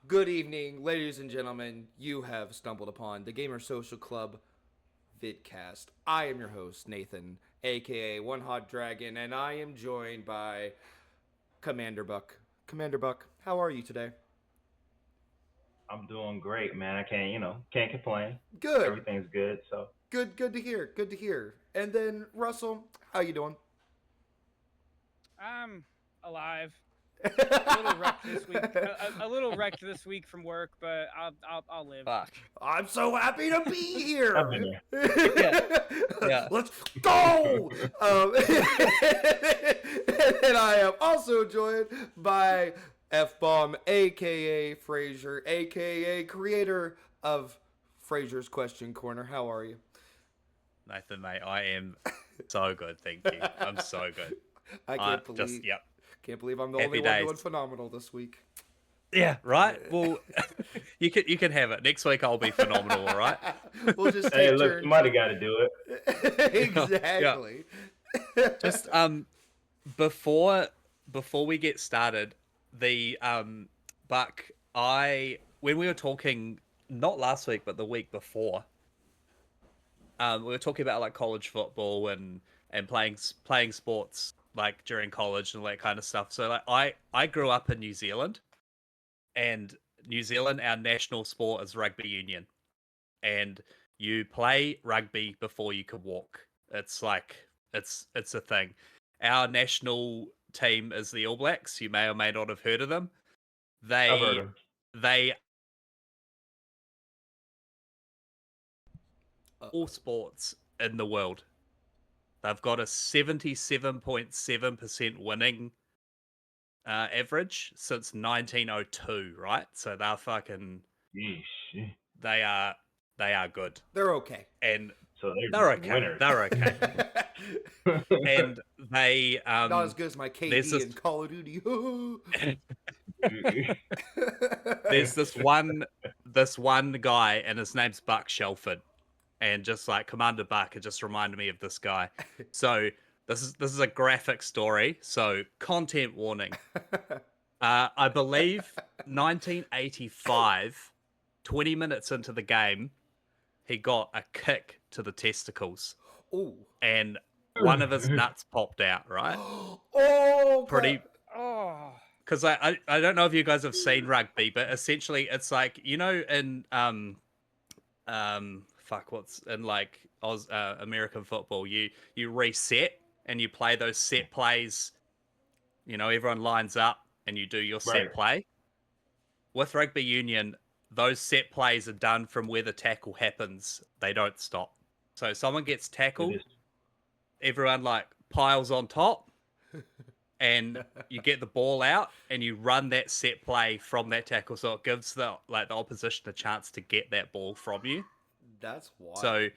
Good evening, ladies and gentlemen. You have stumbled upon the Gamer Social Club vidcast. I am your host, Nathan, aka One Hot Dragon, and I am joined by Commander Buck. Commander Buck, how are you today? I'm doing great, man. I can't complain. Good. Everything's good. So, Good to hear. Good to hear. And then Russell, how you doing? I'm alive. A little wrecked this week. A little wrecked this week from work, but I'll live. Fuck. I'm so happy to be I've been here. there. Yeah. Yeah. Let's go. And I am also joined by F Bomb, aka Frazier, aka creator of Frazier's Question Corner. How are you? Nathan, mate, I am so good, thank you. I'm so good. I Yep. can't believe I'm the Happy only days. one doing phenomenal this week. Yeah, right? Well, you can have it. Next week I'll be phenomenal, all right? We'll just Hey, take look, turns. somebody got to do it. Exactly. Just before we get started, the Buck, when we were talking not last week but the week before, we were talking about like college football and playing sports like during college and all that kind of stuff. So like I grew up in New Zealand, and New Zealand, our national sport is rugby union, and you play rugby before you can walk. It's like it's a thing. Our national team is the All Blacks. You may or may not have heard of them. I've heard They him. they all sports in the world. They've got a 77.7% winning average since 1902, right? So they're fucking Yeesh. they are good. They're okay. And So they're they're okay. winners. They're okay. And they Not as good as my there's KD in Call of Duty. there's this one guy, and his name's Buck Shelford, and just like Commander Buck, it just reminded me of this guy. So this is a graphic story, so content warning. I believe 1985, 20 minutes into the game, he got a kick to the testicles, Ooh. and one of his nuts popped out, right? Oh, Pretty, Oh, because I don't know if you guys have seen rugby, but essentially it's like, you know, in fuck, what's in like American football, you reset and you play those set plays. You know, everyone lines up and you do your set Right. play. With rugby union, those set plays are done from where the tackle happens. They don't stop. So someone gets It tackled, is. everyone like piles on top, and you get the ball out and you run that set play from that tackle, so it gives the opposition a chance to get that ball from you. That's wild. So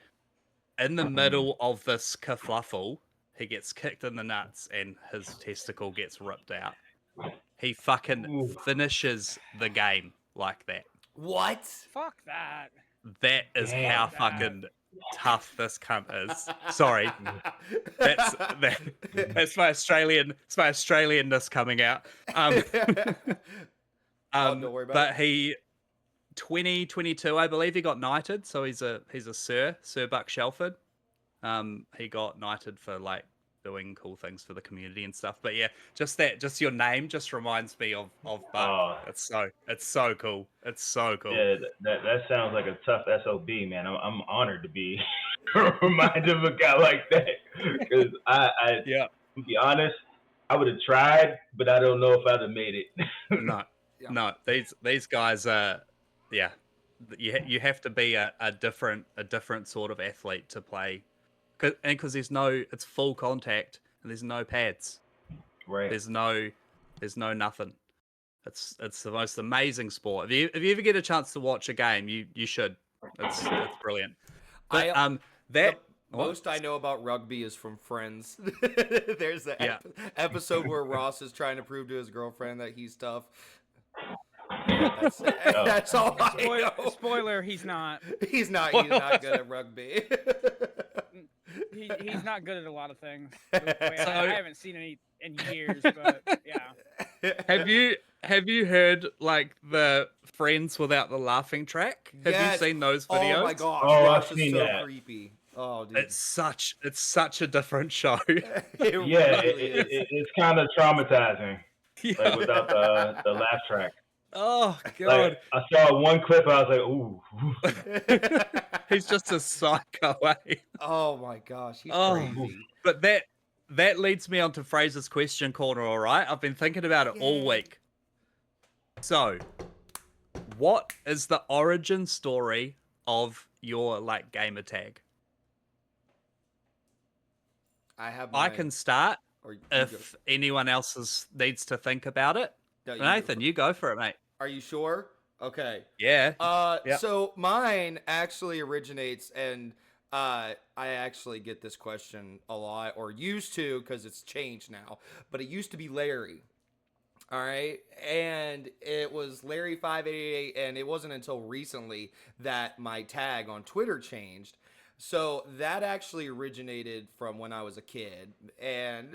in the middle of this kerfluffle, he gets kicked in the nuts and his testicle gets ripped out. He fucking Ooh. finishes the game like that. What? fuck that. That is Damn. how fucking tough this cunt is. Sorry, that's my Australianness coming out. Don't worry about But it. he 2022, I believe he got knighted. So he's a Sir Buck Shelford. He got knighted for like doing cool things for the community and stuff. But yeah, just your name just reminds me of Buck. Oh, It's so cool. It's so cool. yeah, that sounds like a tough SOB, man. I'm honored to be reminded of a guy like that. Because Yeah. to be honest, I would have tried, but I don't know if I'd have made it. No. Yeah. No. These guys are, yeah. You have to be a different sort of athlete to play, because it's full contact and there's no pads. Right. There's no nothing. It's the most amazing sport. If you ever get a chance to watch a game, you should. It's brilliant. But The most I know about rugby is from Friends. There's the Yeah. episode where Ross is trying to prove to his girlfriend that he's tough. Yeah, that's all I know. Spoiler: he's not. He's not good at rugby. He's not good at a lot of things. I haven't seen any in years, but yeah. Have you heard like the Friends without the laughing track. Have Yes. you seen those videos? Oh my gosh, Oh, yeah, I've it's just seen so that. creepy. Oh, dude. It's such a different show. It Yeah, really is. it's kind of traumatizing, like Yeah. without the laugh track. Oh Like god. I saw one clip, and I was like, ooh. He's just a psycho, eh? Oh my gosh, he's Oh, crazy. but that leads me on to Fraser's question corner, all right? I've been thinking about it all Yay. week. So, what is the origin story of your like gamer tag? I have I mine. can start Or you if anyone else needs to think about it. go. No, Nathan, you go for it, mate. Are you sure? Okay. Yeah. Yep. So mine actually originates, and I actually get this question a lot, or used to, because it's changed now. But it used to be Larry. All right, and it was Larry588, and it wasn't until recently that my tag on Twitter changed. So that actually originated from when I was a kid, and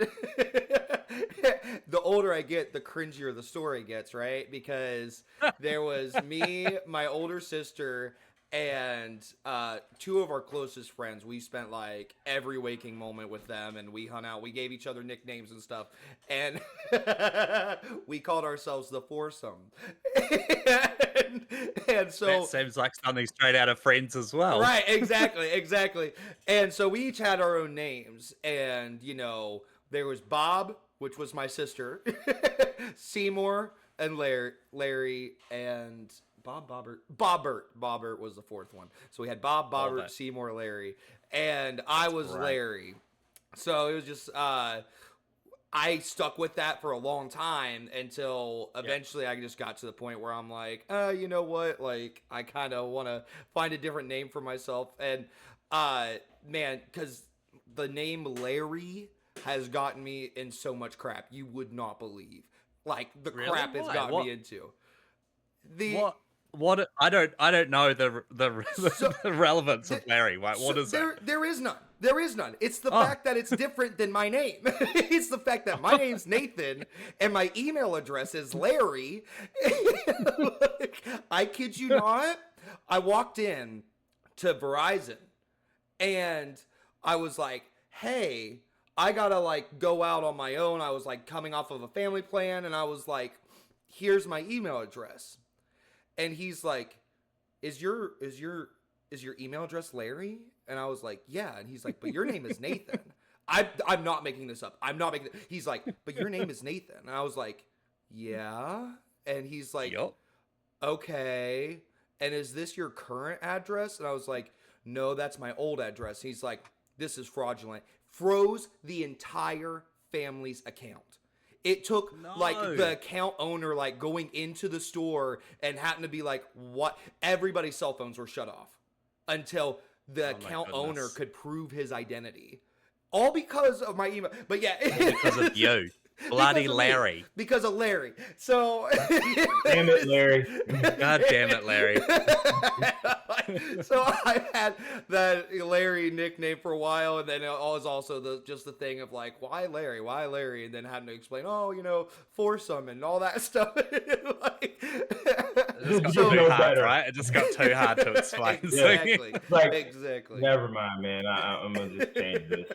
the older I get, the cringier the story gets, right? Because there was me, my older sister, and two of our closest friends. We spent like every waking moment with them, and we hung out. We gave each other nicknames and stuff, and we called ourselves the foursome. and so That seems like something straight out of Friends as well. right, exactly. And so we each had our own names, and there was Bob, which was my sister, Seymour, and Larry, and Bobbert was the fourth one. So we had Bob, Bobbert, Seymour, Larry, and I was Larry. So it was just I stuck with that for a long time until eventually I just got to the point where I'm like, you know what? Like, I kind of want to find a different name for myself. And man, because the name Larry has gotten me in so much crap you would not believe. Like the crap it's gotten me into. What I don't know the So- the relevance of Larry. What is there, that? There is none. There is none. It's the fact that it's different than my name. It's the fact that my name's Nathan and my email address is Larry. Like, I kid you not. I walked in to Verizon and I was like, hey, I gotta like go out on my own. I was like coming off of a family plan, and I was like, here's my email address. And he's like, is your email address Larry? And I was like, yeah. And he's like, but your name is Nathan. I'm not making this up. I'm not making it. He's like, but your name is Nathan. And I was like, yeah. And he's like, Yup. okay. And is this your current address? And I was like, no, that's my old address. He's like, this is fraudulent. Froze the entire family's account. It took like the account owner like going into the store and happened to be like, what? Everybody's cell phones were shut off until the account owner could prove his identity. All because of my email. But yeah. Because of you. Bloody Larry. Because of Larry. So Damn it, Larry. God damn it, Larry. So I had that Larry nickname for a while, and then it was also just the thing of like, why Larry, and then having to explain, foursome and all that stuff. Like, It just got So- too hard, right? It just got too hard to explain. exactly. Like, Exactly. Never mind, man. I'm gonna just change this.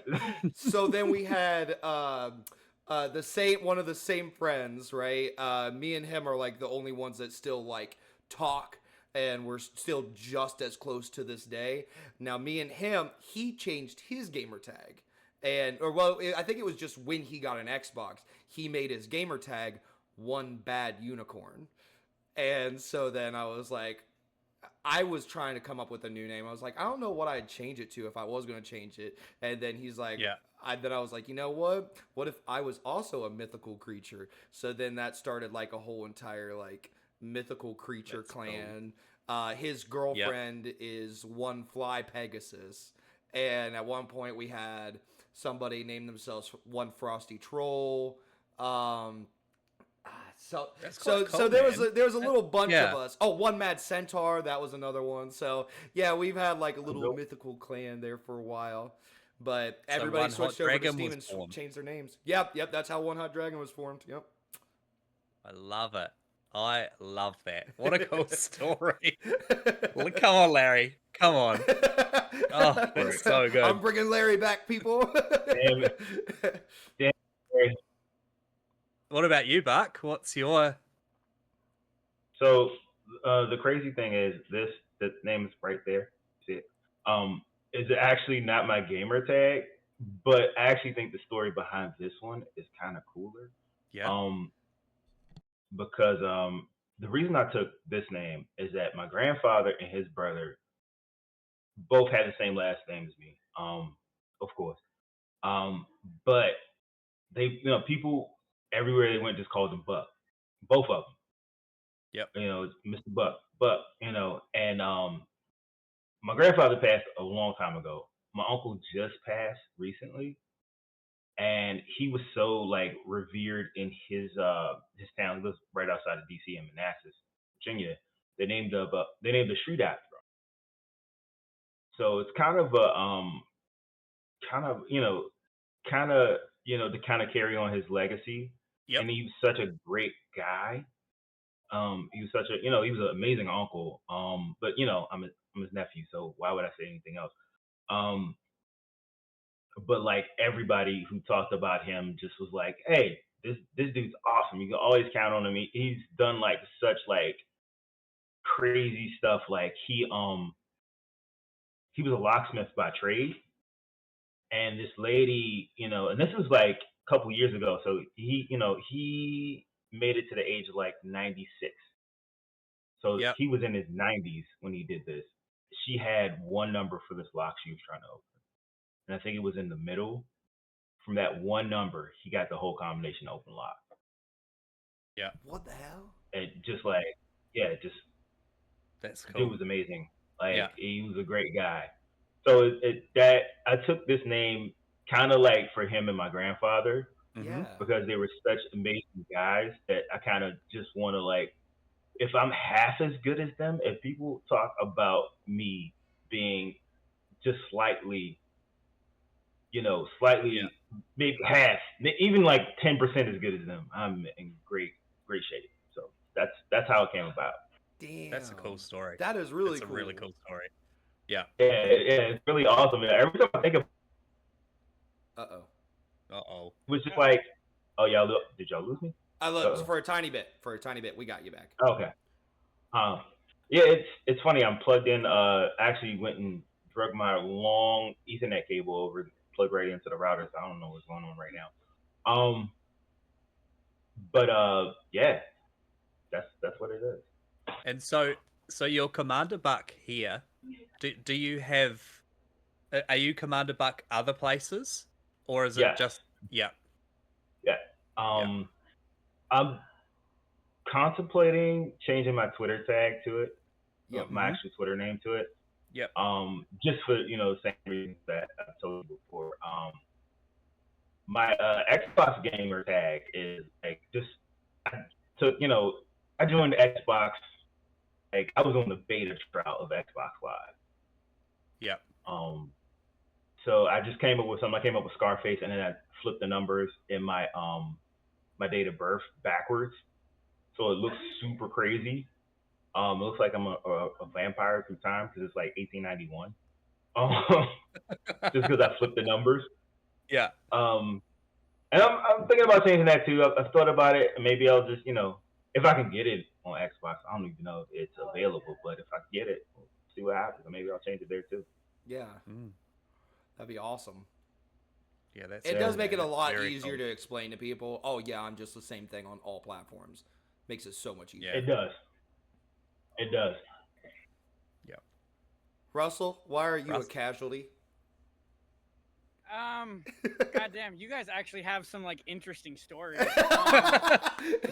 So then we had one of the same friends, right? Me and him are like the only ones that still like talk, and we're still just as close to this day. Now me and him, he changed his gamer tag, I think it was just when he got an Xbox, he made his gamer tag One Bad Unicorn. And so then I was like, I was trying to come up with a new name. I was like, I don't know what I'd change it to if I was going to change it. And then he's like, then I was like, you know what? What if I was also a mythical creature? So then that started like a whole entire like mythical creature clan. His girlfriend is One Fly Pegasus. And at one point we had somebody name themselves One Frosty Troll. So there was a little bunch of us. Oh, One Mad Centaur, that was another one. So yeah, we've had like a little mythical clan there for a while. But everybody switched over to Steam and changed their names. Yep, that's how One Hot Dragon was formed. Yep. I love it. I love that. What a cool story. Well, come on, Larry. Come on. Oh, that's so good. I'm bringing Larry back, people. Damn it. Damn it. What about you, Buck? What's your... So the crazy thing is the name is right there. See it? Is actually not my gamer tag, but I actually think the story behind this one is kind of cooler. Yeah. Because the reason I took this name is that my grandfather and his brother both had the same last name as me. Of course. Um, but they, people everywhere they went just called him Buck. Both of them. Yep. Mr. Buck. Buck, and my grandfather passed a long time ago. My uncle just passed recently, and he was so like revered in his town. He lives right outside of DC in Manassas, Virginia. They named the street after him. So it's kind of a kind of to kind of carry on his legacy. Yep. And he was such a great guy. He was he was an amazing uncle. But I'm his nephew, so why would I say anything else? Um, but like everybody who talked about him just was like, hey, this dude's awesome. You can always count on him. He's done like such like crazy stuff. Like he was a locksmith by trade, and this lady, and this was like a couple years ago. So he made it to the age of like 96. So Yep. he was in his 90s when he did this. She had one number for this lock she was trying to open, and I think it was in the middle. From that one number, he got the whole combination open lock. Yeah. What the hell? And just like, yeah, just That's dude cool. was amazing. Like Yeah. he was a great guy. So that I took this name kind of like for him and my grandfather Yeah. because they were such amazing guys that I kind of just want to like, if I'm half as good as them, if people talk about me being just slightly, Yeah. maybe half, even like 10% as good as them, I'm in great shape. So that's how it came about. Damn. That's a cool story. That is really It's cool. a really cool story. Yeah. Yeah, it's really awesome. Every time I think of it, Uh-oh. Uh-oh. it was just like, oh, did y'all lose me? I looked for a tiny bit. We got you back. Okay. Yeah, it's funny. I'm plugged in. Actually went and drug my long Ethernet cable over, plugged right into the router. So I don't know what's going on right now. But yeah, that's what it is. And so your Commander Buck here, do you have... Are you Commander Buck other places? Or is it Yes. just... Yeah. Yeah. I'm contemplating changing my Twitter tag to it. Yep. My actual Twitter name to it. Yep. Just for the same reasons that I told you before. My Xbox gamer tag is like just I took I joined Xbox, like I was on the beta trial of Xbox Live. Yep. So I just came up with something. I came up with Scarface, and then I flipped the numbers in my my date of birth backwards, so it looks super crazy. It looks like I'm a vampire through time because it's like 1891. Just because I flipped the numbers. Yeah. And I'm thinking about changing that too. I've thought about it. Maybe I'll just if I can get it on Xbox. I don't even know if it's available, but if I get it, we'll see what happens. Maybe I'll change it there too. Yeah. That'd be awesome. Yeah, It does make it a that's lot very easier cool. to explain to people. Oh yeah, I'm just the same thing on all platforms. Makes it so much easier. Yeah. It does. It does. Yeah. Russell, why are you a casualty? Goddamn, you guys actually have some like interesting stories.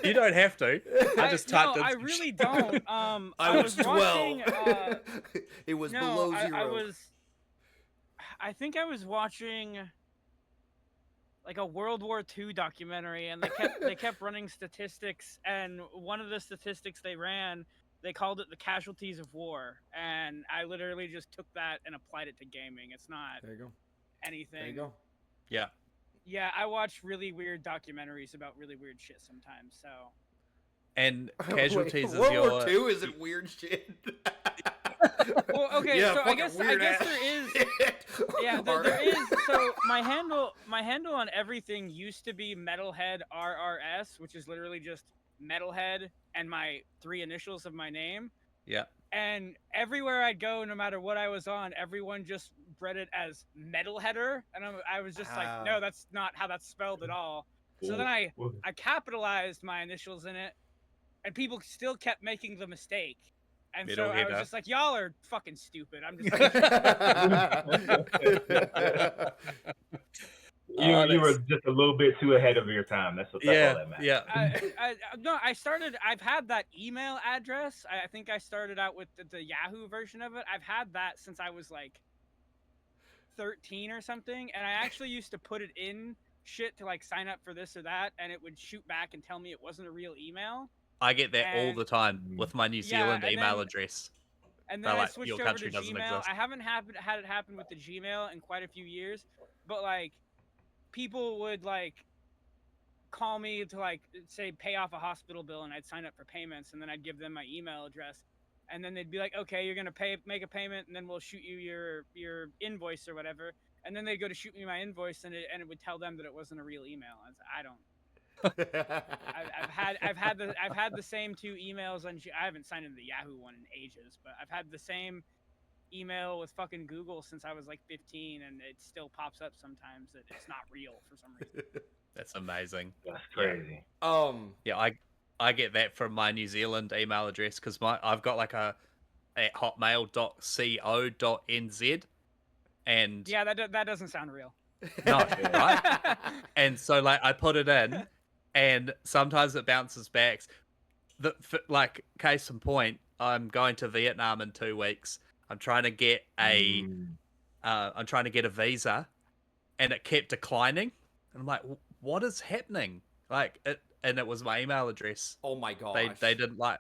You don't have to. I just typed in I some really shit. don't. I was 12. watching. It was No, below zero. I was. I think I was watching like a World War II documentary, and they kept running statistics, and one of the statistics they ran, they called it the casualties of war, and I literally just took that and applied it to gaming. It's not There you go. anything. There you go. Yeah, I watch really weird documentaries about really weird shit sometimes. So and Wait, casualties is World your. War II isn't weird shit. Well, okay, Yeah, so I fucking guess weird ass there is. shit. Yeah, there is. So my handle on everything used to be Metalhead RRS, which is literally just Metalhead and my 3 initials of my name. Yeah. And everywhere I'd go, no matter what I was on, everyone just read it as Metalheader, and I was just like, no, that's not how that's spelled at all. So then I capitalized my initials in it, and people still kept making the mistake. And so I was Metalheader. just like, y'all are fucking stupid. I'm just You were just a little bit too ahead of your time. That's all that matters. Yeah. no, I've had that email address. I think I started out with the Yahoo version of it. I've had that since I was like 13 or something, and I actually used to put it in shit to like sign up for this or that, and it would shoot back and tell me it wasn't a real email. I get that all the time with my New Zealand and email then- address. And They're then I like, switched your over to country doesn't Gmail. exist. I haven't had it happen with the Gmail in quite a few years, but like people would like call me to like say pay off a hospital bill, and I'd sign up for payments, and then I'd give them my email address, and then they'd be like, okay, you're gonna make a payment, and then we'll shoot you your invoice or whatever. And then they'd go to shoot me my invoice, and it would tell them that it wasn't a real email. I don't. I've had the same 2 emails on. I haven't signed into the Yahoo one in ages, but I've had the same email with fucking Google since I was like 15, and it still pops up sometimes that it's not real for some reason. That's amazing. That's crazy. Yeah, I get that from my New Zealand email address because I've got like a at hotmail.co.nz, and yeah, that doesn't sound real. No, right? And so like I put it in, and sometimes it bounces back. Like case in point, I'm going to Vietnam in 2 weeks. I'm trying to get a visa, and it kept declining. And I'm like, what is happening? Like and it was my email address. Oh my gosh. They didn't like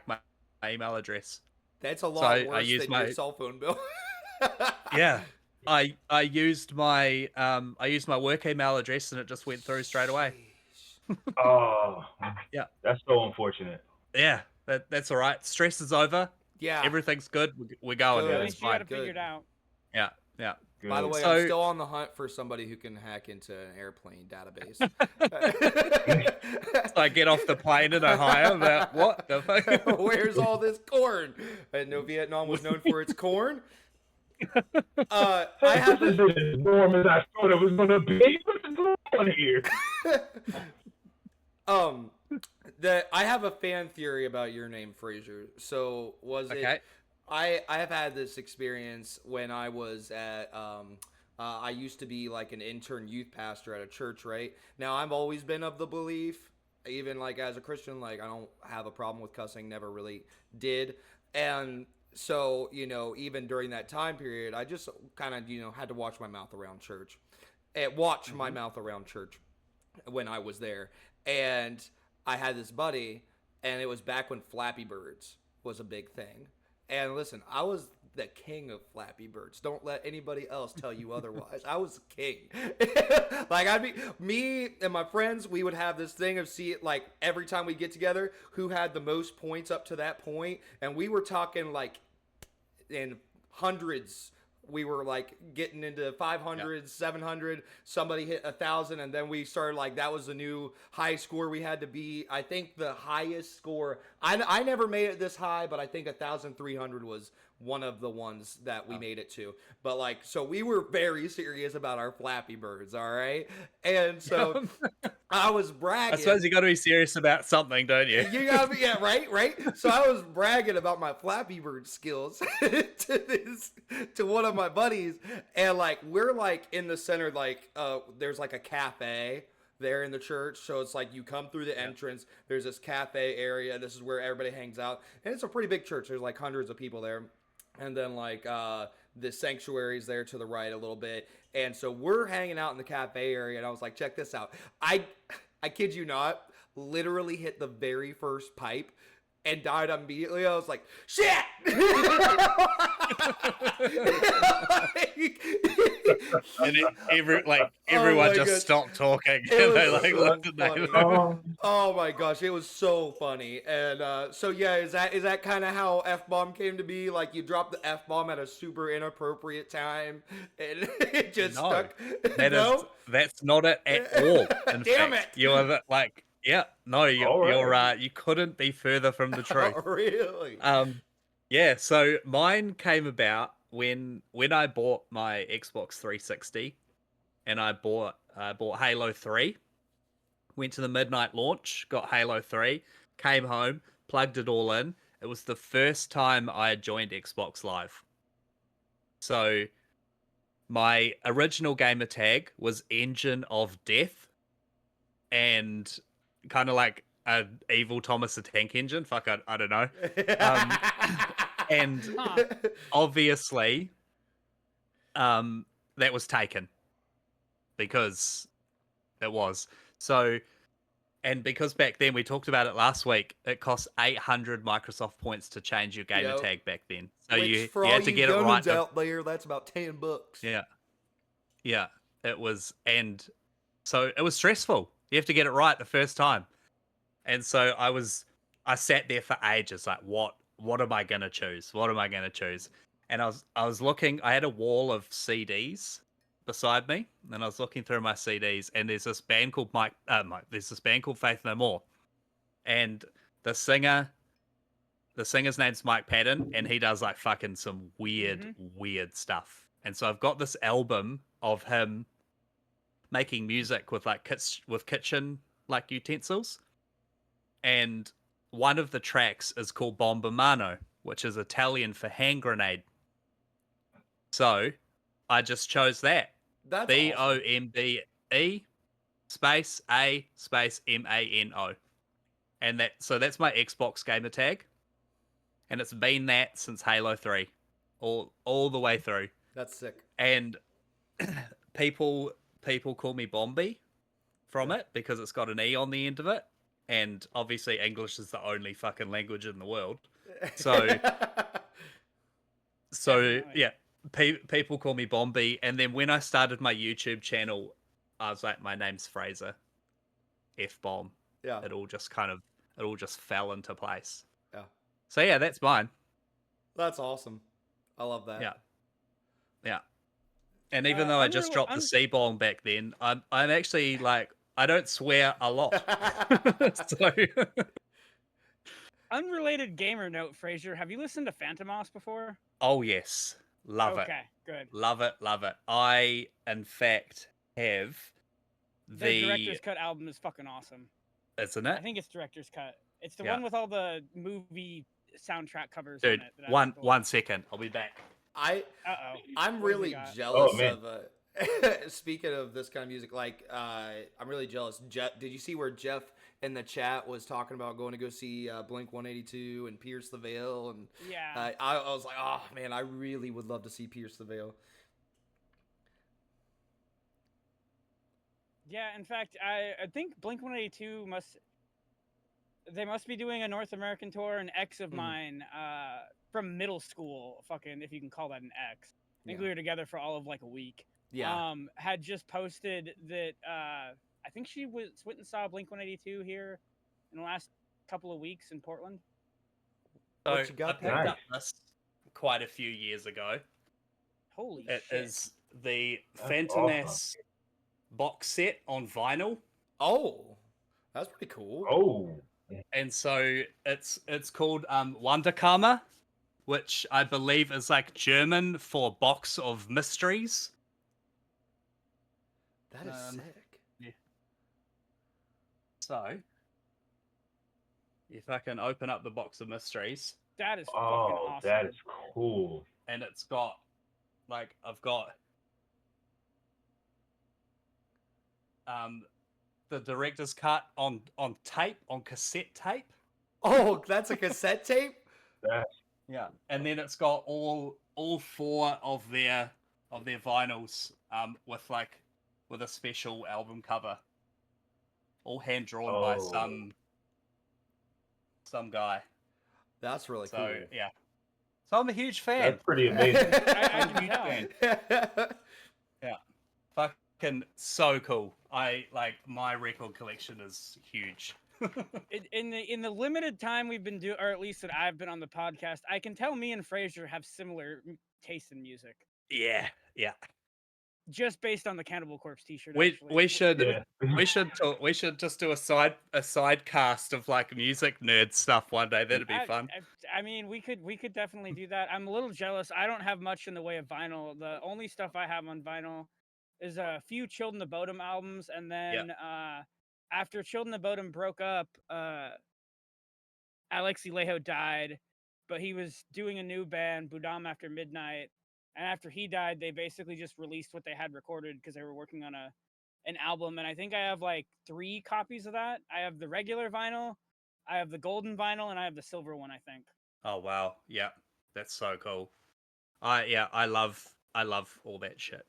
my email address. That's a lot worse used than your cell phone bill. Yeah. I used my work email address, and it just went through straight away. Oh, yeah, that's so unfortunate. Yeah, that's all right. Stress is over. Yeah, everything's good. We're going. Good. At least you got it figured out. Yeah. Good. By the way, So- I'm still on the hunt for somebody who can hack into an airplane database. So I get off the plane in Ohio. About what the fuck? Where's all this corn? I didn't know Vietnam was known for its corn. I have This is as warm as I thought it was gonna be. What's going on here? I have a fan theory about your name, Fraser. So was it? Okay. I have had this experience when I was at I used to be like an intern youth pastor at a church, right? Now I've always been of the belief, even like as a Christian, like I don't have a problem with cussing, never really did. And so, even during that time period, I just kind of, had to watch my mouth around church. My mouth around church when I was there. And I had this buddy, and it was back when Flappy Birds was a big thing. And listen, I was the king of Flappy Birds. Don't let anybody else tell you otherwise. I was king. Like me and my friends, we would have this thing of like every time we get together, who had the most points up to that point, and we were talking like in hundreds. We were like getting into 500, 700. Somebody hit 1,000, and then we started like that was the new high score we had to be. I think the highest score. I never made it this high, but I think 1,300 was one of the ones that we made it to. But like, so we were very serious about our Flappy Birds, all right? And so I was bragging. I suppose you got to be serious about something, don't you? You gotta be, yeah, right. So I was bragging about my Flappy Bird skills to one of my buddies, and like we're like in the center, like there's like a cafe there in the church, so it's like you come through the entrance. There's this cafe area. This is where everybody hangs out, and it's a pretty big church. There's like hundreds of people there. And then like the sanctuary's there to the right a little bit. And so we're hanging out in the cafe area, and I was like, check this out. I kid you not, literally hit the very first pipe, and died immediately, I was like, shit! And Oh everyone my just gosh. stopped talking. It And they was like so looked at funny. Nathan. Oh, Oh my gosh, it was so funny. And so yeah, is that kind of how F-bomb came to be? Like you dropped the F-bomb at a super inappropriate time and it just No, stuck. that's not it at all. In Damn fact, it. you are yeah, no, all right. you couldn't be further from the truth. Really? Yeah, so mine came about when I bought my Xbox 360 and I bought Halo 3. Went to the midnight launch, got Halo 3, came home, plugged it all in. It was the first time I had joined Xbox Live. So my original gamer tag was Engine of Death, and kind of like an evil Thomas the Tank Engine. Fuck, I don't know. And Huh. obviously, that was taken because it was. So, and because back then we talked about it last week, it cost 800 Microsoft points to change your gamer Yep. tag back then. So Which for you all had to you get it right. youngins out there, that's about $10. Yeah. Yeah. It was, and so it was stressful. You have to get it right the first time. And so I sat there for ages, like, what am I gonna choose? What am I gonna choose? And I was looking, I had a wall of CDs beside me, and I was looking through my CDs, and there's this band called there's this band called Faith No More. And the singer's name's Mike Patton, and he does like fucking some weird stuff. And so I've got this album of him making music with like kitchen like utensils, and one of the tracks is called Bombomano, which is Italian for hand grenade. So I just chose that. That's awesome. BOMBE space A space MANO. And that's my Xbox gamer tag. And it's been that since Halo 3. All the way through. That's sick. And people call me Bombi from it because it's got an E on the end of it. And obviously English is the only fucking language in the world. So Definitely. yeah, people call me Bombi. And then when I started my YouTube channel, I was like, my name's Fraser. F-bomb. Yeah. It all just fell into place. Yeah. So yeah, that's mine. That's awesome. I love that. Yeah. Yeah. And even though I just dropped the C-bomb back then, I'm actually like, I don't swear a lot. So Unrelated gamer note, Fraser. Have you listened to Phantomos before? oh yes. Love it. Okay, good. Love it. I in fact have The director's cut album is fucking awesome. Isn't I it? think it's director's cut. It's the Yeah. one with all the movie soundtrack covers Dude, on it. That I one like. second. I'll be back. I'm What really do we got? jealous Oh, man. of speaking of this kind of music, like I'm really jealous. Jeff, did you see where Jeff in the chat was talking about going to go see Blink 182 and Pierce the Veil? And Yeah. I was like, oh man, I really would love to see Pierce the Veil. Yeah, in fact, I think Blink 182 must be doing a North American tour. An ex of mine from middle school, fucking if you can call that an ex. I think Yeah. we were together for all of like a week. Yeah. Had just posted that I think she went and saw Blink 182 here in the last couple of weeks in Portland. So What you got I picked there? up this quite a few years ago. Holy It shit. is the That's Phantomas awesome. box set on vinyl. Oh, that's pretty cool. Oh, And so it's called Wunderkammer, which I believe is like German for box of mysteries. That is Um, sick. So if I can open up the box of mysteries, That is fucking oh, awesome. that is cool. and it's got like I've got the director's cut on tape, on cassette tape. Oh, that's a cassette tape? That's Yeah, and then it's got all four of their vinyls with a special album cover, all hand drawn by Oh. some guy. That's really So cool. yeah, so I'm a huge fan. That's pretty amazing. I I'm a can huge tell. fan. Yeah, fucking so cool. My record collection is huge. In the limited time we've been doing, or at least that I've been on the podcast, I can tell me and Fraser have similar taste in music, Yeah. just based on the Cannibal Corpse T-shirt. We actually, we should Yeah. we should just do a side cast of like music nerd stuff one day. That'd be fun. I mean, we could definitely do that. I'm a little jealous. I don't have much in the way of vinyl. The only stuff I have on vinyl is a few Children of Bodom albums, and then after Children of Bodom broke up, Alexi Leho died, but he was doing a new band, Budam After Midnight, and after he died, they basically just released what they had recorded because they were working on an album, and I think I have like 3 copies of that. I have the regular vinyl, I have the golden vinyl, and I have the silver one, I think. Oh wow, yeah, that's so cool. I love all that shit.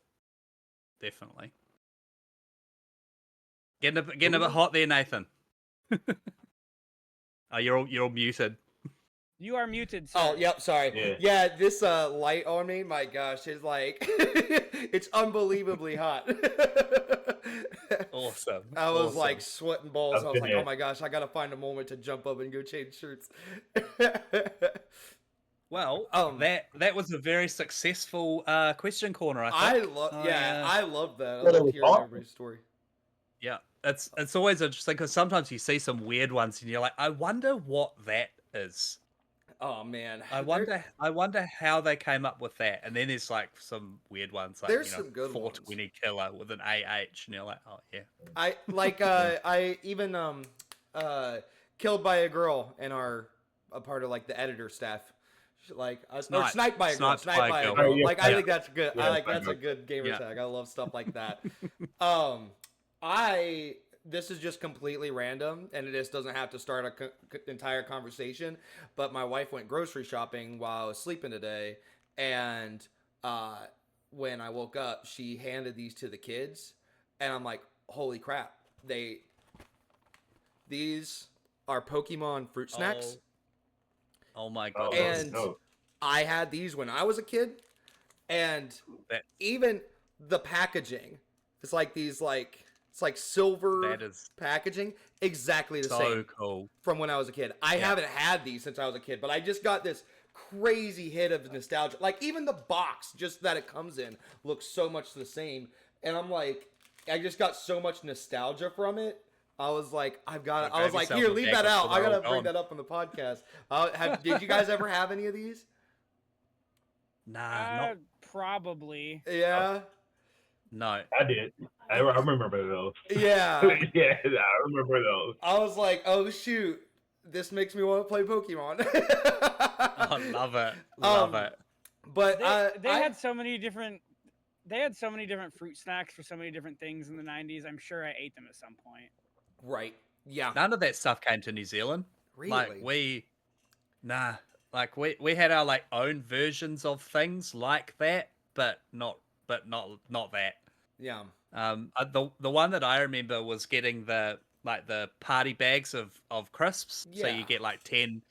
Definitely. Getting a bit hot there, Nathan. Oh, you're all muted. You are muted, sir. Oh, yep, sorry. Yeah. Yeah, this light on me, my gosh, is like it's unbelievably hot. Awesome. I was awesome. like sweating balls. I've I was been like, there. oh my gosh, I gotta find a moment to jump up and go change shirts. Well, that was a very successful question corner. I think. I love that. I Well, it love was hearing awesome. everybody's story. Yeah, it's always interesting because sometimes you see some weird ones and you're like, I wonder what that is. Oh man, I wonder how they came up with that. And then there's like some weird ones like There's some good 420 killer with an AH, and you're like, oh yeah. I like I even killed by a girl in a part of like the editor staff. Like or sniped by a girl. Sniped by a girl. Oh, yeah. Like I think that's good. Yeah, I like that's a good gamer Yeah. tag. I love stuff like that. This is just completely random, and it just doesn't have to start a entire conversation. But my wife went grocery shopping while I was sleeping today, and when I woke up, she handed these to the kids, and I'm like, "Holy crap! These are Pokemon fruit snacks." Oh my Oh, god. And I had these when I was a kid, and even the packaging, it's like these it's like silver That is packaging, exactly the so same cool. from when I was a kid. I haven't had these since I was a kid, but I just got this crazy hit of nostalgia. Like even the box, just that it comes in, looks so much the same, and I'm like, I just got so much nostalgia from it. I was like, I was like, here, leave that out. I gotta bring that up on the podcast. Did you guys ever have any of these? Nah, Probably. Yeah. no. I did. I remember those. Yeah. Yeah, I remember those. I was like, oh shoot, this makes me want to play Pokemon. I love it. Love it. But they had so many different. They had so many different fruit snacks for so many different things in the 90s. I'm sure I ate them at some point. right. Yeah. None of that stuff came to New Zealand. Really? Like we had our like own versions of things like that, but not that. Yeah. The one that I remember was getting the party bags of crisps. So Yeah. you get like 10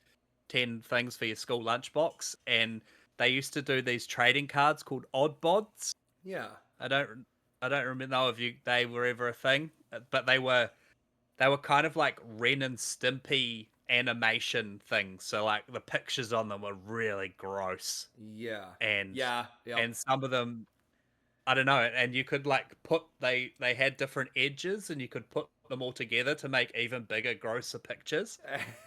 things for your school lunchbox, and they used to do these trading cards called odd bods. Yeah. I don't remember know if they were ever a thing, but they were kind of like Ren and Stimpy animation things. So like the pictures on them were really gross, Yeah. and Yeah. and some of them, I don't know, and you could like put they had different edges, and you could put them all together to make even bigger, grosser pictures.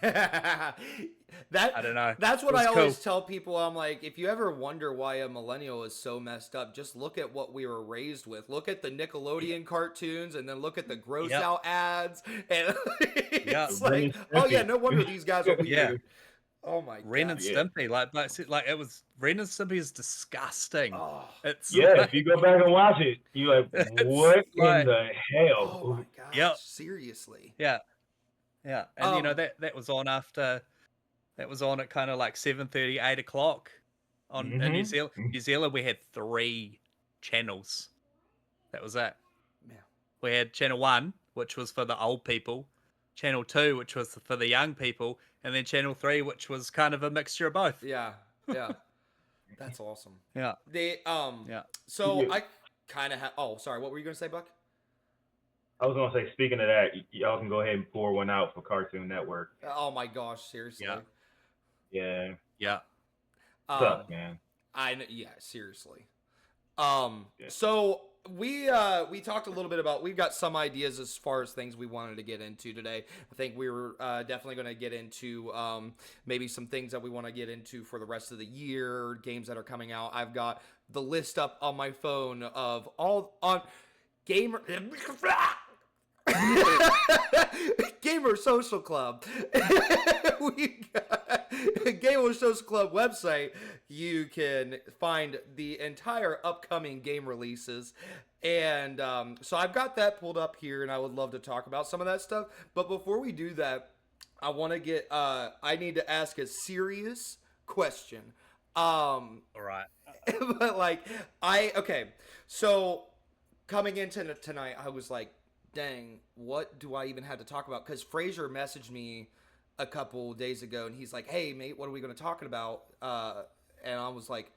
I don't know. That's what It was I always cool. tell people. I'm like, if you ever wonder why a millennial is so messed up, just look at what we were raised with. Look at the Nickelodeon cartoons, and then look at the gross Yep. out ads, and it's Yep. like, oh yeah, no wonder these guys are weird. Yeah. Oh my Ren god. and Yeah. Stimpy, like it was Ren and Stimpy is disgusting. Oh, It's Yeah, like- if you go back and watch it, you're like, It's what like- in the hell? oh my gosh. Yep. Seriously. yeah, and you know Um, that was on after, that was on at kind of like 7:30, 8 o'clock on in New Mhm. Zealand. New Zealand, we had 3 channels. That was it. Yeah. We had channel 1, which was for the old people, channel 2, which was for the young people, and then Channel 3, which was kind of a mixture of both. Yeah, yeah. That's awesome. Yeah. So Yeah. I kind of have. Oh, sorry. What were you gonna say, Buck? I was gonna say, speaking of that, y'all can go ahead and pour one out for Cartoon Network. Oh my gosh, seriously. Yeah, Yeah. sucks, man. Yeah, seriously. Yeah. So we talked a little bit about, we've got some ideas as far as things we wanted to get into today. I think we were definitely going to get into maybe some things that we want to get into for the rest of the year, games that are coming out. I've got the list up on my phone of all on gamer Gamer Social Club. We got Gamer Social Club website. You can find the entire upcoming game releases. And so I've got that pulled up here, and I would love to talk about some of that stuff. But before we do that, I want to get, I need to ask a serious question. All right. But like, okay, so coming into tonight, I was like, dang, what do I even have to talk about? Because Fraser messaged me a couple days ago, and he's like, hey, mate, what are we going to talk about? And I was like,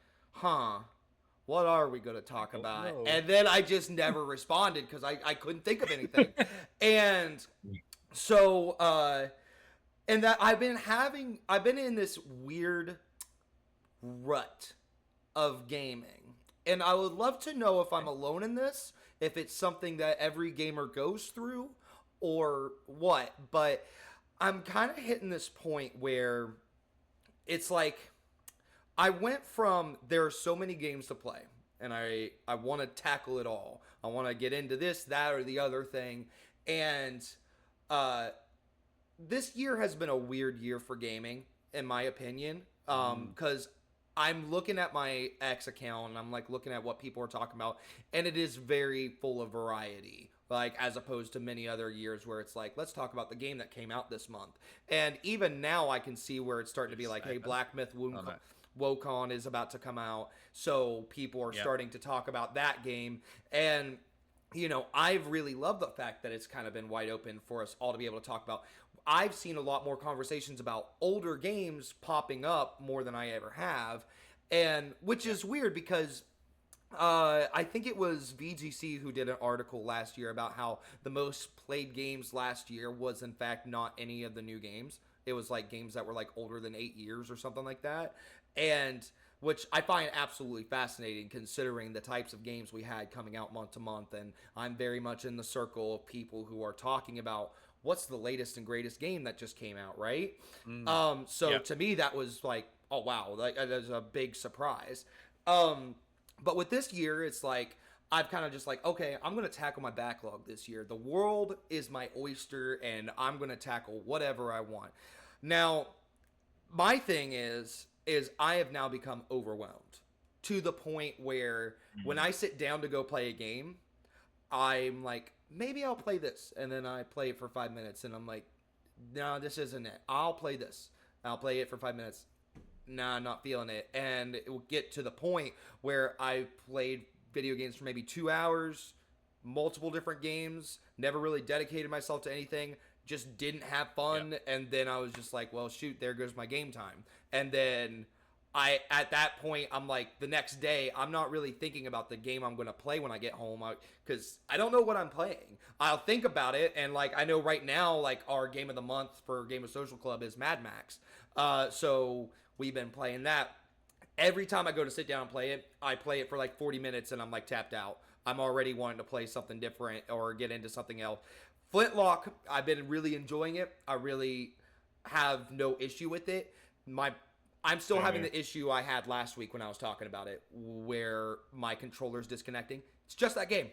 what are we going to talk about? know. And then I just never responded because I couldn't think of anything. And so, and that I've been in this weird rut of gaming. And I would love to know if I'm alone in this, if it's something that every gamer goes through or what. But I'm kind of hitting this point where it's like I went from there are so many games to play and I want to tackle it all. I want to get into this, that, or the other thing. And this year has been a weird year for gaming, in my opinion, because I'm looking at my X account and I'm like looking at what people are talking about, and it is very full of variety. Like, as opposed to many other years where it's like, let's talk about the game that came out this month. And even now I can see where it's starting to be like, hey, Black Myth Wukong is about to come out. So people are starting to talk about that game. And, you know, I've really loved the fact that it's kind of been wide open for us all to be able to talk about. I've seen a lot more conversations about older games popping up more than I ever have. And which is weird because I think it was VGC who did an article last year about how the most played games last year was in fact not any of the new games. It was like games that were like older than 8 years or something like that. And which I find absolutely fascinating considering the types of games we had coming out month to month. And I'm very much in the circle of people who are talking about what's the latest and greatest game that just came out, right? To me, that was like, oh, wow, like, that was a big surprise. But with this year, it's like, I've kind of just like, okay, I'm going to tackle my backlog this year. The world is my oyster, and I'm going to tackle whatever I want. Now, my thing is I have now become overwhelmed to the point where when I sit down to go play a game, I'm like, maybe I'll play this. And then I play it for 5 minutes, and I'm like, no, this isn't it. I'll play this. I'll play it for 5 minutes. Nah, I'm not feeling it. And it will get to the point where I played video games for maybe 2 hours, multiple different games, never really dedicated myself to anything, just didn't have fun. And then I was just like, well, shoot, there goes my game time. And then at that point, I'm like, the next day, I'm not really thinking about the game I'm going to play when I get home because I don't know what I'm playing. I'll think about it, and like I know right now, like our game of the month for Game of Social Club is Mad Max. So we've been playing that. Every time I go to sit down and play it, I play it for like 40 minutes, and I'm like tapped out. I'm already wanting to play something different or get into something else. Flintlock, I've been really enjoying it. I really have no issue with it. I'm still having the issue I had last week when I was talking about it, where my controller's disconnecting. It's just that game.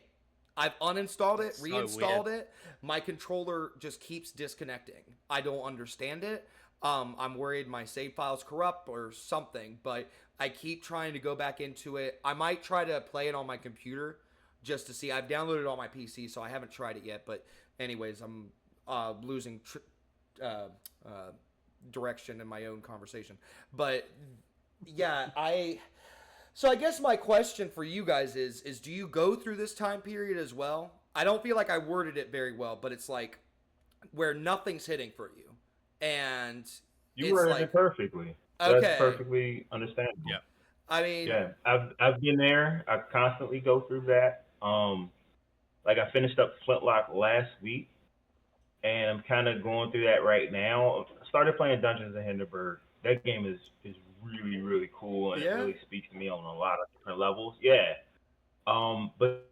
I've uninstalled it, reinstalled it. My controller just keeps disconnecting. I don't understand it. I'm worried my save file's corrupt or something, but I keep trying to go back into it. I might try to play it on my computer just to see. I've downloaded it on my PC, so I haven't tried it yet. But anyways, I'm losing direction in my own conversation. But yeah, so I guess my question for you guys is do you go through this time period as well? I don't feel like I worded it very well, but it's like where nothing's hitting for you. And You it's worded like, it perfectly. That's okay, perfectly understandable. Yeah. I mean, Yeah, I've been there. I constantly go through that. Like I finished up Flintlock last week, and I'm kind of going through that right now. I started playing Dungeons and Hindenburg. That game is really cool, and it yeah, really speaks to me on a lot of different levels. Yeah. But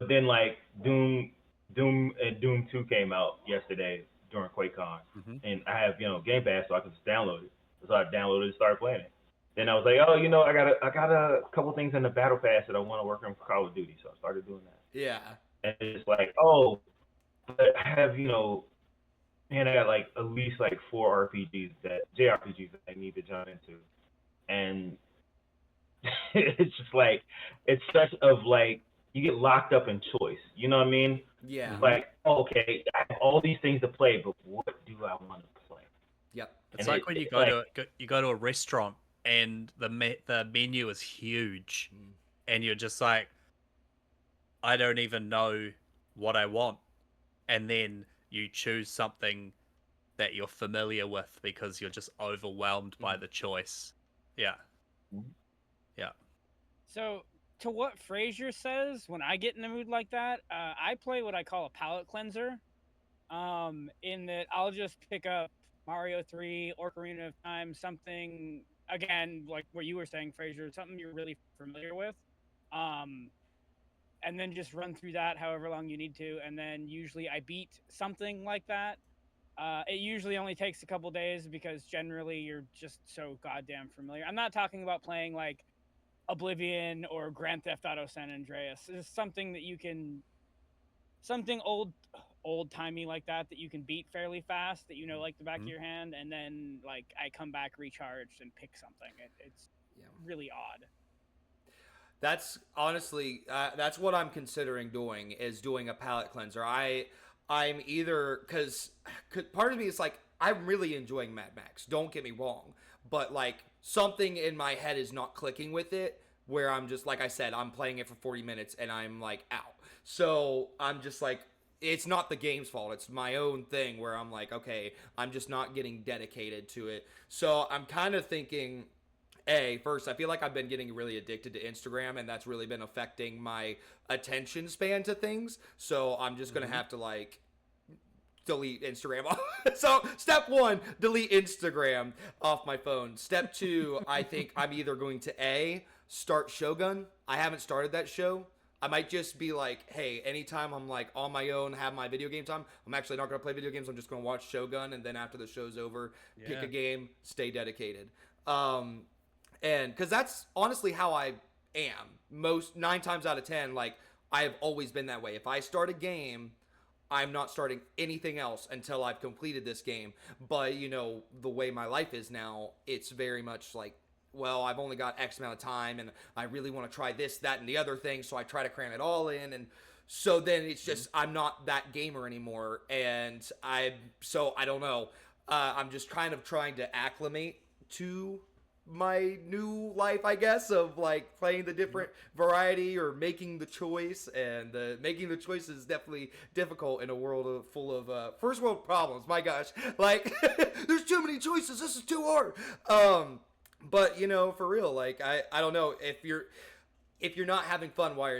then like Doom and Doom 2 came out yesterday during QuakeCon, Hmm. and I have Game Pass, so I can just download it. So I downloaded it and started playing it. Then I was like, oh, I got a couple things in the Battle Pass that I want to work on for Call of Duty, so I started doing that. yeah, And it's like, oh, but I have man, I got like at least like four JRPGs that I need to jump into, and it's just like it's such of like you get locked up in choice. You know what I mean? yeah, It's Hmm. like, okay, I have all these things to play, but what do I want to play? yep, It's And like when you it's go like, to you go to a restaurant and the menu is huge, mm, and you're just like, I don't even know what I want, and then you choose something that you're familiar with because you're just overwhelmed by mhm. the choice. Yeah, yeah. So, to what Frazier says, when I get in a mood like that, I play what I call a palate cleanser. In that I'll just pick up Mario 3, Ocarina of Time, something again like what you were saying, Frazier, something you're really familiar with. Um, and then just run through that however long you need to, and then usually I beat something like that. It usually only takes a couple days because generally you're just so goddamn familiar. I'm not talking about playing like Oblivion or Grand Theft Auto San Andreas. It's something that you can, something old timey like that you can beat fairly fast, that you know like the back of Mhm. your hand, and then like I come back recharged and pick something. It's Yeah. really odd. That's honestly, that's what I'm considering doing, is doing a palate cleanser. I'm either because part of me is like, I'm really enjoying Mad Max. Don't get me wrong, but like something in my head is not clicking with it. Where I'm just like I said, I'm playing it for 40 minutes and I'm like out. So I'm just like, it's not the game's fault. It's my own thing where I'm like, okay, I'm just not getting dedicated to it. So I'm kind of thinking, first, I feel like I've been getting really addicted to Instagram, and that's really been affecting my attention span to things. So I'm just gonna Mhm. have to like delete Instagram. So step one, delete Instagram off my phone. Step two, I think I'm either going to start Shogun. I haven't started that show. I might just be like, hey, anytime I'm like on my own, have my video game time, I'm actually not gonna play video games. I'm just gonna watch Shogun, and then after the show's over, pick a Yeah. game, stay dedicated. Um, and because that's honestly how I am. Most 9 times out of 10, like I have always been that way. If I start a game, I'm not starting anything else until I've completed this game. But the way my life is now, it's very much like, well, I've only got X amount of time, and I really want to try this, that, and the other thing, so I try to cram it all in, and so then it's Mhm. just I'm not that gamer anymore, and I don't know. I'm just kind of trying to acclimate to my new life, I guess, of like playing the different Yep. variety or making the choice. And making the choice is definitely difficult in a world full of first world problems. My gosh, like there's too many choices. This is too hard. But for real, like I don't know, if you're not having fun, why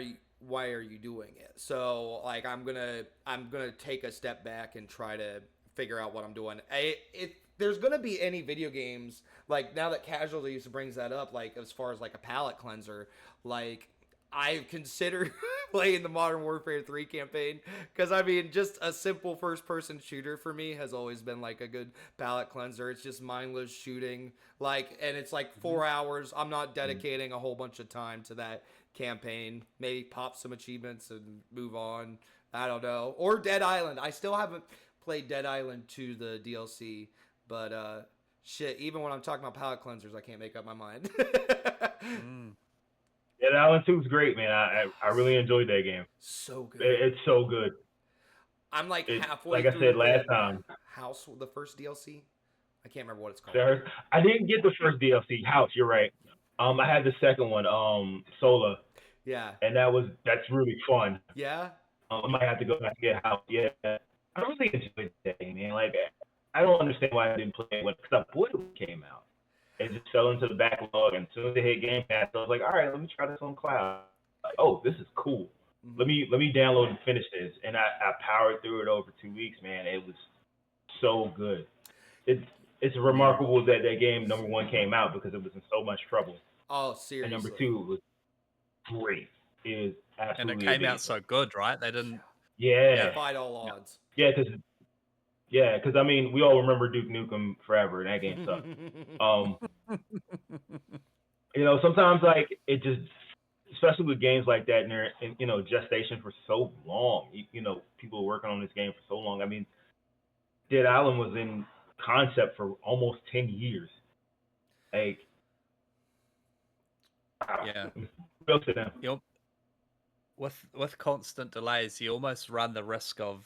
are you doing it? So like I'm gonna take a step back and try to figure out what I'm doing. If there's gonna be any video games, like now that Casualties brings that up, like as far as like a palate cleanser, like I've considered playing the Modern Warfare 3 campaign, because I mean, just a simple first person shooter for me has always been like a good palate cleanser. It's just mindless shooting, like, and it's like Mhm. 4 hours. I'm not dedicating a whole bunch of time to that campaign. Maybe pop some achievements and move on. I don't know. Or Dead Island. I still haven't played Dead Island to the DLC, but shit, even when I'm talking about palate cleansers, I can't make up my mind. Mm. yeah, Island 2 is great, man. I really enjoyed that game. So good. It's so good. I'm like It halfway like I said through last the time. house, the first DLC. I can't remember what it's called. Sir, I didn't get the first DLC, House. You're right. I had the second one, Sola, Yeah. and that's really fun. Yeah. I might have to go back and get House. Yeah, I really enjoyed that game, man. Like, I don't understand why I didn't play it because I bought it when it came out. It just fell into the backlog, and as soon as it hit Game Pass, I was like, all right, let me try this on cloud. Like, oh, this is cool. Mhm. Let me download and finish this, and I powered through it over 2 weeks, man. It was so good. It's remarkable that that game number one came out because it was in so much trouble, Oh, and number seriously. two was great. It was And absolutely it came amazing. out so good, right? They didn't. Yeah, Defied all odds. yeah, because I mean, we all remember Duke Nukem Forever, and that game sucked. You know, sometimes like it just, especially with games like that, and they're in, you know, gestation for so long. You know, people are working on this game for so long. I mean, Dead Island was in concept for almost 10 years. Like, Yeah. kudos to them. You'll, with constant delays, you almost run the risk of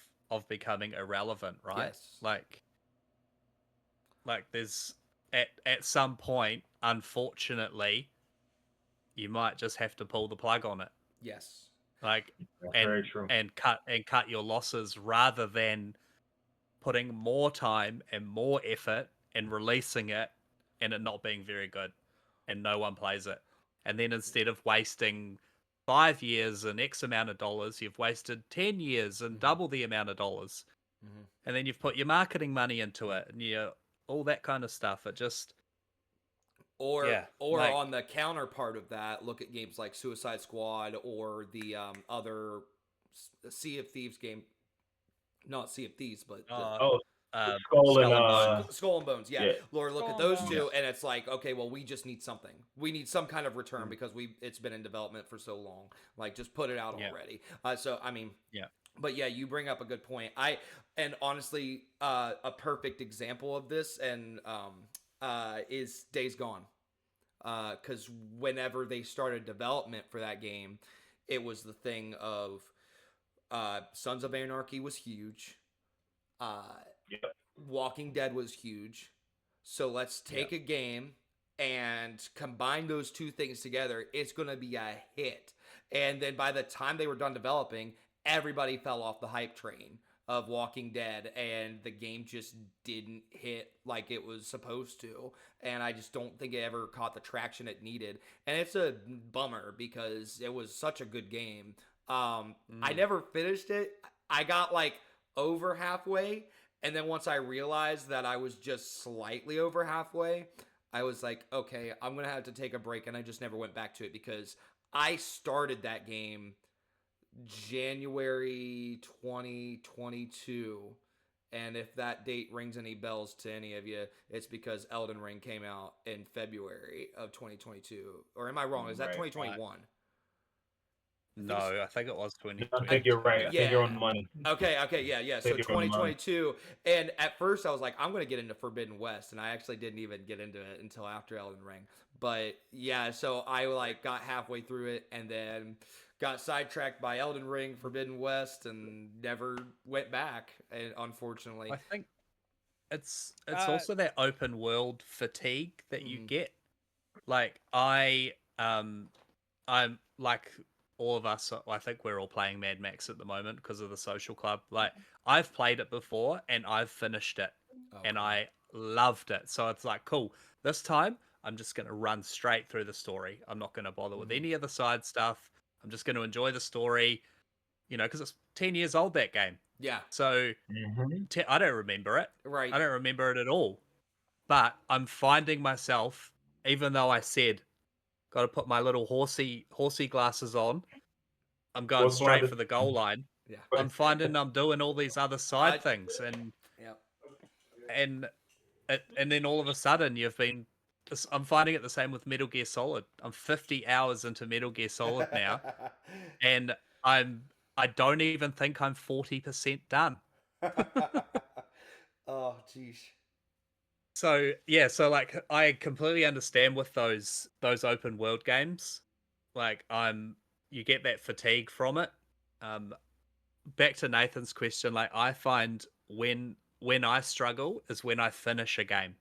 becoming irrelevant, right? Yes. Like there's at some point, unfortunately, you might just have to pull the plug on it. Yes. Like That's and very true. and cut your losses rather than putting more time and more effort and releasing it and it not being very good and no one plays it. And then instead of wasting 5 years and X amount of dollars, you've wasted 10 years and double the amount of dollars. Mhm. And then you've put your marketing money into it and all that kind of stuff. It just, Or yeah, or like- on the counterpart of that, look at games like Suicide Squad or the other Sea of Thieves game. Not Sea of Thieves, but the Oh, uh, Skull and Bones. Skull and Bones. Yeah. yeah. Lord, look Skull at and those Bones. two, and it's like, okay, well, we just need something. We need some kind of return because it's been in development for so long. Like, just put it out Yeah. already. So I mean, Yeah. But yeah, you bring up a good point. And honestly, a perfect example of this and is Days Gone. Because whenever they started development for that game, it was the thing of Sons of Anarchy was huge. Yep. Walking Dead was huge. So let's take a game and combine those two things together. It's going to be a hit. And then by the time they were done developing, everybody fell off the hype train of Walking Dead, and the game just didn't hit like it was supposed to. And I just don't think it ever caught the traction it needed. And it's a bummer because it was such a good game. I never finished it. I got like over halfway, and then once I realized that I was just slightly over halfway, I was like, okay, I'm going to have to take a break. And I just never went back to it because I started that game January 2022. And if that date rings any bells to any of you, it's because Elden Ring came out in February of 2022. Or am I wrong? Is that Right. 2021? No, I think it was I 2020. think you're right. I think you're on Yeah. the money. Okay, yeah. So Think you're on the money. 2022, and at first I was like, I'm gonna get into Forbidden West, and I actually didn't even get into it until after Elden Ring. But yeah, so I like got halfway through it, and then got sidetracked by Elden Ring, Forbidden West, and never went back. Unfortunately, I think it's also that open world fatigue that you Mhm. get. Like I'm like all of us. I think we're all playing Mad Max at the moment because of the social club. Like I've played it before and I've finished it, and Okay. I loved it. So it's like cool. This time I'm just gonna run straight through the story. I'm not gonna bother with Mhm. any of the side stuff. I'm just gonna enjoy the story. Because it's 10 years old, that game. Yeah, So Mm-hmm. I don't remember it. right. I don't remember it at all. But I'm finding myself, even though I said, got to put my little horsey glasses on, I'm going What's one straight of for the- the goal line. Yeah. I'm finding I'm doing all these other side I- things, and Yeah. and and then all of a sudden I'm finding it the same with Metal Gear Solid. I'm 50 hours into Metal Gear Solid now, and I don't even think I'm 40% done. Oh, jeez. So yeah, so like I completely understand with those open world games. Like you get that fatigue from it. Um Back to Nathan's question, like I find when I struggle is when I finish a game.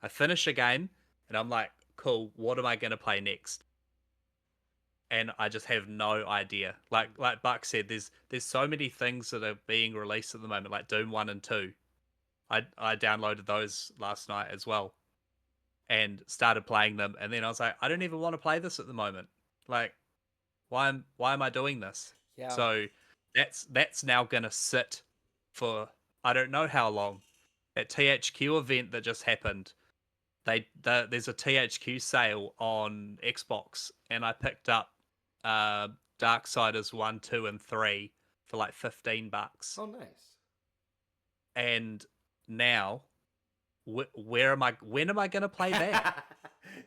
I finish a game and I'm like, cool, what am I gonna play next? And I just have no idea. Like Buck said, there's so many things that are being released at the moment, like Doom 1 and 2. I downloaded those last night as well, and started playing them. And then I was like, I don't even want to play this at the moment. Like, why am I doing this? Yeah. So that's now gonna sit for I don't know how long. That THQ event that just happened, there's a THQ sale on Xbox, and I picked up Darksiders 1, 2, and 3 for like $15. Oh, nice. And now, where am I? When am I gonna play that?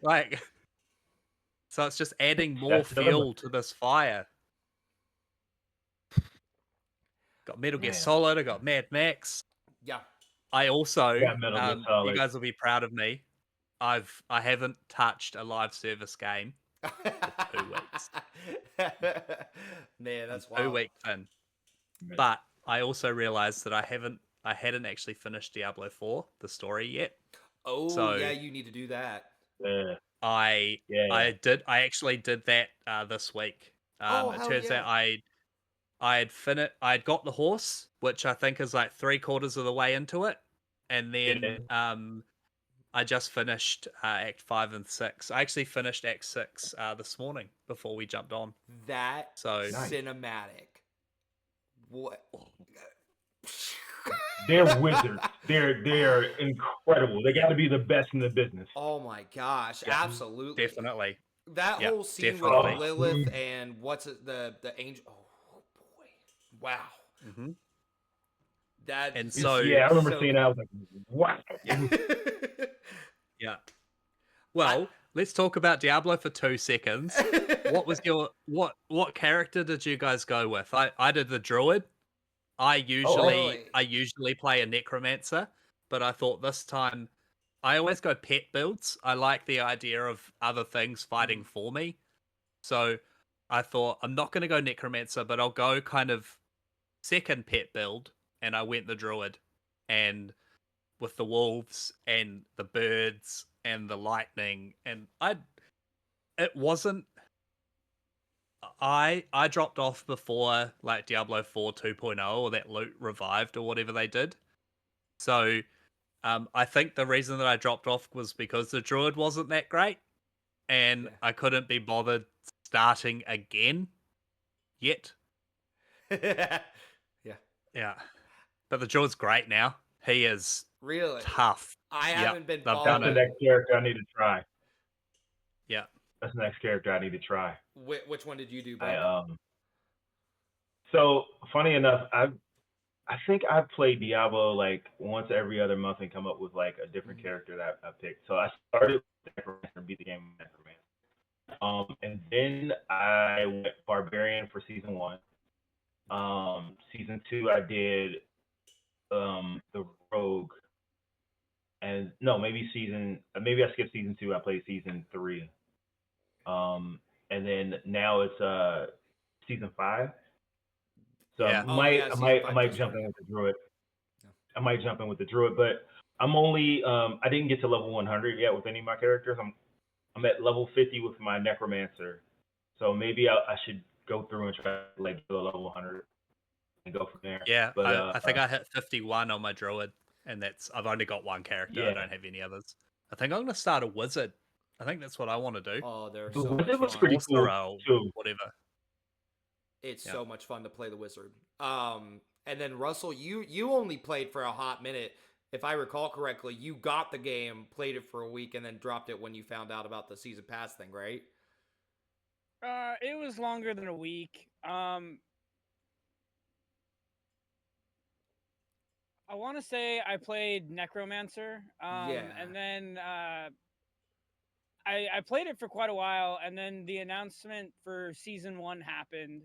Like, so it's just adding more That's the dilemma. fuel to this fire. Got Metal Gear Man. Solid. I got Mad Max. Yeah. I also, got Metal Gear you Solid. guys will be proud of me. I haven't touched a live service game for 2 weeks. Man, that's I'm 2 wild. weeks in. But I also realized that I hadn't actually finished Diablo 4, the story yet. Oh, So- yeah, you need to do that. Yeah. I actually did that this week. Oh, It hell turns yeah. out I'd got the horse, which I think is like 3/4 of the way into it, and then I just finished Act 5 and 6. I actually finished Act 6 this morning before we jumped on. That So Nice. cinematic. What? They're wizards. They're incredible. They got to be the best in the business. Oh my gosh, Yeah. absolutely. definitely, That Yeah, whole scene definitely. with Lilith and what's it, the angel. Oh boy. Wow. hmm That And is so- Yeah, I remember so seeing that. I was like, wow. yeah. Well, let's talk about Diablo for 2 seconds. What was your what character did you guys go with? I did the druid. I really? usually play a necromancer, but I thought this time I always go pet builds. I like the idea of other things fighting for me. So I thought I'm not going to go necromancer, but I'll go kind of second pet build, and I went the druid, and with the wolves and the birds and the lightning, and it wasn't. I dropped off before like Diablo 4 2.0 or that loot revived or whatever they did. So I think the reason that I dropped off was because the druid wasn't that great, and Yeah. I couldn't be bothered starting again yet. Yeah. Yeah, but the druid's great now. He is Really? tough. I Yep, haven't been I've That's done the following. it. next character I need to try. Yeah. That's the next character I need to try. Which one did you do, I Buck? So funny enough, I think I play Diablo like once every other month and come up with like a different character that I picked. So I started with Necromancer, beat the game with Necromancer. And then I went Barbarian for season 1. Season 2 I did the Rogue. And no, maybe I skipped season 2. I played season 3. And then now it's season 5. So Yeah. Oh, yeah, I season might 5 just jump in started. with the druid. Yeah. I might jump in with the druid, but I'm only I didn't get to level 100 yet with any of my characters. I'm at level 50 with my necromancer. So maybe I should go through and try to like get to level 100 and go from there. Yeah, But I think I hit 51 on my druid, and I've only got one character. I Yeah. don't have any others. I think I'm gonna start a wizard. I think that's what I want to do. Oh, they're the so wizard much was fun. pretty Sorcerer cool or too. whatever. It's Yeah. so much fun to play the wizard. And then Russell, you only played for a hot minute. If I recall correctly, you got the game, played it for a week, and then dropped it when you found out about the season pass thing, right? It was longer than a week. I want to say I played Necromancer. Yeah. And then I played it for quite a while, and then the announcement for season 1 happened.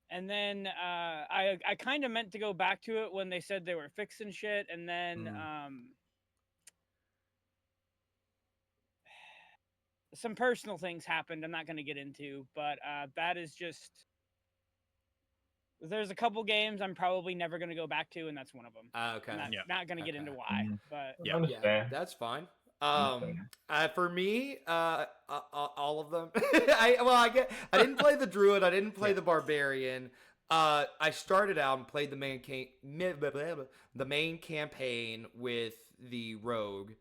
And then I kind of meant to go back to it when they said they were fixing shit, and then some personal things happened I'm not going to get into, but that is just... There's a couple games I'm probably never going to go back to, and that's one of them. Okay. I'm Yeah. not going to get into Okay. why, Mhm. but... I Yeah. understand. Yeah, that's fine. For me, all of them. I didn't play the druid. I didn't play Yeah. the barbarian. I started out and played the main campaign with the rogue.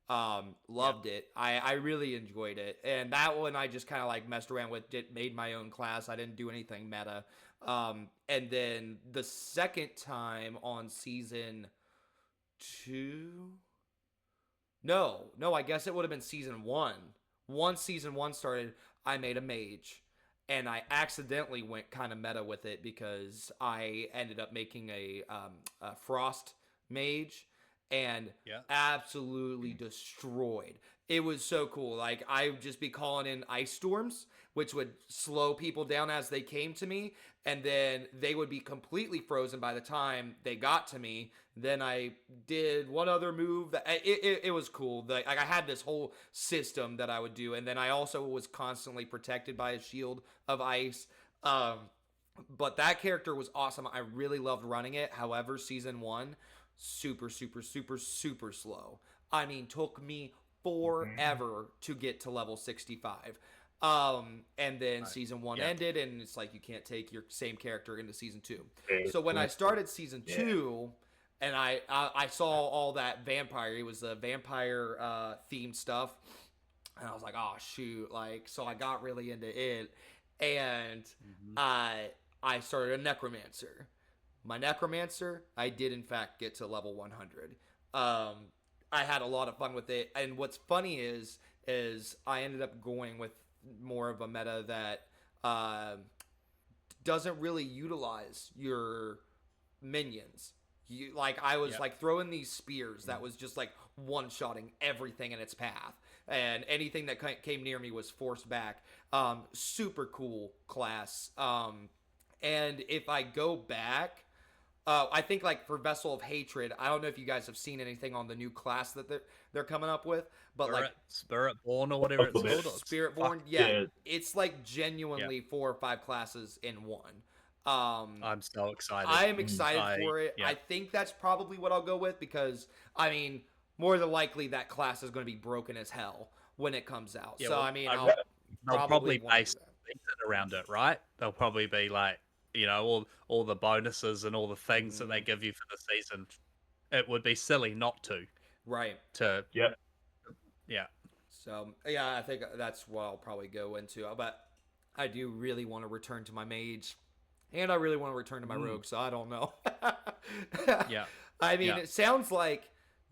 Loved it. I really enjoyed it, and that one I just kind of like messed around with. Made my own class. I didn't do anything meta. And then the second time on season 2. No, I guess it would have been season 1. Once season 1 started, I made a mage. And I accidentally went kind of meta with it because I ended up making a frost mage and absolutely destroyed. It was so cool. Like, I would just be calling in ice storms, which would slow people down as they came to me, and then they would be completely frozen by the time they got to me. Then I did one other move that it was cool. Like, I had this whole system that I would do, and then I also was constantly protected by a shield of ice. But that character was awesome. I really loved running it. However, season 1, super slow. I mean, took me forever to get to level 65. And then season 1 ended, and it's like you can't take your same character into season 2. So when I started season 2, and I saw all that vampire, it was the vampire themed stuff, and I was like, oh shoot, like, so I got really into it, and I started a necromancer. My necromancer, I did in fact get to level 100. I had a lot of fun with it, and what's funny is I ended up going with more of a meta that doesn't really utilize your minions. I was like throwing these spears that was just like one-shotting everything in its path, and anything that came near me was forced back. Super cool class. And if I go back, I think like for Vessel of Hatred, I don't know if you guys have seen anything on the new class that they're coming up with, but Spiritborn or whatever it's called. Spiritborn, it's like genuinely 4 or 5 classes in one. I'm so excited. I am excited for it. I think that's probably what I'll go with because, I mean, more than likely that class is going to be broken as hell when it comes out. Yeah, so, well, I mean, they'll probably base it around it, right? They'll probably be like, you know, all the bonuses and all the things that they give you for the season. It would be silly not to. Right. Yeah. So, yeah, I think that's what I'll probably go into. But I do really want to return to my mage. And I really want to return to my rogue, so I don't know. I mean, it sounds like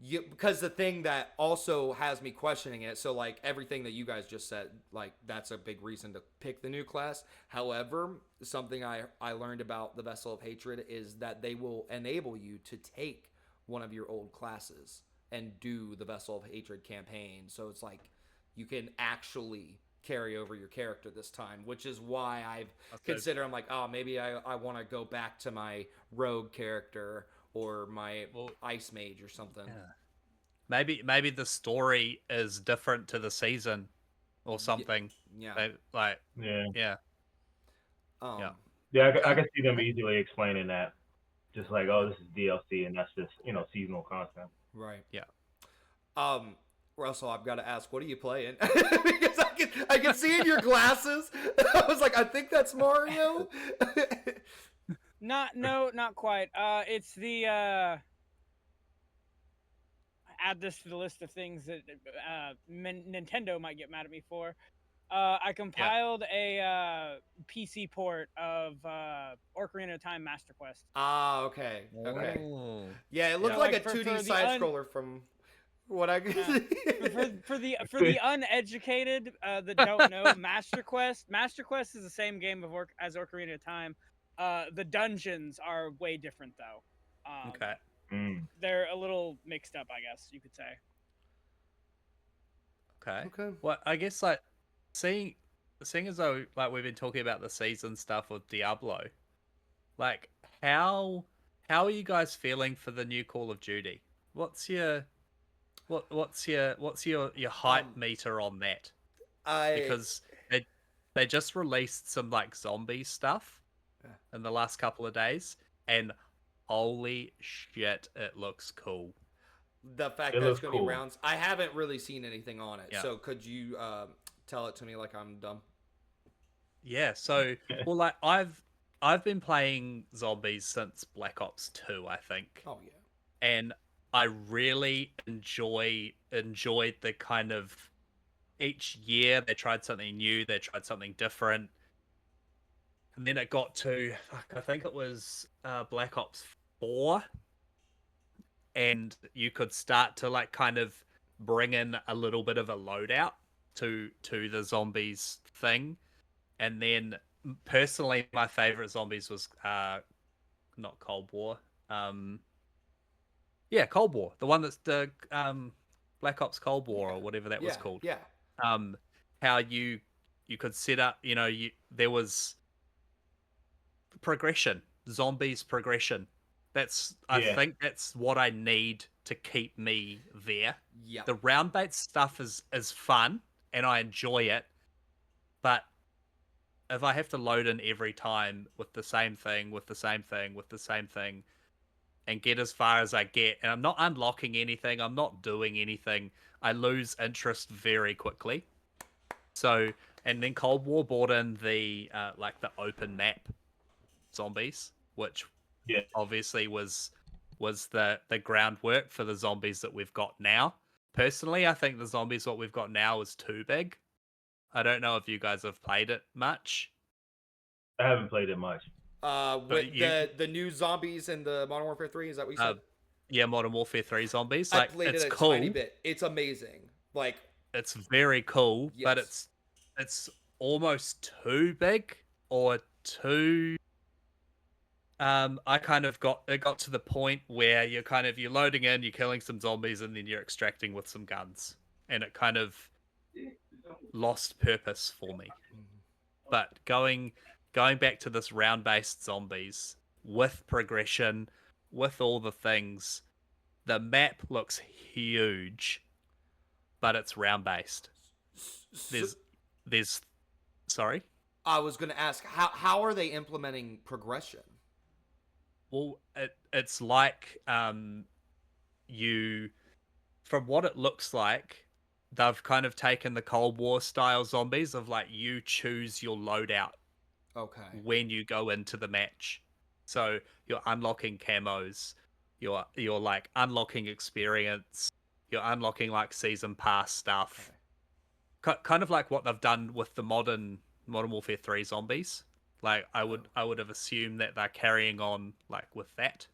because the thing that also has me questioning it, so like everything that you guys just said, like that's a big reason to pick the new class. However, something I learned about the Vessel of Hatred is that they will enable you to take one of your old classes and do the Vessel of Hatred campaign. So it's like you can actually carry over your character this time, which is why I've considered, I'm like, oh, maybe I want to go back to my rogue character or my ice mage or something. Maybe the story is different to the season or something. I can see them easily explaining that, just like, oh, this is DLC and that's just seasonal content. Right. Russell, I've got to ask, what are you playing? Because I can see in your glasses. I was like, I think that's Mario. Not quite. It's the add this to the list of things that Nintendo might get mad at me for. I compiled a PC port of Ocarina of Time Master Quest. Ah, okay. Yeah, it looked like a 2D side scroller from what I could see. For the uneducated that don't know, Master Quest is the same game as Ocarina of Time. The dungeons are way different though. They're a little mixed up, I guess you could say. Okay. Well, I guess like seeing as though like we've been talking about the season stuff with Diablo, like how are you guys feeling for the new Call of Duty? What's your hype meter on that? Because they just released some like zombie stuff in the last couple of days, and holy shit, it looks cool. The fact that it's going to be rounds, I haven't really seen anything on it. So could you tell it to me like I'm dumb? Yeah. So well, like I've I've been playing zombies since Black Ops 2, I think. Oh yeah. And I really enjoyed the kind of each year they tried something new, they tried something different. And then it got to I think it was Black Ops 4, and you could start to like kind of bring in a little bit of a loadout to the zombies thing. And then personally my favorite zombies was not Cold War. Yeah, Cold War. The one that's the Black Ops Cold War or whatever that was called. Yeah. How you could set up, there was progression, zombies progression. I think that's what I need to keep me there. Yeah. The round bait stuff is fun and I enjoy it, but if I have to load in every time with the same thing, and get as far as I get, and I'm not unlocking anything, I'm not doing anything, I lose interest very quickly. So, and then Cold War brought in the like the open map zombies, which obviously was the groundwork for the zombies that we've got now. Personally, I think the zombies what we've got now is too big. I don't know if you guys have played it much. I haven't played it much. With the new zombies in the Modern Warfare 3, is that what you said? Yeah, Modern Warfare 3 zombies. I Like, played it's it a cool. tiny bit. It's amazing. Like, it's very cool, but Yes. it's almost too big or too. I kind of got to the point where you're loading in, you're killing some zombies, and then you're extracting with some guns, and it kind of lost purpose for me. But going back to this round based zombies with progression, with all the things, the map looks huge, but it's round based. There's sorry? I was going to ask, how are they implementing progression? Well, it's like you, from what it looks like, they've kind of taken the Cold War style zombies of like you choose your loadout Okay. when you go into the match. So you're unlocking camos, you're like unlocking experience, you're unlocking like season pass stuff. Okay. Kind of like what they've done with the Modern Warfare 3 zombies. Like I would have assumed that they're carrying on like with that.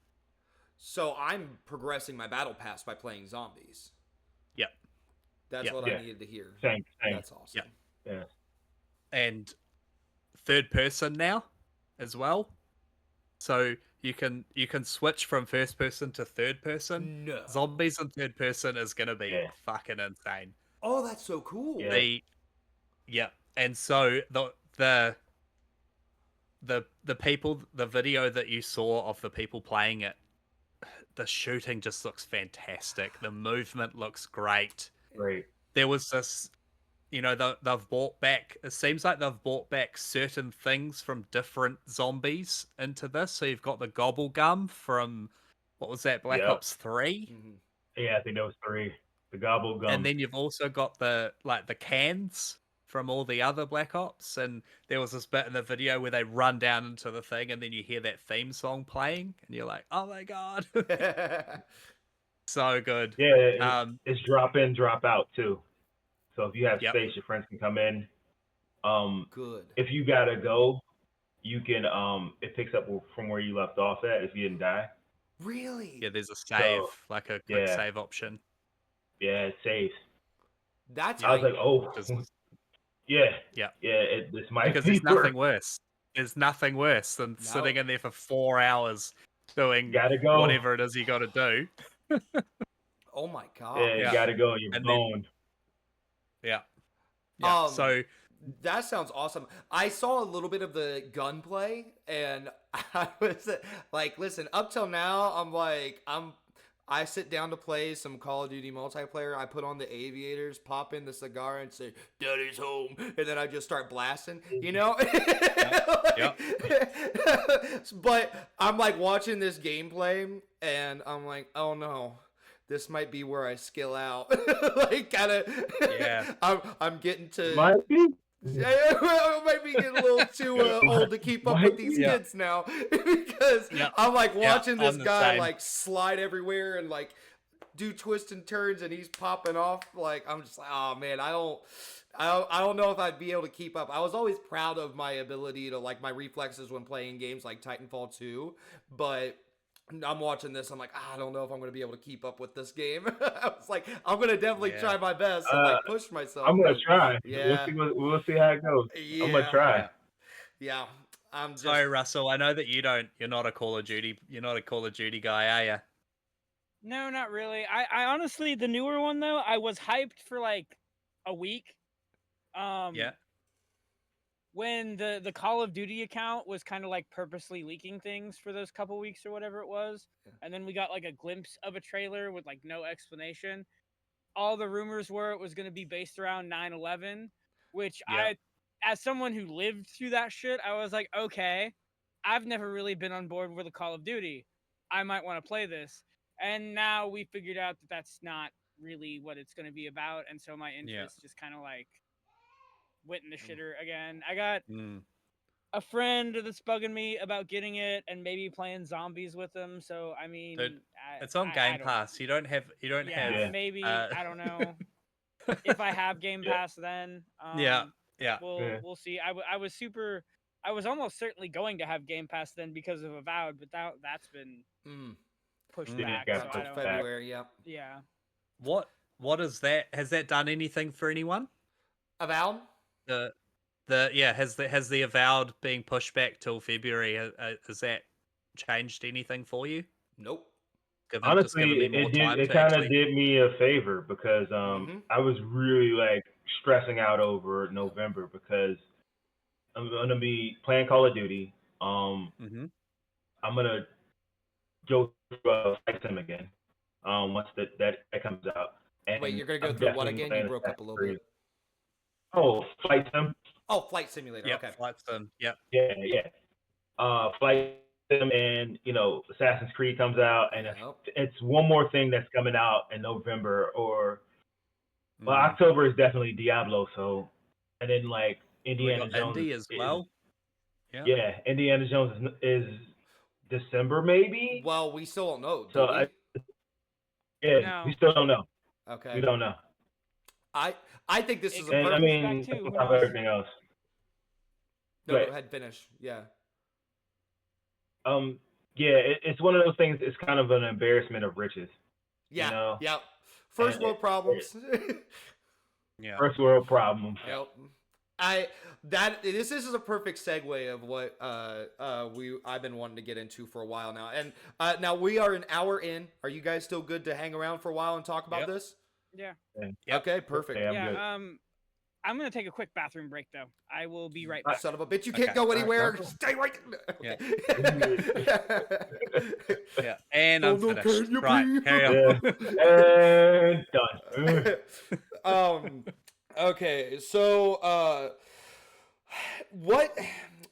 So I'm progressing my battle pass by playing zombies. Yep. That's what I needed to hear. Same. That's awesome. Yeah. And third person now as well. So you can switch from first person to third person. No. Zombies in third person is gonna be fucking insane. Oh, that's so cool. Yeah. And so the people, the video that you saw of the people playing it, the shooting just looks fantastic. The movement looks great. Great. There was this, they've brought back, it seems like they've brought back certain things from different zombies into this. So you've got the gobble gum from, what was that, Black Ops 3? Mm-hmm. Yeah, I think that was 3. The gobble gum. And then you've also got the cans from all the other Black Ops, and there was this bit in the video where they run down into the thing, and then you hear that theme song playing, and you're like, "Oh my god!" So good. Yeah, it's drop in, drop out too. So if you have space, your friends can come in. Good. If you gotta go, you can. It picks up from where you left off at if you didn't die. Really? Yeah, there's a save, like a quick save option. Yeah, it saves. That's. I was like, oh. Yeah. This might because be there's nothing worse. There's nothing worse than sitting in there for 4 hours doing whatever it is you got to do. Oh my god! Yeah, you gotta go. You're boned. Yeah. So that sounds awesome. I saw a little bit of the gunplay, and I was like, "Listen, up till now, I sit down to play some Call of Duty multiplayer. I put on the aviators, pop in the cigar, and say, "Daddy's home," and then I just start blasting, But I'm like watching this gameplay, and I'm like, "Oh no, this might be where I skill out." Like, kind of. Yeah. I'm getting to. Might be. I might be getting a little too old to keep up with these Yeah. kids now because Yeah. I'm like Yeah, watching this I'm the guy same. like slide everywhere and like do twists and turns and he's popping off. Like I'm just like, oh man, I don't know if I'd be able to keep up. I was always proud of my ability to like my reflexes when playing games like Titanfall 2, but I'm watching this. I'm like, I don't know if I'm going to be able to keep up with this game. I was like, I'm going to definitely Yeah. try my best and like push myself. I'm gonna but try. Yeah, We'll see how it goes. I'm gonna yeah, try. Yeah. yeah. I'm just Sorry, Russell. I know that you're not a Call of Duty. You're not a Call of Duty guy, are you? No, not really. I honestly, the newer one though, I was hyped for like a week. Yeah. When the Call of Duty account was kind of like purposely leaking things for those couple weeks or whatever it was, and then we got like a glimpse of a trailer with like no explanation. All the rumors were it was going to be based around 9/11, which Yeah. as someone who lived through that shit, I was like, okay, I've never really been on board with a Call of Duty. I might want to play this. And now we figured out that that's not really what it's going to be about, and so my interest just kind of like went in the shitter again. I got Mm. a friend that's bugging me about getting it and maybe playing zombies with them. So I mean, Dude, It's on I Game don't Pass. You don't have. know. Yeah. Maybe Uh, I don't know if I have Game Yeah. Pass then. yeah. Yeah. Yeah. We'll see. I was super. I was almost certainly going to have Game Pass then because of Avowed, but that's been pushed Yeah, back. got So I pushed don't. back. February. Yep. Yeah. What is that? Has that done anything for anyone? Avowed. Has the Avowed being pushed back till February? Has that changed anything for you? Nope. Just giving me Honestly, more it did. time It to kind of actually. did me a favor because Mhm. I was really like stressing out over November because I'm gonna be playing Call of Duty. Mm-hmm. I'm gonna go through Flight Sim again. Once that comes out, Wait, and you're gonna go I'm through what definitely again? You playing broke up a Assassin's little Creed. bit. Oh, Flight Sim. Oh, Flight Simulator. Yep. Okay. Flight Sim. Yep. Yeah. Flight Sim and Assassin's Creed comes out, and Yep. it's one more thing that's coming out in November or well, Mm. October is definitely Diablo. So, and then like We Indiana got Jones Indy as well. Yeah. yeah, Indiana Jones is December maybe. Well, we still don't know, do So we? yeah, No. we still don't know. Okay. We don't know. I think this It is a could And I be perfect. pushed back mean, too. that's Who on top of knows? everything else. No, Right. go ahead, finish. Yeah. Yeah, it's one of those things. It's kind of an embarrassment of riches, you Yeah. know. Yep. First And world problems. Yeah. first world problem. Yep. This is a perfect segue of what I've been wanting to get into for a while now. And now we are an hour in. Are you guys still good to hang around for a while and talk about Yep. this? Yeah. Yep. Okay, perfect. Yeah, I'm Yeah. good. I'm gonna take a quick bathroom break though. I will be right back. Son of a bitch, you can't Okay. go right, anywhere. no. Stay right Yeah. there. Yeah. And Oh, I'm no, finished. can you Right. breathe? Carry Yeah. on. And done. Okay, so what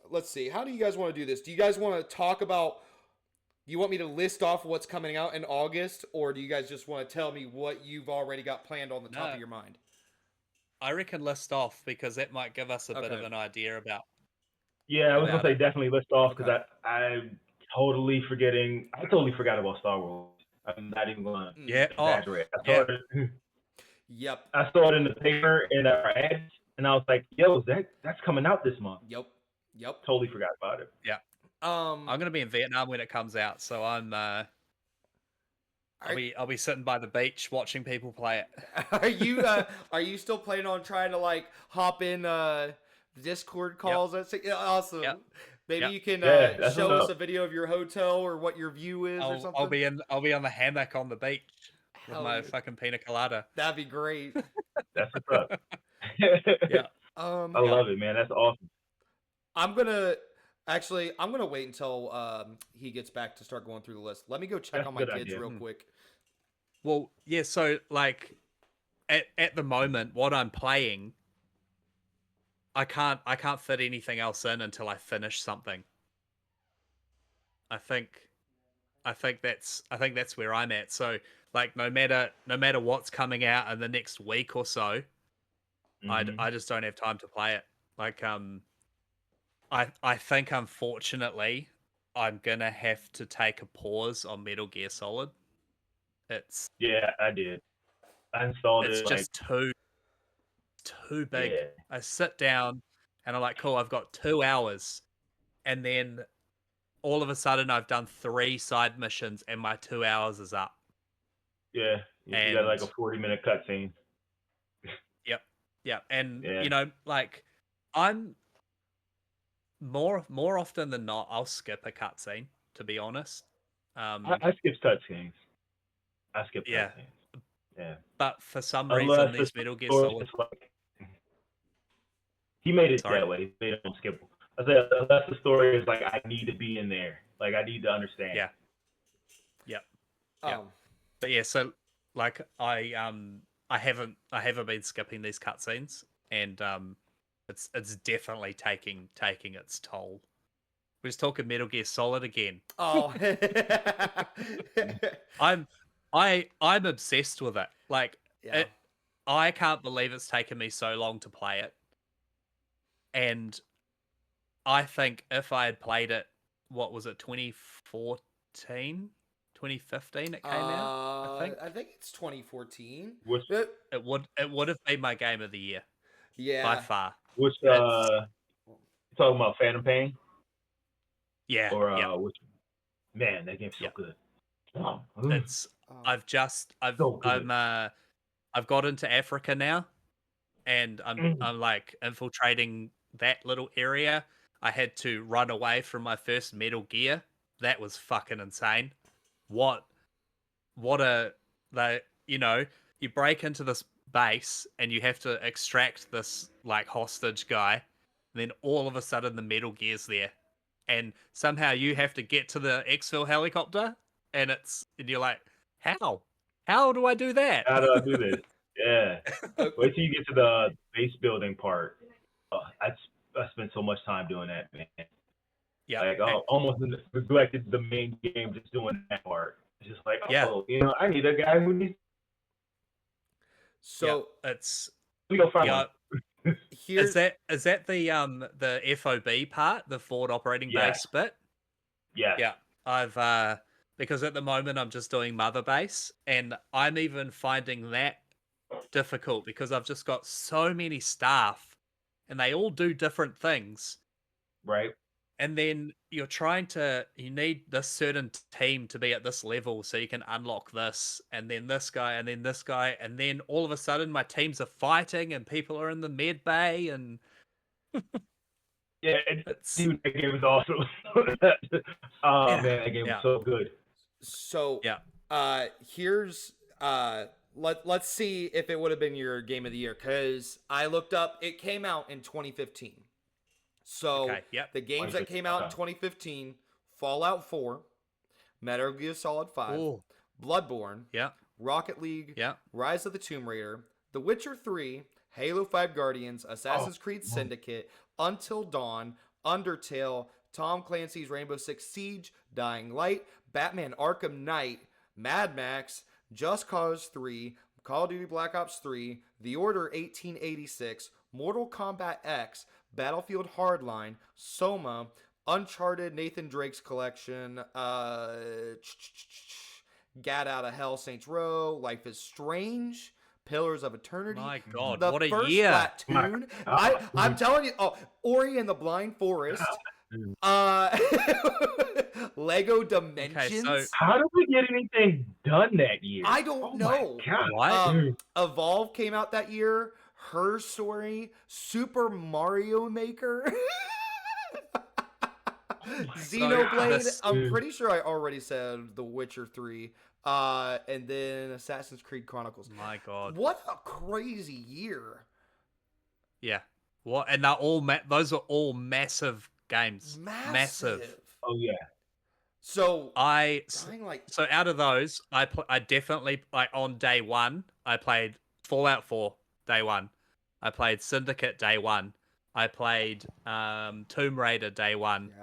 let's see. How do you guys want to do this? Do you guys want to talk about you want me to list off what's coming out in August, or do you guys just want to tell me what you've already got planned on the top No. of your mind? I reckon list off because that might give us a bit Okay. of an idea about. Yeah, I was gonna About say it. definitely list off because Okay. I'm totally forgetting. I totally forgot about Star Wars. I'm not even gonna Yeah. Oh. exaggerate. Yeah. Yep. I saw it in the paper in our ads, and I was like, "Yo, that's coming out this month." Yep. Totally forgot about it. Yeah. I'm gonna be in Vietnam when it comes out, so I'll be sitting by the beach watching people play it. Are you still planning on trying to like hop in Discord calls? That's awesome. Yep. Maybe Yep. you can Yeah, that's show what's us up. a video of your hotel or what your view is or something. I'll be on the hammock on the beach with Hell my yeah. fucking pina colada. That'd be great. That's what's up. Yeah. I Yeah. love it, man. That's awesome. I'm gonna wait until he gets back to start going through the list. Let me go check That's on a my good kids idea. real quick. Well, yeah. So like, at the moment, what I'm playing, I can't fit anything else in until I finish something. I think that's where I'm at. So like, no matter what's coming out in the next week or so, Mhm. I just don't have time to play it. Like I think unfortunately I'm gonna have to take a pause on Metal Gear Solid. It's Yeah, I did. I installed it's it like, just too big. yeah, I sit down and I'm like, cool, I've got 2 hours, and then all of a sudden I've done 3 side missions and my 2 hours is up. yeah. You got And like a 40-minute cutscene. yep, yep. And Yeah, like I'm more often than not, I'll skip a cutscene, to be honest. I skip cutscenes. I skip Yeah, cutscenes. Yeah, but for some reason, unless the these Metal Gear story's Solid. just like he made it Sorry. that way. They don't skip. I said unless the story is like I need to be in there, like I need to understand. Yeah, yep, yep. Um, But yeah, so like I haven't been skipping these cutscenes, and it's definitely taking its toll. We're just talking Metal Gear Solid again. oh, I'm I'm obsessed with it. Like yeah. I can't believe it's taken me so long to play it. And I think if I had played it, what was it, 2014, 2015 it came out, I think it's 2014. Which it would have been my game of the year by Yeah. far. which It's you talking about Phantom Pain yeah, or yeah, which man that game's so yeah. good. Oh, It's Um, so good. I've got into Africa now, and I'm like infiltrating that little area. I had to run away from my first Metal Gear. That was fucking insane. What a you break into this base and you have to extract this like hostage guy, and then all of a sudden the Metal Gear's there, and somehow you have to get to the exfil helicopter, and you're like, how do I do that? How do I do this? Yeah. uh, Wait till you get to the base building part. I spent so much time doing that, man. Yeah, Like, almost neglected the main game just doing that part. It's just like, yeah, oh, I need a guy who needs. yeah. so It's We go find yeah. one. here's Is that the FOB part, the forward operating Yes, base bit? yes, Yeah, I've because at the moment I'm just doing mother base, and I'm even finding that difficult because I've just got so many staff, and they all do different things. right. And then you need this certain team to be at this level so you can unlock this, and then this guy, and then this guy, and then all of a sudden my teams are fighting and people are in the med bay, and Yeah, it's dude, that game was awesome. Oh yeah, man, that game was yeah, so good. so yeah. here's let's see if it would have been your game of the year, because I looked up, it came out in 2015. So Okay, yep. the games that came out in 2015: Fallout 4, Metal Gear Solid 5, Oh, Bloodborne, yeah, Rocket League, yeah. Rise of the Tomb Raider, The Witcher 3, Halo 5 Guardians, Assassin's Creed Syndicate, Until Dawn, Undertale, Tom Clancy's Rainbow Six Siege, Dying Light, Batman Arkham Knight, Mad Max, Just Cause 3, Call of Duty Black Ops 3, The Order 1886, Mortal Kombat X, Battlefield Hardline, Soma, Uncharted, Nathan Drake's Collection, Gat Out of Hell, Saints Row, Life is Strange, Pillars of Eternity, My God, the what a first year! Splatoon. God. I'm telling you, Ori and the Blind Forest, Lego Dimensions. so How did we get anything done that year? I don't Oh know. my god. What? Evolve came out that year. Her Story, Super Mario Maker, Xenoblade. this- I'm pretty sure I already said The Witcher 3, and then Assassin's Creed Chronicles. My God. What a crazy year! Yeah. What? And they're all those are all massive games. Massive. Oh yeah. So So out of those, I definitely, like, on day one, I played Fallout 4 day one. I played Syndicate day one. I played Tomb Raider day one.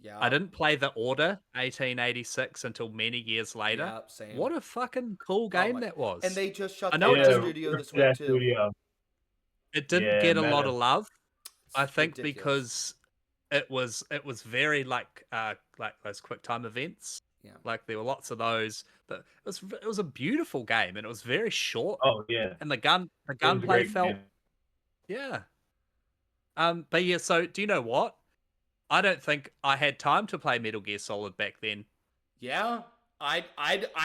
yeah. I didn't play The Order 1886 until many years later. Yeah, same. What a fucking cool game that was. And they just shut I down know that it studio this that week too. studio. It didn't Yeah, get a lot Meta. of love, I think ridiculous. because it was very like those quick time events. Yeah. Like there were lots of those, but it was a beautiful game and it was very short. Oh yeah, And the it was a gunplay great felt game. yeah. But yeah. So do you know what? I don't think I had time to play Metal Gear Solid back then. Yeah. I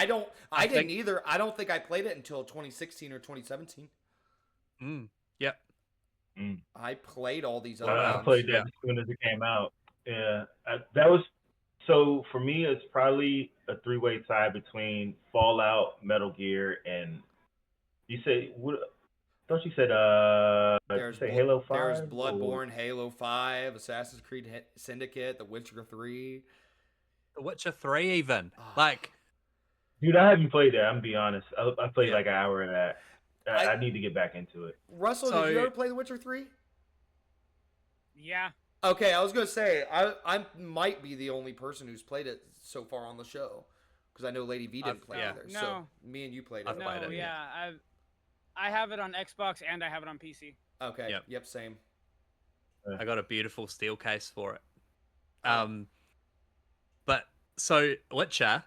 don't I I didn't think. either. I don't think I played it until 2016 or 2017. Yep. Mm. I played all these other I ones. played that Yeah. as soon as it came out. Yeah, that was so for me. It's probably a three-way tie between Fallout, Metal Gear, and you say what? Don't you said did you say Halo There's 5? Bloodborne, Halo 5, Assassin's Creed Syndicate, The Witcher 3. The Witcher 3 even. Ah. Like Dude, I haven't played that. I'm gonna be honest. I played Yeah. like an hour of that. I need to get back into it. Russell, did you ever play The Witcher 3? Yeah. Okay, I was gonna say I might be the only person who's played it so far on the show because I know Lady V didn't play yeah. either. No. So me and you played it. I've played No, it, yeah. I have it on Xbox and I have it on PC. Okay. Yep. Yep. Same. I got a beautiful steel case for it. Oh. But so Witcher,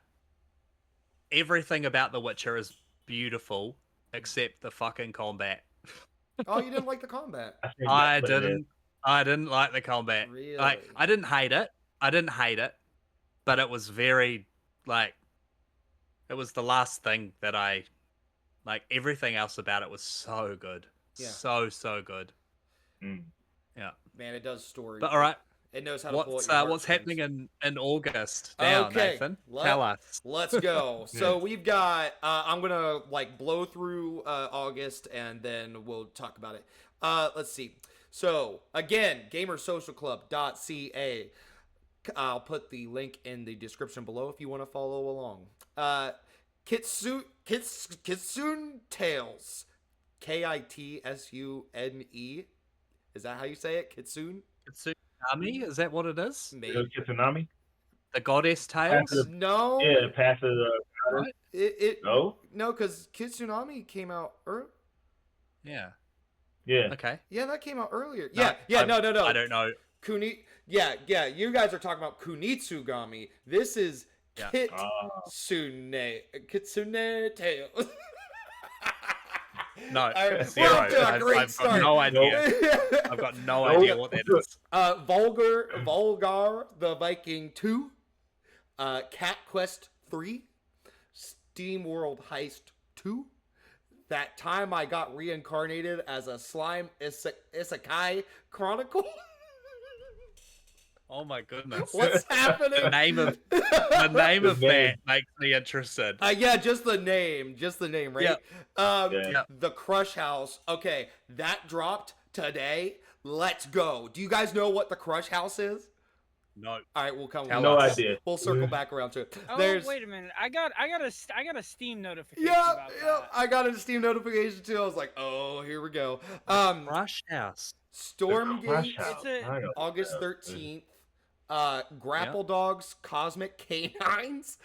everything about The Witcher is beautiful except the fucking combat. Oh, you didn't like the combat? I think I that's what it is. didn't like the combat. Really? Like I didn't hate it, but it was very like it was the last thing that I like. Everything else about it was so good. Yeah. So good. Mm. Yeah. Man, it does story. But all right, It knows how to pull at what's your what's heartstrings. happening in August now, Okay, Nathan? Tell us. Let's go. So we've got. I'm gonna like blow through August and then we'll talk about it. Let's see. So again, gamersocialclub.ca. I'll put the link in the description below if you want to follow along. Kitsune Tales, Kitsune. Is that how you say it? Kitsune? Tsunami? Is that what it is? Maybe. Tsunami? The goddess tales? No. Yeah, pass it. Right? No? No, because Kitsunami came out early. Yeah. Yeah. Okay. Yeah, that came out earlier. No, No. I don't know. Yeah. You guys are talking about Kunitsugami. This is Yeah. Kitsune Tales. No, All right, zero. we're off to a great I've start. got no idea. I've got no idea what that is. Volgar the Viking 2, Cat Quest 3, Steam World Heist 2, That Time I Got Reincarnated as a Slime Isekai Chronicle. Oh my goodness. What's happening? The name of that makes me interested. Yeah, just the name, right? Yep. Yeah. The Crush House. Okay, that dropped today. Let's go. Do you guys know what the Crush House is? No. All right, we'll come. No idea. We'll circle back around to it. Oh, wait a minute. I got a Steam notification about that. I got a Steam notification too. I was like, oh, here we go. Rush House. Stormgate, House. August 13th. Grapple Dogs, Cosmic Canines,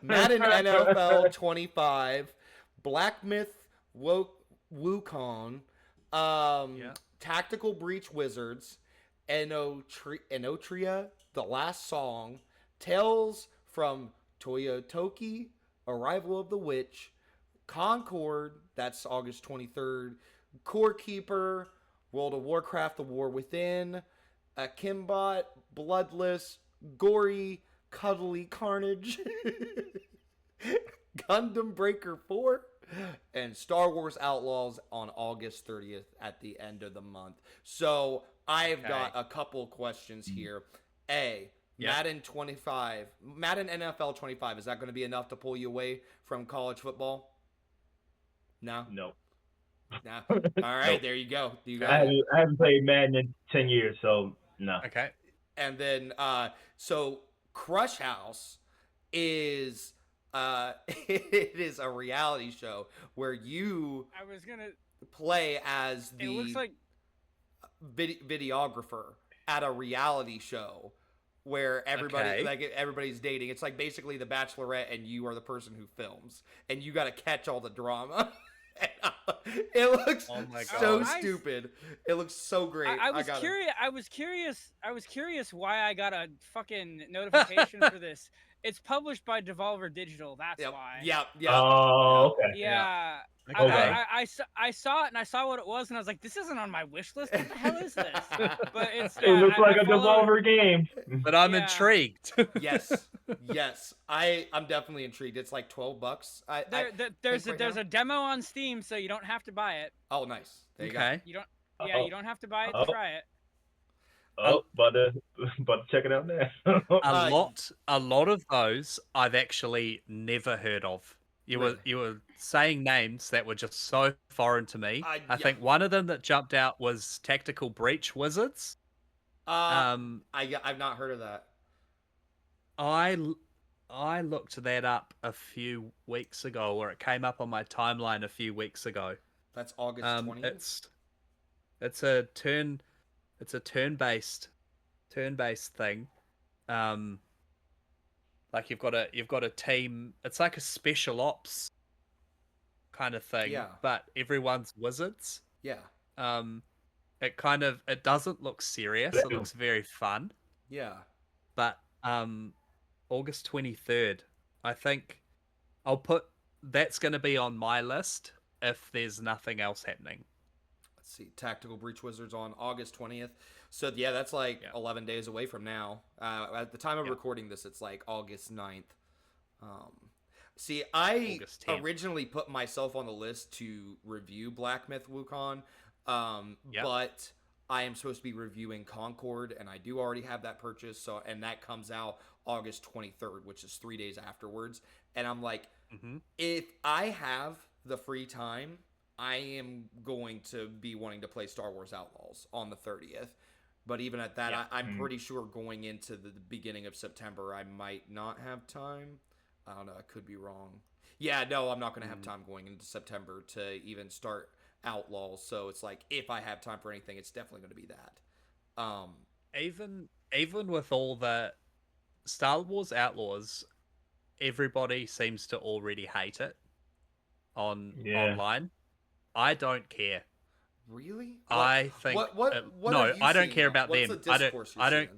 Madden NFL 25, Black Myth Wukong, Tactical Breach Wizards, Enotria, The Last Song, Tales from Toyotoki, Arrival of the Witch, Concord, that's August 23rd, Core Keeper, World of Warcraft, The War Within, Kimbot, Bloodless, Gory, Cuddly Carnage, Gundam Breaker 4, and Star Wars Outlaws on August 30th at the end of the month. So I've got a couple questions here. Madden 25, Madden NFL 25, is that going to be enough to pull you away from college football? No? No. No. All right, Nope. there you go. I haven't played Madden in 10 years, so no. Okay. And then, so Crush House is, it is a reality show where you I was gonna. play as It looks the like videographer at a reality show where everybody's dating. It's like basically The Bachelorette, and you are the person who films, and you got to catch all the drama It looks Oh my so God. stupid. It looks so great. I was gotta. curious. I was curious why I got a fucking notification for this. It's published by Devolver Digital. That's Yep. why. Yep. Yep. Oh, okay. Yeah. Okay. I saw it and I saw what it was and I was like, this isn't on my wish list. What the hell is this? But it's It looks like I a follow. Devolver game. But I'm Yeah. intrigued. Yes. Yes. I'm definitely intrigued. It's like $12. There's right a now. demo on Steam, so you don't have to buy it. Oh, nice. There you Okay. You don't. Oh. Yeah, you don't have to buy it to Oh. try it. Oh, about to check it out now. A lot of those I've actually never heard of. Really? You were saying names that were just so foreign to me. I yeah. think one of them that jumped out was Tactical Breach Wizards. I've not heard of that. I looked that up a few weeks ago, or it came up on my timeline a few weeks ago. That's August 20th. It's a turn-based thing. Like you've got a team. It's like a special ops kind of thing. Yeah. But everyone's wizards. Yeah. It doesn't look serious. It looks very fun. Yeah. But August 23rd, I think that's going to be on my list if there's nothing else happening. Let's see. Tactical Breach Wizards on August 20th. So yeah, that's like 11 days away from now. At the time of recording this, it's like August 9th. See, I originally put myself on the list to review Black Myth Wukong, but I am supposed to be reviewing Concord, and I do already have that purchase. And that comes out August 23rd, which is 3 days afterwards. And I'm like, if I have the free time, I am going to be wanting to play Star Wars Outlaws on the 30th. But even at that, I'm pretty sure going into the beginning of September, I might not have time. I don't know. I could be wrong. Yeah, no, I'm not going to have time going into September to even start Outlaws. So it's like, if I have time for anything, it's definitely going to be that. Even with all the Star Wars Outlaws, everybody seems to already hate it online. I don't care. Really? I think what I don't care about What's them. The I don't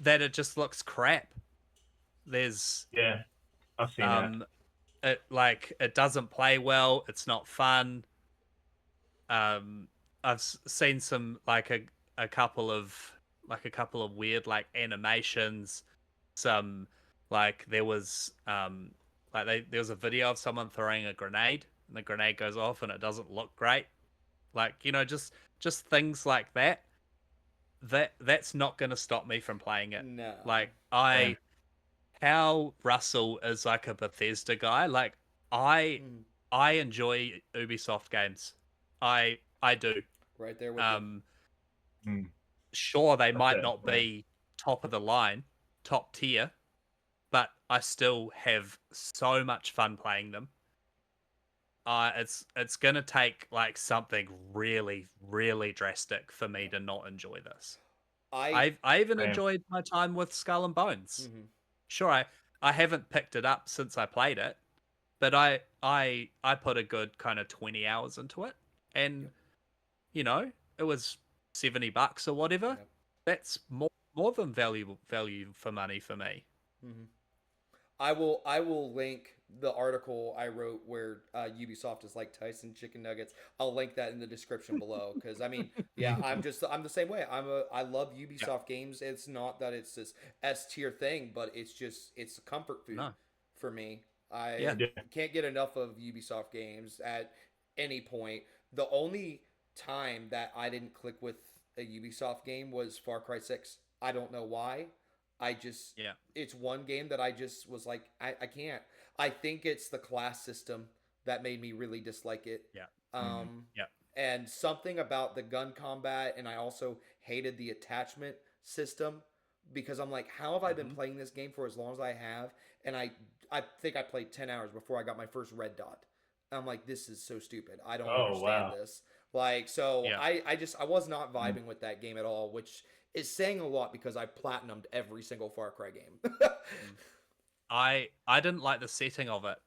that it just looks crap. There's I've seen that. It doesn't play well. It's not fun. I've seen some a couple of weird animations. Some there was there was a video of someone throwing a grenade and the grenade goes off and it doesn't look great. Just things like that. That's not going to stop me from playing it. No. How Russell is like a Bethesda guy. I enjoy Ubisoft games. I do. Right there with you. Sure, they might not be top of the line, top tier, but I still have so much fun playing them. It's gonna take something really, really drastic for me to not enjoy this. I even enjoyed my time with Skull and Bones. Sure, I haven't picked it up since I played it, but I put a good kind of 20 hours into it, and it was $70 or whatever. Yep. That's more than value for money for me. I will link the article I wrote where Ubisoft is like Tyson chicken nuggets. I'll link that in the description below because I'm the same way. I love Ubisoft games. It's not that it's this S tier thing, but it's a comfort food for me. I can't get enough of Ubisoft games at any point. The only time that I didn't click with a Ubisoft game was Far Cry 6. I don't know why. It's one game that I just was like, I can't. I think it's the class system that made me really dislike it. And something about the gun combat, and I also hated the attachment system because I'm like, how have I been playing this game for as long as I have? And I think I played 10 hours before I got my first red dot. I'm like, this is so stupid. I don't understand this. I was not vibing with that game at all, which is saying a lot because I platinumed every single Far Cry game. I didn't like the setting of it.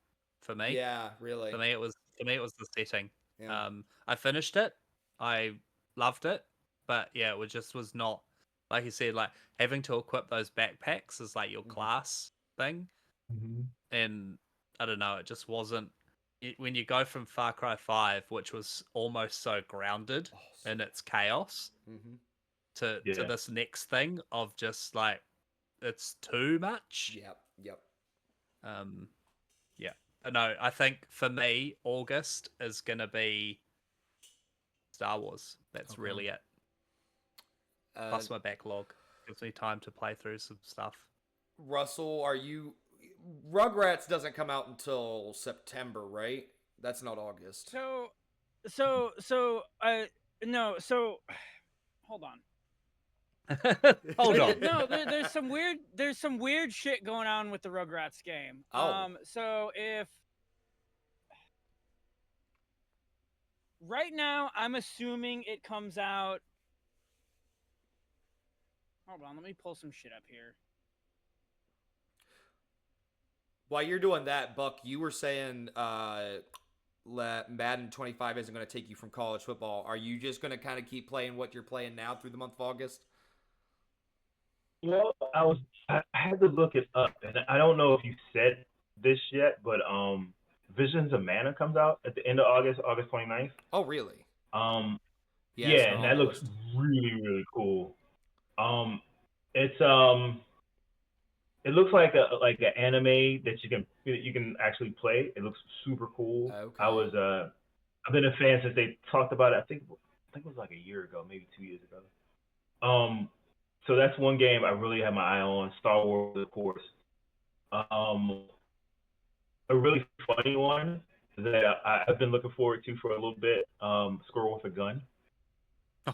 For me, yeah, really. For me, it was For me, it was the setting. Yeah. I finished it. I loved it, but yeah, was not like you said. Like having to equip those backpacks is like your Mhm. class thing, Mhm. and I don't know. It just wasn't. When you go from Far Cry 5, which was almost so grounded Oh, in its chaos, mm-hmm. to Yeah. this next thing of just like it's too much. Yep. Um, yeah. No, I think for me, August is gonna be Star Wars. That's Okay. really it. Plus my backlog gives me time to play through some stuff. Russell, are you? Rugrats doesn't come out until September, right? That's not August. No, so hold on. Hold on. No, there's some weird shit going on with the Rugrats game. Oh. So if right now I'm assuming it comes out. Hold on, let me pull some shit up here. While you're doing that, Buck, you were saying Madden 25 isn't going to take you from college football. Are you just going to kind of keep playing what you're playing now through the month of August? Well, I had to look it up, and I don't know if you said this yet, but Visions of Mana comes out at the end of August, August 29th. Oh, really? Um, Yeah, it's not and on that the looks list. really, really cool. It's it looks like an anime that you can actually play. It looks super cool. Okay. I've been a fan since they talked about it. I think it was like a year ago, maybe 2 years ago. So that's one game I really have my eye on. Star Wars, of course. A really funny one that I've been looking forward to for a little bit. Squirrel with a Gun.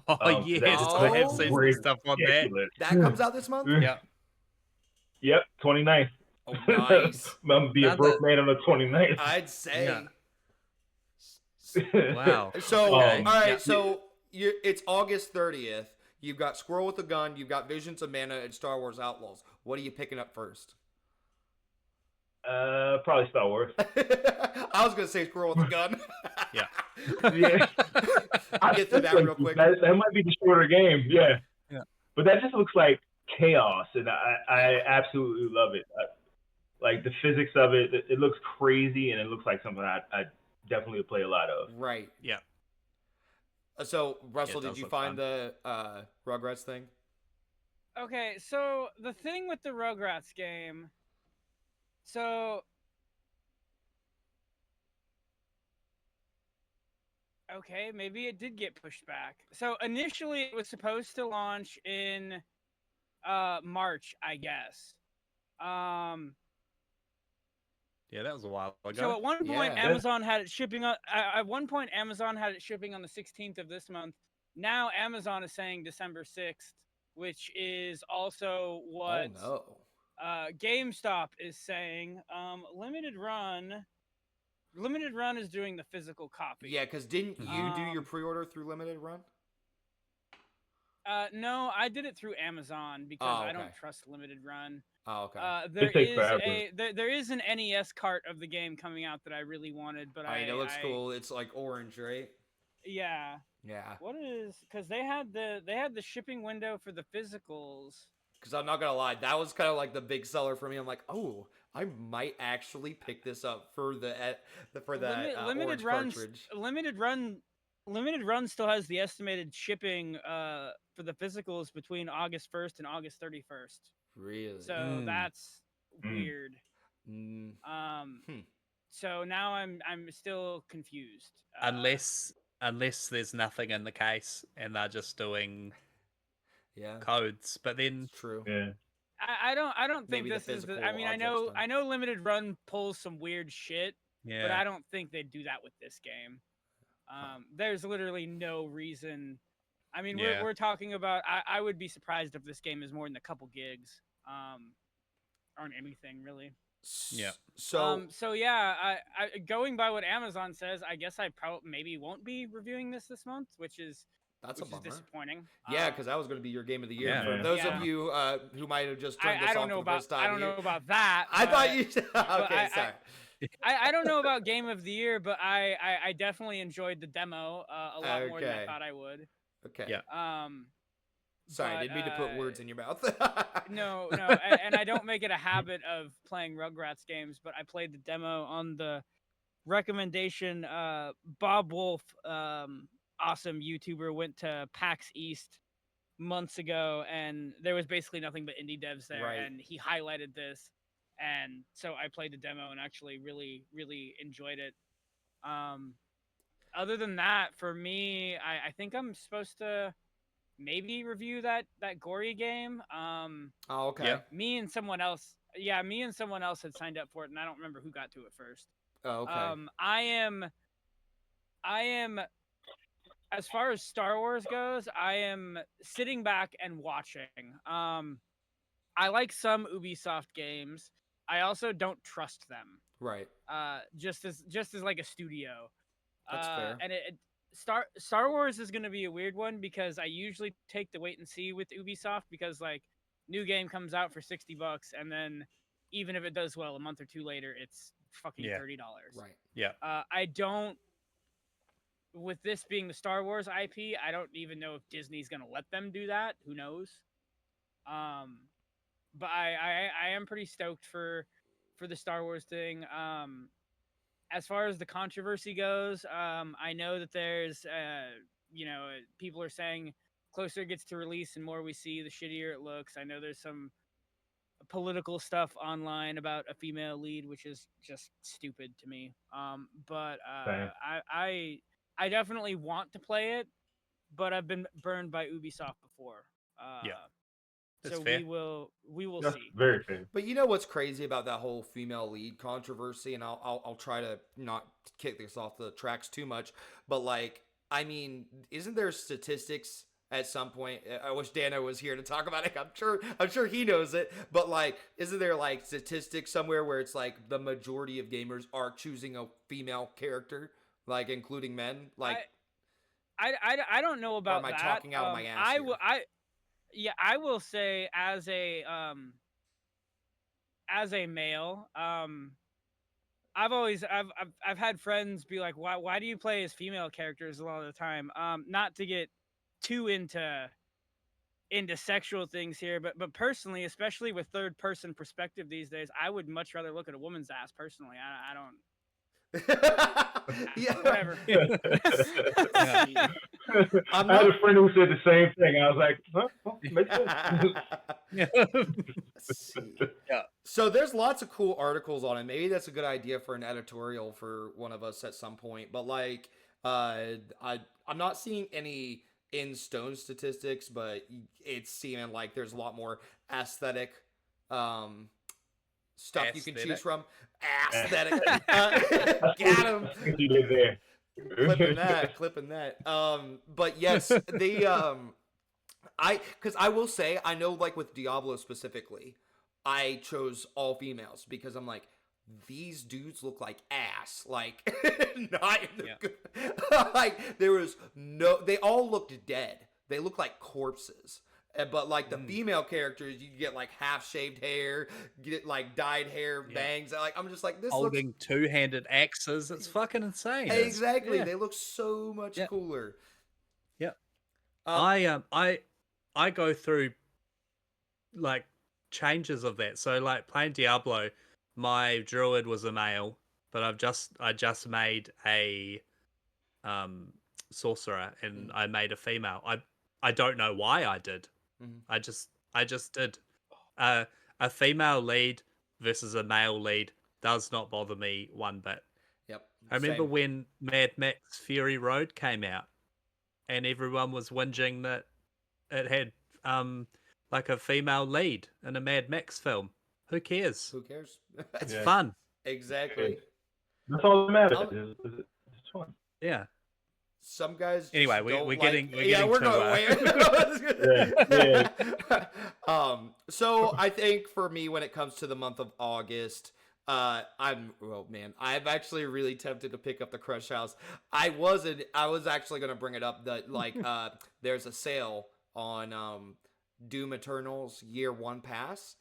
Oh yes, I have seen some stuff on that. That comes out this month? Yeah. Yep, 29th. Oh, nice. I'm gonna be a broke man on the 29th. I'd say. Yeah. Wow. So, Okay. all right. Yeah. So it's August 30th. You've got Squirrel with a Gun. You've got Visions of Mana and Star Wars Outlaws. What are you picking up first? Probably Star Wars. I was gonna say Squirrel with a Gun. Yeah. Yeah. Get through that real quick. That might be the shorter game. Yeah. Yeah. But that just looks like chaos, and I absolutely love it. Like the physics of it, it looks crazy, and it looks like something I definitely would play a lot of. Right. Yeah. So, Russell, Yeah, it did does you look find fun. the Rugrats thing? Okay, so the thing with the Rugrats game, so okay, maybe it did get pushed back. So initially it was supposed to launch in March, I guess. Yeah, that was a while ago. So at one point Yeah. Amazon had it shipping on Amazon had it shipping on the 16th of this month. Now Amazon is saying December 6th, which is also what Oh no. GameStop is saying. Limited Run is doing the physical copy. Yeah, because didn't you do your Um, pre-order through Limited Run? No, I did it through Amazon because Oh, I okay. don't trust Limited Run. Oh, okay. There takes is forever. there is an NES cart of the game coming out that I really wanted, but I mean, it looks cool. It's like orange, right? Yeah. Yeah. What is? Because they had the shipping window for the physicals. Because I'm not gonna lie, that was kind of like the big seller for me. I'm like, oh, I might actually pick this up for that orange cartridge. Limited Run still has the estimated shipping for the physicals between August 1st and August 31st. Really? So that's weird. Hmm. So now I'm still confused. Unless there's nothing in the case and they're just doing Yeah. codes, but then True. Yeah. I don't think Maybe the this is the. physical I mean, objects I know Limited Run pulls some weird shit, yeah. but I don't think they'd do that with this game. There's literally no reason. I mean, Yeah. we're talking about. I would be surprised if this game is more than a couple gigs. On anything really. Yeah. So Yeah, I going by what Amazon says, I guess I maybe won't be reviewing this month, which is that's a bummer. disappointing. Yeah, because that was going to be your game of the year. Yeah. For those Yeah. of you who might have just turned this I on don't for know the about first time, I don't know about that. I thought you. but Okay, sorry. I don't know about Game of the Year, but I definitely enjoyed the demo a lot more than I Okay. thought I would. Okay. Yeah. Sorry, I But, didn't mean to put words in your mouth. No, and I don't make it a habit of playing Rugrats games, but I played the demo on the recommendation. Bob Wolf, awesome YouTuber, went to PAX East months ago, and there was basically nothing but indie devs there, Right. and he highlighted this, and so I played the demo and actually really enjoyed it. Other than that, for me, I think I'm supposed to maybe review that gory game. Oh, okay. Yeah. Me and someone else had signed up for it, and I don't remember who got to it first. Oh, okay. I am, as far as Star Wars goes, I am sitting back and watching. I like some Ubisoft games. I also don't trust them. Right. Just as like a studio. That's fair. And Star Wars is going to be a weird one because I usually take the wait and see with Ubisoft, because like new game comes out for $60 and then even if it does well a month or two later, it's fucking $30. Right. Yeah. I don't, with this being the Star Wars IP, I don't even know if Disney's going to let them do that. Who knows? But I am pretty stoked for the Star Wars thing. As far as the controversy goes, I know that there's, people are saying closer it gets to release and more we see, the shittier it looks. I know there's some political stuff online about a female lead, which is just stupid to me. But Same. I definitely want to play it, but I've been burned by Ubisoft before. Yeah. That's So fair. we will That's see. very fair. But you know what's crazy about that whole female lead controversy, and I'll try to not kick this off the tracks too much, but like, I mean, isn't there statistics at some point? I wish Dano was here to talk about it. I'm sure he knows it, but like, isn't there like statistics somewhere where it's like the majority of gamers are choosing a female character, like including men? Like, I don't know or about am I that. talking out of my ass here? I will say as a male, I've had friends be like, why do you play as female characters a lot of the time? Not to get too into sexual things here, but personally, especially with third person perspective these days, I would much rather look at a woman's ass personally. I don't. Yeah. Whatever. Yeah. I had a friend who said the same thing. I was like, huh? Well, makes sense. Let's see. Yeah. So there's lots of cool articles on it. Maybe that's a good idea for an editorial for one of us at some point. But like, I'm not seeing any in stone statistics, but it's seeming like there's a lot more aesthetic stuff you can choose Aesthetic? from. Aesthetic. Got him. You did there. Clipping that. But yes, because I will say, I know like with Diablo specifically, I chose all females because I'm like, these dudes look like ass. Like, not in the good. Like, there was they all looked dead. They looked like corpses. But like the female characters, you get like half shaved hair, get like dyed hair, bangs. Like, I'm just like, this Holding looks two-handed axes. It's fucking insane. exactly. Yeah. They look so much cooler. Yeah. Um, I go through like changes of that. So like playing Diablo, my druid was a male, but I just made a sorcerer and I made a female. I don't know why I did. I just did. A female lead versus a male lead does not bother me one bit. Yep. I remember same. when Mad Max Fury Road came out, and everyone was whinging that it had like a female lead in a Mad Max film. Who cares? Who cares? It's fun. Exactly. That's all that matters. It's fun. Yeah. Some guys. Just Anyway, don't we're like... getting yeah, we're to, going. So I think for me, when it comes to the month of August, I've actually really tempted to pick up the Crush House. I was actually going to bring it up that like there's a sale on Doom Eternal's Year 1 pass.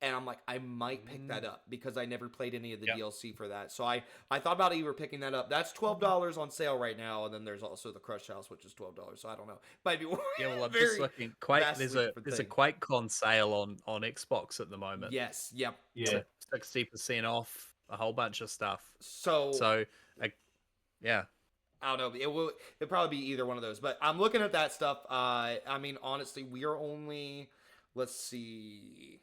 and I'm like, I might pick that up because I never played any of the Yep. DLC for that. So I thought about either picking that up. That's $12 on sale right now, and then there's also the Crush House, which is $12. So I don't know. Might be Yeah, well, I'm just very looking. Quake. vastly There's a different thing. QuakeCon sale on Xbox at the moment. Yes. Yep. Yeah. 60% off a whole bunch of stuff. So So, yeah. I don't know. It'll probably be either one of those. But I'm looking at that stuff. I mean, honestly, we are only, let's see,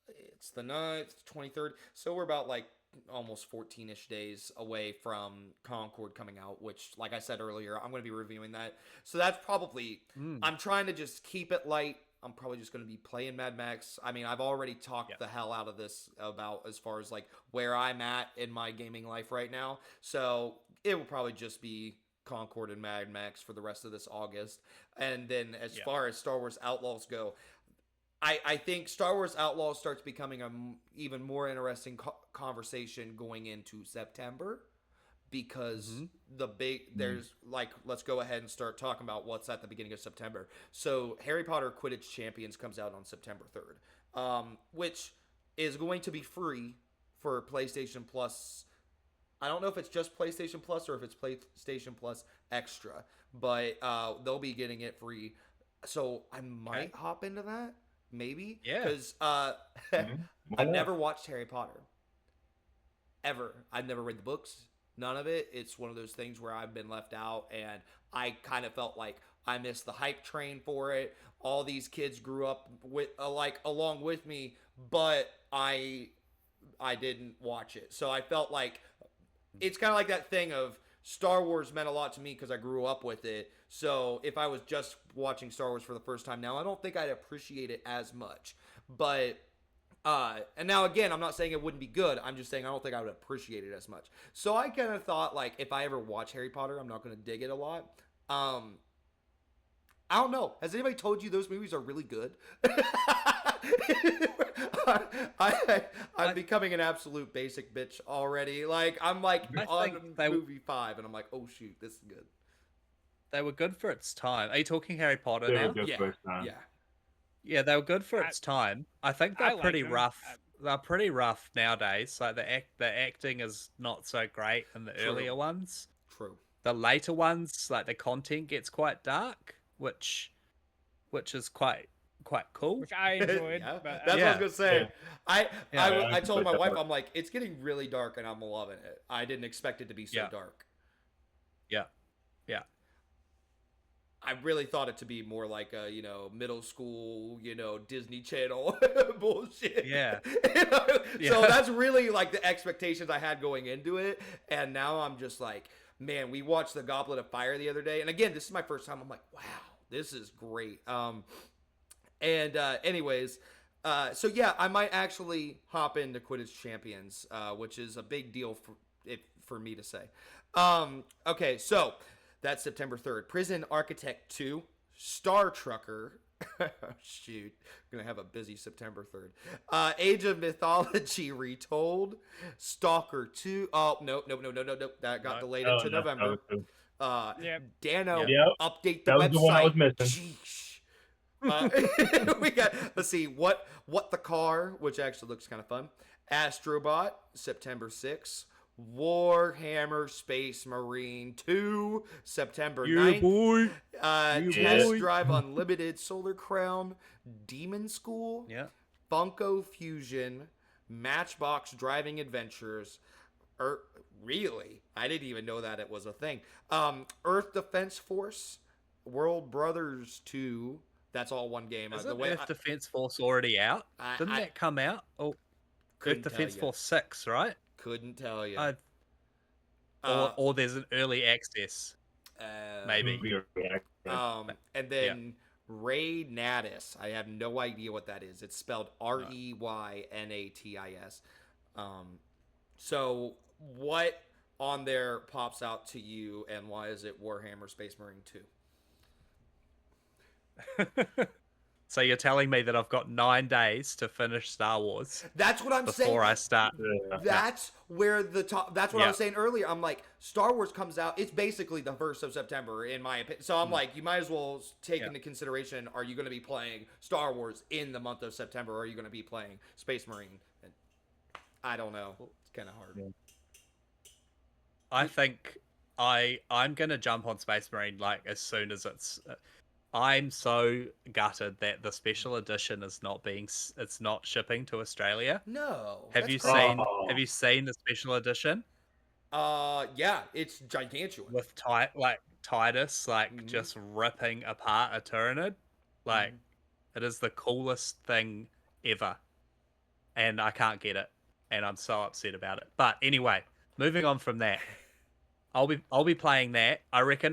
it's the 9th, 23rd. So we're about like almost 14-ish days away from Concord coming out, which, like I said earlier, I'm going to be reviewing that. So that's probably, I'm trying to just keep it light. I'm probably just going to be playing Mad Max. I mean, I've already talked the hell out of this about as far as like where I'm at in my gaming life right now. So it will probably just be Concord and Mad Max for the rest of this August. And then as far as Star Wars Outlaws go, I think Star Wars Outlaws starts becoming a even more interesting conversation going into September. Because there's like, let's go ahead and start talking about what's at the beginning of September. So Harry Potter Quidditch Champions comes out on September 3rd, which is going to be free for PlayStation Plus. I don't know if it's just PlayStation Plus or if it's PlayStation Plus Extra, but they'll be getting it free. So I might hop into that, maybe. Yeah. Because I've never watched Harry Potter. Ever. I've never read the books. None of it. It's one of those things where I've been left out, and I kind of felt like I missed the hype train for it. All these kids grew up with like along with me, but I didn't watch it. So I felt like it's kind of like that thing of Star Wars meant a lot to me because I grew up with it. So if I was just watching Star Wars for the first time now, I don't think I'd appreciate it as much. But and now again, I'm not saying it wouldn't be good. I'm just saying I don't think I would appreciate it as much. So I kind of thought like if I ever watch Harry Potter, I'm not going to dig it a lot. I don't know. Has anybody told you those movies are really good? I'm becoming an absolute basic bitch already. Like I'm like on movie 5, and I'm like, oh shoot, this is good. They were good for its time. Are you talking Harry Potter They now? were good for its time. Yeah. Yeah, they were good for its time. I think they're I like pretty them. rough. They're pretty rough nowadays. Like the acting is not so great in the True. earlier ones. True. The later ones, like the content gets quite dark, which is quite cool. Which I enjoyed. Yeah, But, that's what I was gonna say. Yeah. I told my wife, I'm like, it's getting really dark, and I'm loving it. I didn't expect it to be so dark. Yeah. I really thought it to be more like a, middle school, Disney Channel bullshit. Yeah. So that's really like the expectations I had going into it. And now I'm just like, man, we watched The Goblet of Fire the other day. And again, this is my first time. I'm like, wow, this is great. Anyways, so yeah, I might actually hop into Quidditch Champions, which is a big deal for me to say. Okay, so that's September 3rd. Prison Architect 2, Star Trucker. Shoot, I'm gonna have a busy September 3rd. Age of Mythology Retold, Stalker 2. Oh no, that got delayed into November. Dano, update the that was website. The one I was missing. We got, let's see, what the car, which actually looks kind of fun. Astrobot, September 6th. Warhammer Space Marine 2, September 9th. Boy. Test Drive Unlimited, Solar Crown, Demon School, Funko Fusion, Matchbox Driving Adventures. Really? I didn't even know that it was a thing. Earth Defense Force, World Brothers 2. That's all one game. Isn't Earth Defense Force already out? Didn't that come out? Oh, Earth Defense Force 6, right? Couldn't tell you. Or there's an early access. Maybe. And then Ray Natis. I have no idea what that is. It's spelled REYNATIS. So what on there pops out to you, and why is it Warhammer Space Marine 2? So you're telling me that I've got 9 days to finish Star Wars That's what I'm saying. before I start. That's where the top. That's what I Yeah. was saying earlier. I'm like, Star Wars comes out. It's basically the 1st of September, in my opinion. So I'm like, you might as well take Yeah. into consideration: are you going to be playing Star Wars in the month of September, or are you going to be playing Space Marine? And I don't know. It's kind of hard. Yeah. I think I'm gonna jump on Space Marine like as soon as it's. I'm so gutted that the special edition is it's not shipping to Australia. No. Have that's you crazy. seen Have you seen the special edition Yeah, it's gigantuan. with Titus Mhm. just ripping apart a Tyranid? Like it is the coolest thing ever, and I can't get it, and I'm so upset about it. But anyway, moving on from that, I'll be playing that. I reckon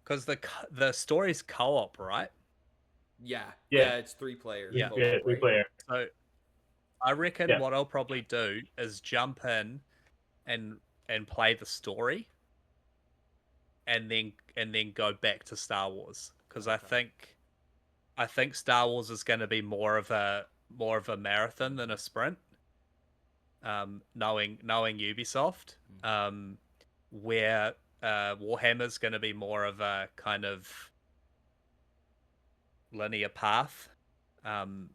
because the story's co-op, right? Yeah. Yeah. It's 3 players. Yeah. co-op, Yeah, right? 3-player. So I reckon Yeah. what I'll probably do is jump in and play the story, and then go back to Star Wars because Okay. I think Star Wars is going to be more of a marathon than a sprint. Knowing Ubisoft, where Warhammer's going to be more of a kind of linear path. I'm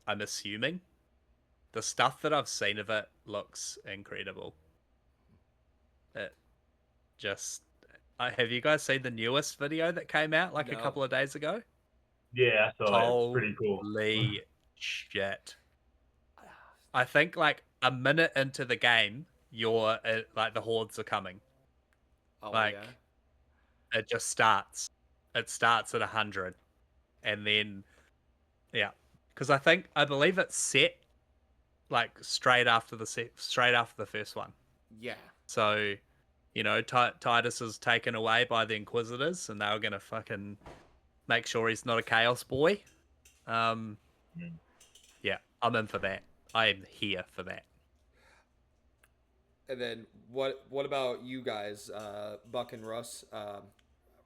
assuming the stuff that I've seen of it looks incredible. It just have you guys seen the newest video that came out like a No. couple of days ago? Yeah, I saw it. It's pretty cool. Holy shit! I think like a minute into the game, you're like the hordes are coming. Oh, Like yeah. it just starts. It starts at 100, and then yeah, because I believe it's set like straight after the first one. Yeah. So, you know, Titus is taken away by the Inquisitors, and they were gonna fucking make sure he's not a Chaos boy. Yeah, I'm in for that. I am here for that. And then what about you guys, Buck and Russ?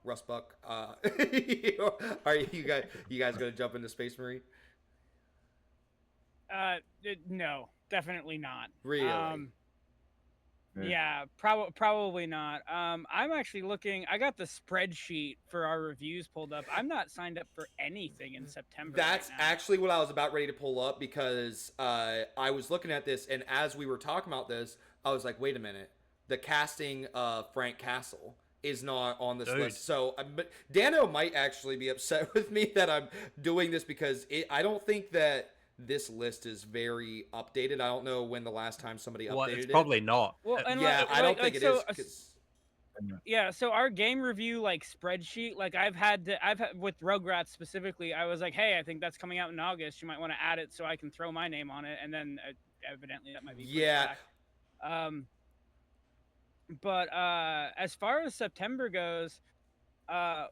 Russ Buck. Are you guys gonna jump into Space Marine? No, definitely not. Really? Yeah, probably not. I'm actually looking. I got the spreadsheet for our reviews pulled up. I'm not signed up for anything in September. That's right now. actually what I was about ready to pull up because I was looking at this, and as we were talking about this, I was like, wait a minute, the casting of Frank Castle is not on this Dude. list. So, but Dano might actually be upset with me that I'm doing this because I don't think that this list is very updated. I don't know when the last time somebody updated Well, it's it. probably not. Well, and Yeah, I don't think it is. 'Cause- Yeah, so our game review spreadsheet, I've had with Rugrats specifically, I was like, hey, I think that's coming out in August. You might want to add it so I can throw my name on it, and then evidently that might be pushed Yeah. back. But as far as September goes,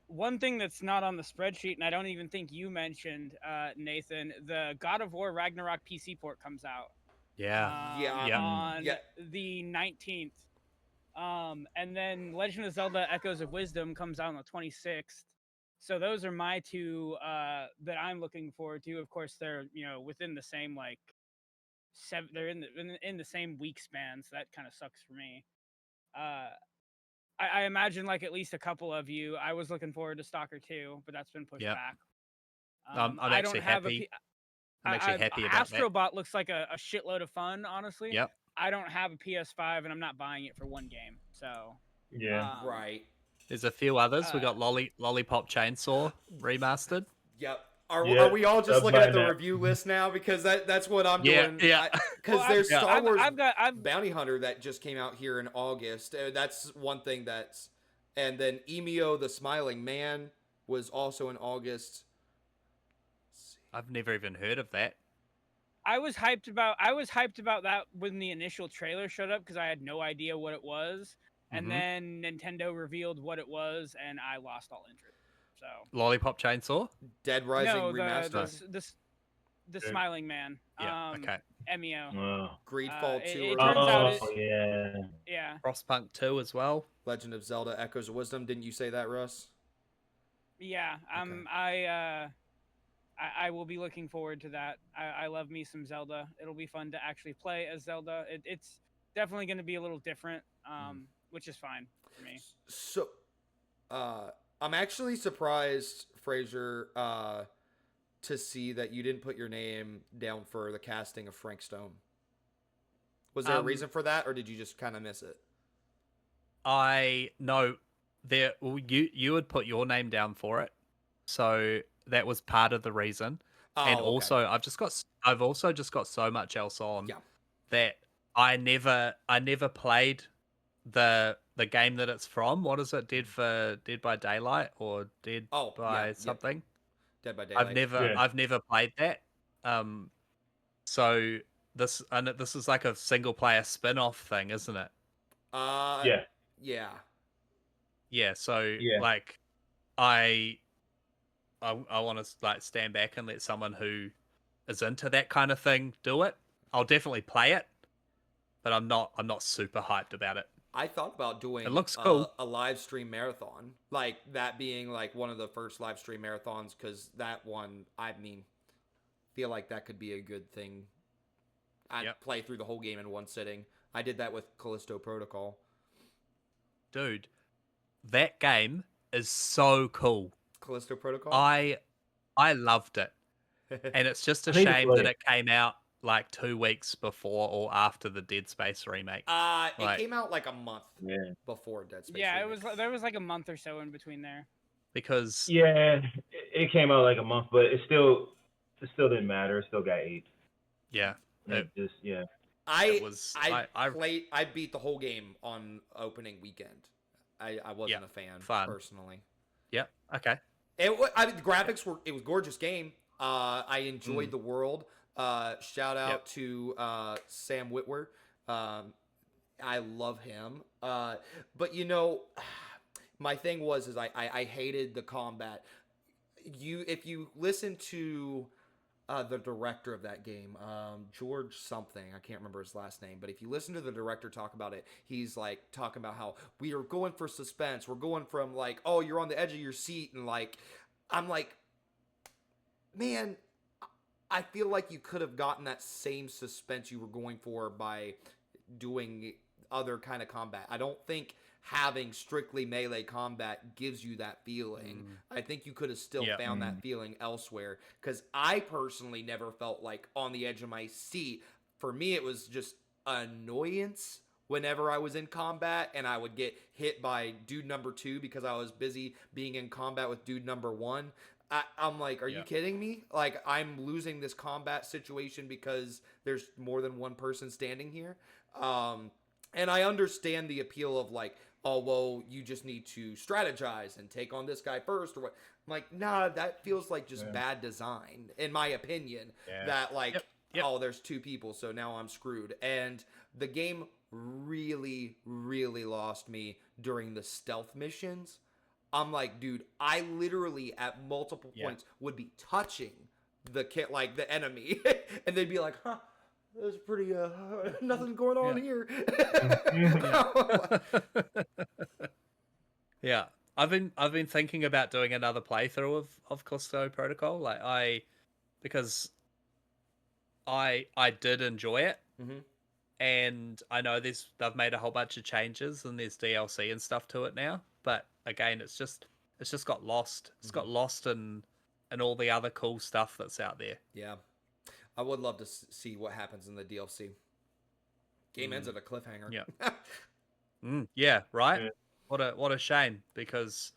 one thing that's not on the spreadsheet, and I don't even think you mentioned, Nathan, the God of War Ragnarok PC port comes out. Yeah. Yeah. On Yeah. the 19th. And then Legend of Zelda Echoes of Wisdom comes out on the 26th. So those are my two that I'm looking forward to. Of course, they're within the same they're in the same week span, so that kind of sucks for me. I imagine at least a couple of you. I was looking forward to Stalker 2, but that's been pushed Yep. back. I'm I actually don't have happy. a I'm actually happy about that. Astrobot looks like a shitload of fun, honestly. Yep. I don't have a PS5 and I'm not buying it for one game. So Yeah. Right. There's a few others. We got Lollipop Chainsaw remastered. Yep. Yeah, Are we all just I'm looking at buying the that. review list now? Because that's what I'm Yeah, doing. yeah. Because Well, there's Star Wars I've Bounty Hunter that just came out here in August. That's one thing that's... And then Emio the Smiling Man was also in August. I've never even heard of that. I was hyped about that when the initial trailer showed up because I had no idea what it was. And then Nintendo revealed what it was and I lost all interest. So Lollipop Chainsaw? Dead Rising no, Remastered. the Smiling Man. Yeah, okay. Emio. Oh. Greedfall 2. it turns out Yeah. Frostpunk 2 as well. Legend of Zelda Echoes of Wisdom. Didn't you say that, Russ? Yeah. Okay. I will be looking forward to that. I love me some Zelda. It'll be fun to actually play as Zelda. It's definitely going to be a little different, which is fine for me. So, uh, I'm actually surprised, Fraser, to see that you didn't put your name down for the casting of Frank Stone. Was there a reason for that, or did you just kind of miss it? I know there. Well, you would put your name down for it, so that was part of the reason. And Oh, okay. also, I've also just got so much else on Yeah. that I never played the game that it's from. What is it? Dead by Daylight or Dead Oh, by yeah. something? Dead by Daylight. Yeah. I've never played that. So this is like a single player spin-off thing, isn't it? Yeah. Yeah. Yeah, so Yeah. like I I want to like stand back and let someone who is into that kind of thing do it. I'll definitely play it, but I'm not super hyped about it. I thought about doing It looks cool. a live stream marathon, like that being like one of the first live stream marathons, because that one, I mean, feel like that could be a good thing. I'd play through the whole game in one sitting. I did that with Callisto Protocol. Dude, that game is so cool. Callisto Protocol? I loved it. And it's just a I need to shame play that it. it came out like 2 weeks before or after the Dead Space remake. It came out like a month before Dead Space. Yeah, remake. there was like a month or so in between there. Because Yeah, it came out like a month, but it still didn't matter. It still got 8. yeah, It just I beat the whole game on opening weekend. I wasn't a fan personally. Yep. Okay. The graphics were. It was a gorgeous game. I enjoyed the world. Shout out to Sam Witwer. I love him. But you know, my thing was I hated the combat. If you listen to the director of that game, George something, I can't remember his last name, but if you listen to the director talk about it, he's like talking about how we are going for suspense. We're going from like, oh, you're on the edge of your seat, and like, I'm like, man, I feel like you could have gotten that same suspense you were going for by doing other kind of combat. I don't think having strictly melee combat gives you that feeling. I think you could have still found that feeling elsewhere, because I personally never felt like on the edge of my seat. For me, it was just annoyance whenever I was in combat and I would get hit by dude number 2 because I was busy being in combat with dude number 1. I'm like, are you kidding me? Like, I'm losing this combat situation because there's more than one person standing here. And I understand the appeal of like, oh, well, you just need to strategize and take on this guy first, or what. I'm like, nah, that feels like just bad design, in my opinion. That like, oh, there's 2 people, so now I'm screwed. And the game really, really lost me during the stealth missions. I'm like, dude, I literally at multiple points would be touching the the enemy, and they'd be like, huh. There's pretty nothing going on here. Yeah, I've been thinking about doing another playthrough of Callisto Protocol, because I did enjoy it, and I know they've made a whole bunch of changes and there's DLC and stuff to it now. But again, it's just got lost. It's got lost in all the other cool stuff that's out there. Yeah. I would love to see what happens in the DLC. Game ends at a cliffhanger. Yeah. Yeah, right? Yeah. What a shame, because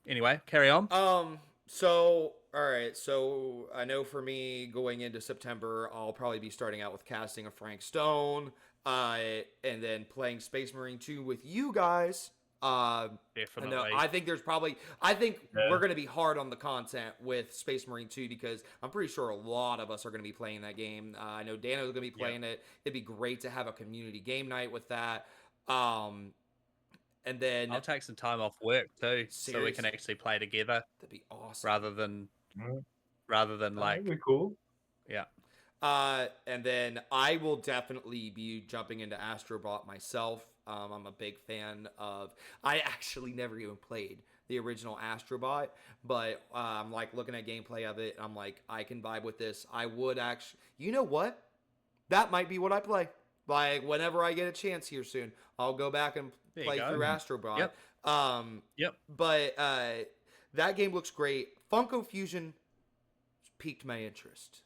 Anyway, carry on. So, all right. So, I know for me going into September, I'll probably be starting out with casting of Frank Stone, and then playing Space Marine 2 with you guys. Definitely. I think we're going to be hard on the content with Space Marine 2, because I'm pretty sure a lot of us are going to be playing that game. I know Dano's going to be playing it. It'd be great to have a community game night with that. And then I'll take some time off work too, so we can actually play together. That'd be awesome. Rather than like, that'd be cool. Yeah. And then I will definitely be jumping into Astrobot myself. I'm a big fan of. I actually never even played the original Astrobot, but I'm like looking at gameplay of it. And I'm like, I can vibe with this. I would actually, you know what? That might be what I play. Like whenever I get a chance here soon, I'll go back and There you play go. through Astrobot. Yep. Yep. But that game looks great. Funko Fusion piqued my interest.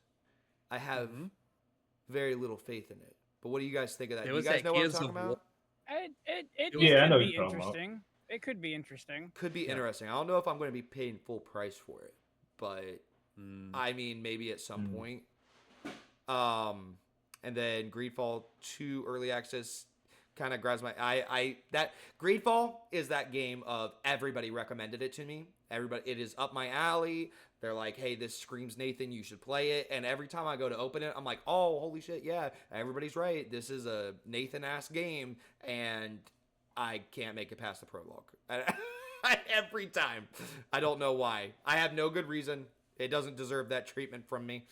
I have very little faith in it. But what do you guys think of that? There Do you was guys that know what I'm Gears talking of War- about? It Yeah, I know could what be you're talking about. interesting. It could be interesting. Could be Yeah. interesting. I don't know if I'm going to be paying full price for it, but Mm. I mean, maybe at some Mm. point. And then Greedfall 2 early access kind of grabs my that Greedfall is that game of everybody recommended it to me. Everybody, it is up my alley. They're like, hey, this screams Nathan, you should play it. And every time I go to open it, I'm like, oh, holy shit, yeah, everybody's right. This is a Nathan-ass game, and I can't make it past the prologue. Every time. I don't know why. I have no good reason. It doesn't deserve that treatment from me.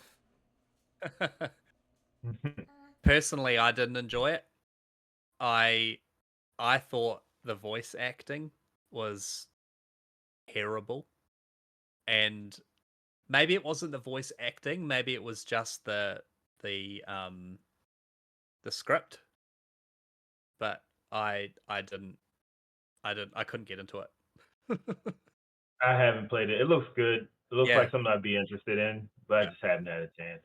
Personally, I didn't enjoy it. I thought the voice acting was terrible, and maybe it wasn't the voice acting. Maybe it was just the script. But I couldn't get into it. I haven't played it. It looks good. It looks Yeah. like something I'd be interested in, but I Yeah. just haven't had a chance.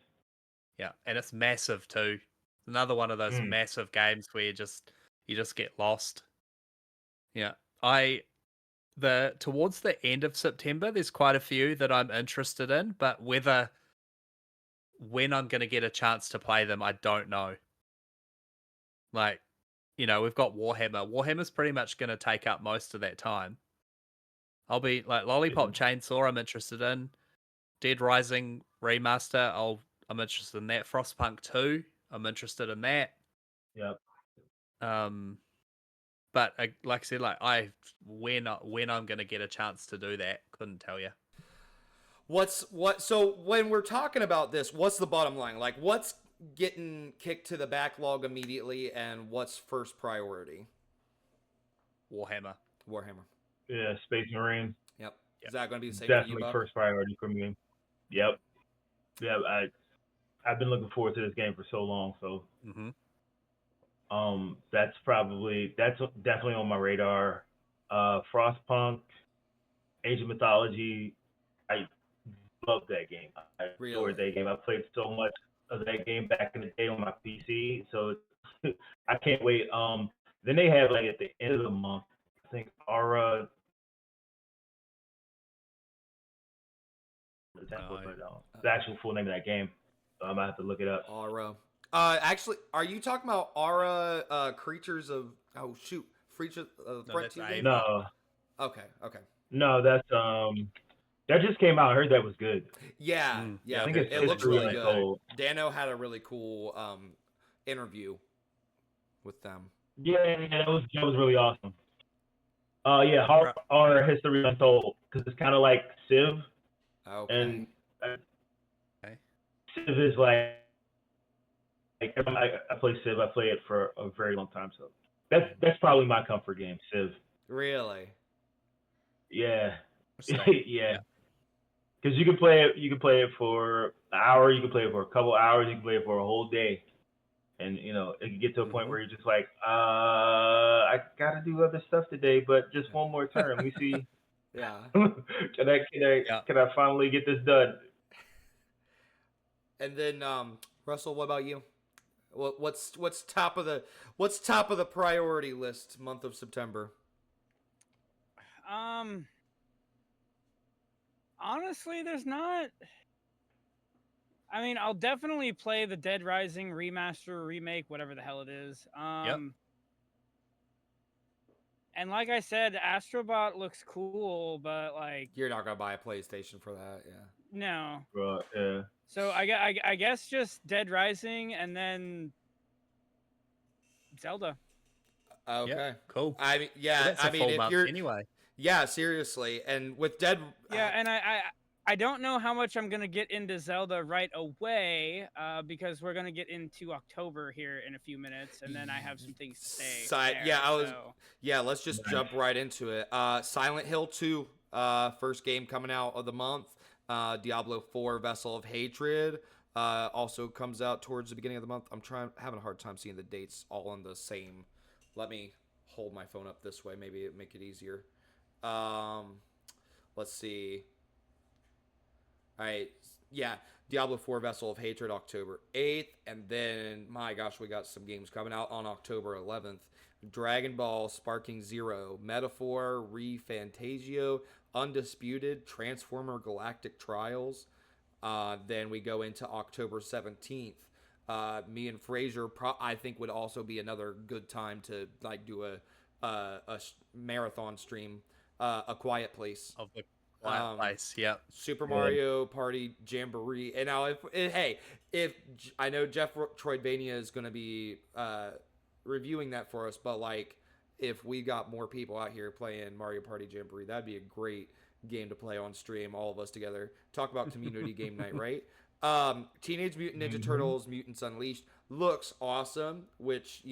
Yeah, and it's massive too. Another one of those massive games where you just get lost. Yeah. Towards the end of September, there's quite a few that I'm interested in, but when I'm going to get a chance to play them, I don't know. Like, we've got Warhammer. Warhammer's pretty much going to take up most of that time. I'll be like Lollipop Chainsaw, I'm interested in. Dead Rising Remaster, I'm interested in that. Frostpunk 2, I'm interested in that. Yep. But like I said, when I'm gonna get a chance to do that, couldn't tell you. So when we're talking about this, what's the bottom line? Like, what's getting kicked to the backlog immediately, and what's first priority? Warhammer. Yeah, Space Marines. Yep. Is that going to be the same Definitely for you, Buck? first priority for me. Yep. Yeah, I've been looking forward to this game for so long, so that's definitely on my radar. Frostpunk, Age of Mythology, I love that game. I adored that game. I played so much of that game back in the day on my PC, so I can't wait. Then they have like at the end of the month, I think Aura. The actual full name of that game. I might have to look it up. Aura. Actually, are you talking about Aura? Creatures of Creatures of Threat 2 game? No. Okay. No, that's that just came out. I heard that was good. Yeah. I think it looks really good. Untold. Dano had a really cool interview with them. Yeah, that was really awesome. Yeah, Horror History Untold, because it's kind of like Civ. Okay. And Civ is like I play Civ. I play it for a very long time, so that's probably my comfort game, Civ. Really? Yeah. Yeah. Because you can play it for an hour, you can play it for a couple hours, you can play it for a whole day. And it can get to a point where you're just like, I gotta do other stuff today, but just one more turn. Let me see. Yeah. Can I finally get this done? And then Russell, what about you? What's top of the priority list month of September? Honestly, there's not. I mean, I'll definitely play the Dead Rising remaster, remake, whatever the hell it is. And like I said, Astrobot looks cool, but like you're not gonna buy a PlayStation for that, yeah? No. Right. Yeah. So I guess just Dead Rising and then Zelda. Okay. Yeah, cool. I mean, Well, that's a full month if you're anyway. Yeah, seriously. And with Dead Yeah, and I don't know how much I'm gonna get into Zelda right away, because we're gonna get into October here in a few minutes, and then I have some things to say there. Yeah, let's just Nice. jump right into it. Silent Hill 2, first game coming out of the month. Diablo 4, Vessel of Hatred, also comes out towards the beginning of the month. Having a hard time seeing the dates all in the same. Let me hold my phone up this way. Maybe it make it easier. Let's see. All right, yeah, Diablo 4 Vessel of Hatred, October 8th. And then, my gosh, we got some games coming out on October 11th. Dragon Ball Sparking Zero, Metaphor, Re-Fantasio, Undisputed, Transformer Galactic Trials. Then we go into October 17th. Me and Fraser, I think, would also be another good time to like do a marathon stream. A Quiet Place. Of the Quiet Place, yeah. Super Mario Party Jamboree. And now, if I know Jeff Troidvania is going to be reviewing that for us, but like if we got more people out here playing Mario Party Jamboree, that'd be a great game to play on stream, all of us together. Talk about community game night, right? Teenage Mutant Ninja Turtles Mutants Unleashed looks awesome, which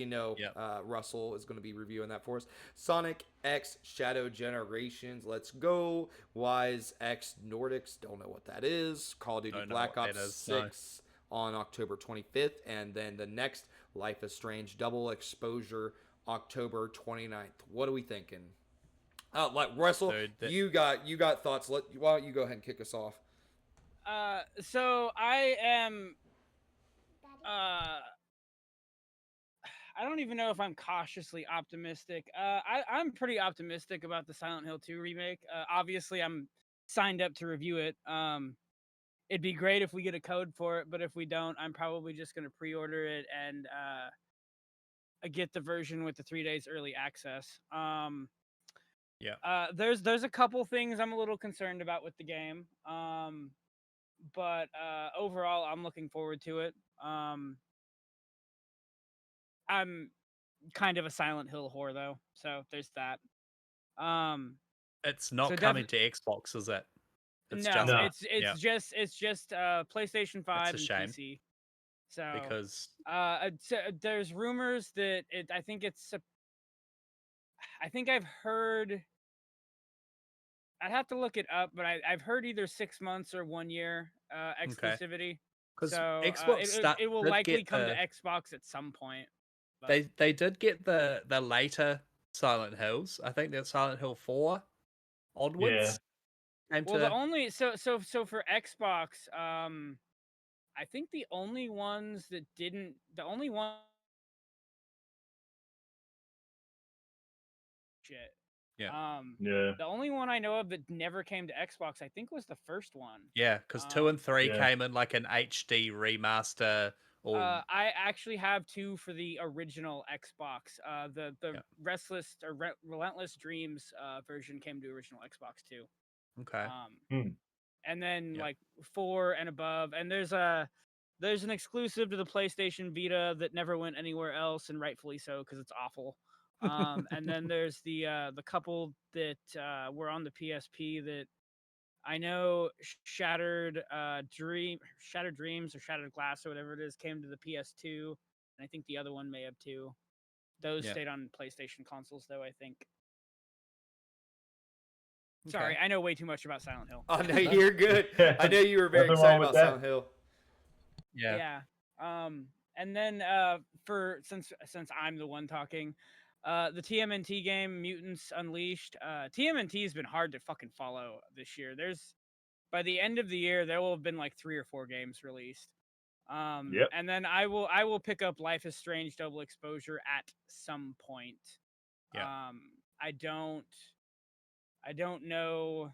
Russell is going to be reviewing that for us. Sonic X Shadow Generations, let's go. Wise X Nordics, don't know what that is. Call of Duty Black Ops 6 on October 25th, and then the next Life is Strange Double Exposure October 29th. What are we thinking? Russell, you got thoughts. Why don't you go ahead and kick us off? So I am. I don't even know if I'm cautiously optimistic. I'm pretty optimistic about the Silent Hill 2 remake. Obviously, I'm signed up to review it. It'd be great if we get a code for it, but if we don't, I'm probably just going to pre-order it and get the version with the 3 days early access. There's a couple things I'm a little concerned about with the game. But overall, I'm looking forward to it. I'm kind of a Silent Hill whore, though, so there's that. It's not coming to Xbox, is it? It's just PlayStation 5 and shame. PC. So because there's rumors that I think I've heard. I'd have to look it up, but I've heard either 6 months or 1 year exclusivity. Because so Xbox it will likely come to Xbox at some point. But... They did get the later Silent Hills. I think that's Silent Hill 4 onwards. Yeah. The only so for Xbox, I think the only ones that didn't the only one shit. Yeah. The only one I know of that never came to Xbox, I think, was the first one. Yeah, because 2 and 3 came in like an HD remaster. I actually have 2 for the original Xbox. The Relentless Dreams version came to original Xbox too. Okay. And then like 4 and above, and there's an exclusive to the PlayStation Vita that never went anywhere else, and rightfully so because it's awful. And then there's the couple that were on the PSP that I know Shattered Dreams or Shattered Glass or whatever it is came to the PS2, and I think the other one may have too. Those stayed on PlayStation consoles though, I think. Okay. Sorry, I know way too much about Silent Hill. Oh no, you're good. I know you were very excited about Silent Hill. Yeah. And then since I'm the one talking, the TMNT game Mutants Unleashed. TMNT has been hard to fucking follow this year. By the end of the year there will have been like 3 or 4 games released. And then I will pick up Life is Strange Double Exposure at some point. I don't know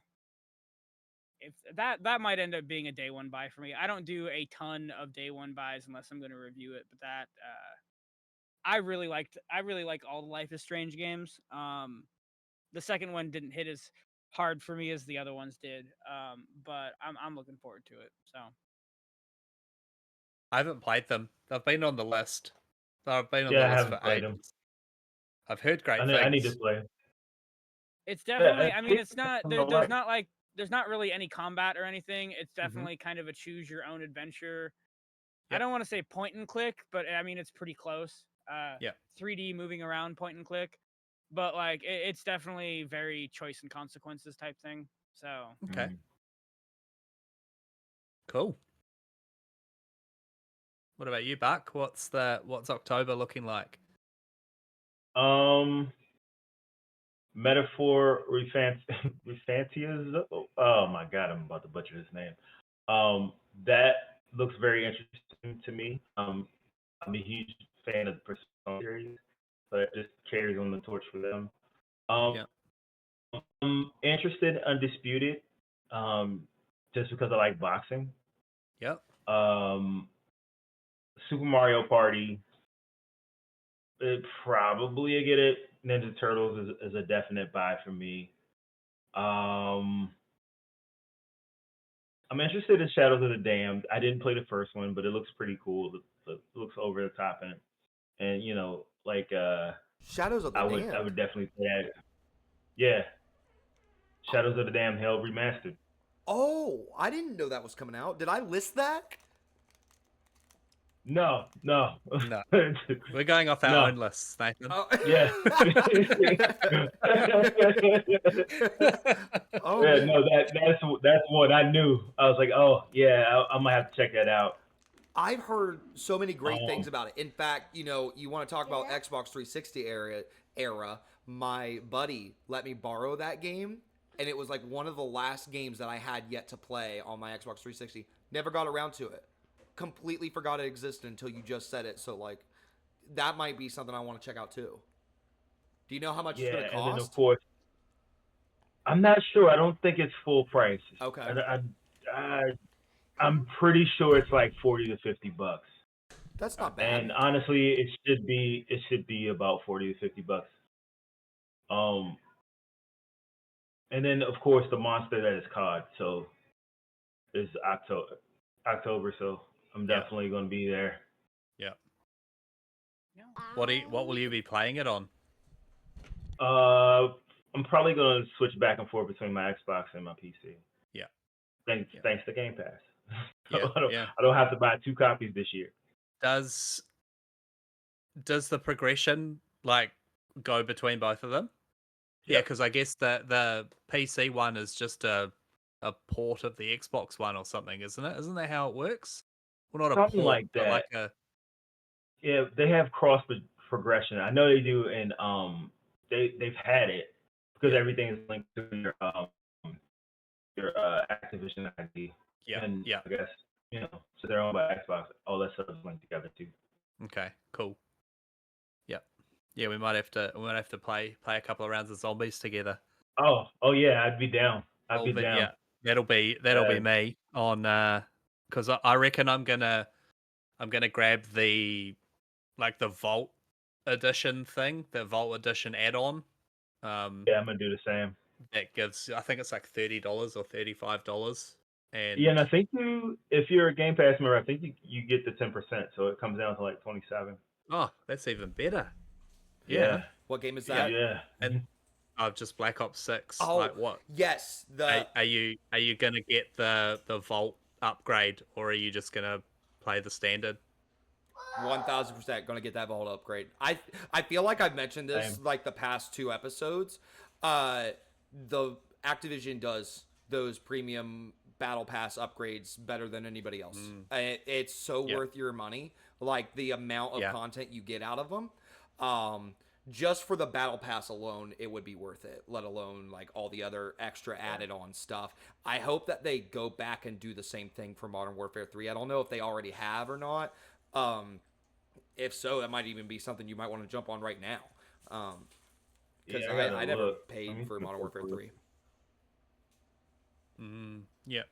if that might end up being a day one buy for me. I don't do a ton of day one buys unless I'm going to review it, but that I really like all the Life is Strange games. The second one didn't hit as hard for me as the other ones did. But I'm looking forward to it. So I haven't played them. They've been on the list. I've been on the list for ages. I've heard great things. I need to play. It's definitely. I mean, it's not. There's not like there's not really any combat or anything. It's Mm-hmm. definitely kind of a choose your own adventure. I Yep. don't want to say point and click, but I mean it's pretty close. Yep. 3D moving around point and click, but like it's definitely very choice and consequences type thing. So Okay. Mhm. Cool. What about you, Buck? What's October looking like? Metaphor Refantias. Oh my god, I'm about to butcher his name. That looks very interesting to me. I'm a huge fan of the Persona series, but it just carries on the torch for them. Um, Yeah. I'm interested in Undisputed, just because I like boxing. Yep. Super Mario Party. It probably I get it. Ninja Turtles is a definite buy for me. Um, I'm interested in Shadows of the Damned. I didn't play the first one, but it looks pretty cool. It looks over the top and like Shadows of the I Damned. would definitely play that. Yeah, Shadows of the Damned Hell remastered. Oh, I didn't know that was coming out. Did I list that? No. No. We're going off our No. own lists, Nathan. Oh. Yeah. Oh Yeah, man. no, that's one I knew. I was like, oh yeah, I might have to check that out. I've heard so many great things Um, about it. In fact, you want to talk about Xbox 360 era. My buddy let me borrow that game, and it was like one of the last games that I had yet to play on my Xbox 360. Never got around to it. Completely forgot it existed until you just said it. So like, that might be something I want to check out too. Do you know how much it's yeah, going to and then of cost? course, I'm not sure. I don't think it's full price. Okay. I'm pretty sure it's like $40 to $50. That's not bad. And honestly, it should be about $40 to $50. Um, and then of course the monster that is COD. So it's October. So I'm Yeah. definitely going to be there. Yeah. yeah. What will you be playing it on? I'm probably going to switch back and forth between my Xbox and my PC. Yeah. Thanks to Game Pass. Yeah. So Yeah. I don't have to buy 2 copies this year. Does the progression like go between both of them? Yeah, Yep. because I guess the PC one is just a port of the Xbox one or something, isn't it? Isn't that how it works? Well, not a Something port, like but that. like a Yeah, they have progression. I know they do, and they've had it because Yeah. everything is linked to your Activision ID, yeah, and yeah. I guess so they're owned by Xbox. All that stuff is linked together too. Okay, cool. Yep. Yeah, we might have to play a couple of rounds of zombies together. Oh yeah, I'd be down. I'd be down. Yeah, that'll be me on because I reckon I'm gonna grab the Vault edition thing, the Vault edition add-on. Yeah, I'm gonna do the same. That gives, I think it's like $30 or $35, and Yeah, and I think if you're a Game Pass member, I think you get the 10%, so it comes down to like 27. oh, that's even better. Yeah, What game is Yeah. that? yeah. And just Black Ops 6. Oh, Like what? yes. Are you gonna get the Vault upgrade, or are you just gonna play the standard? 1000% gonna get that vault upgrade. I feel like I've mentioned this Same. like the past 2 episodes. The Activision does those premium battle pass upgrades better than anybody else. It's so Yeah. worth your money. Like the amount of Yeah. content you get out of them. Just for the battle pass alone, it would be worth it. Let alone like all the other extra added on stuff. I hope that they go back and do the same thing for Modern Warfare 3. I don't know if they already have or not. If so, that might even be something you might want to jump on right now. Because Yeah, I gotta I never look. Let paid me for see Modern real Warfare quick. 3. Yeah.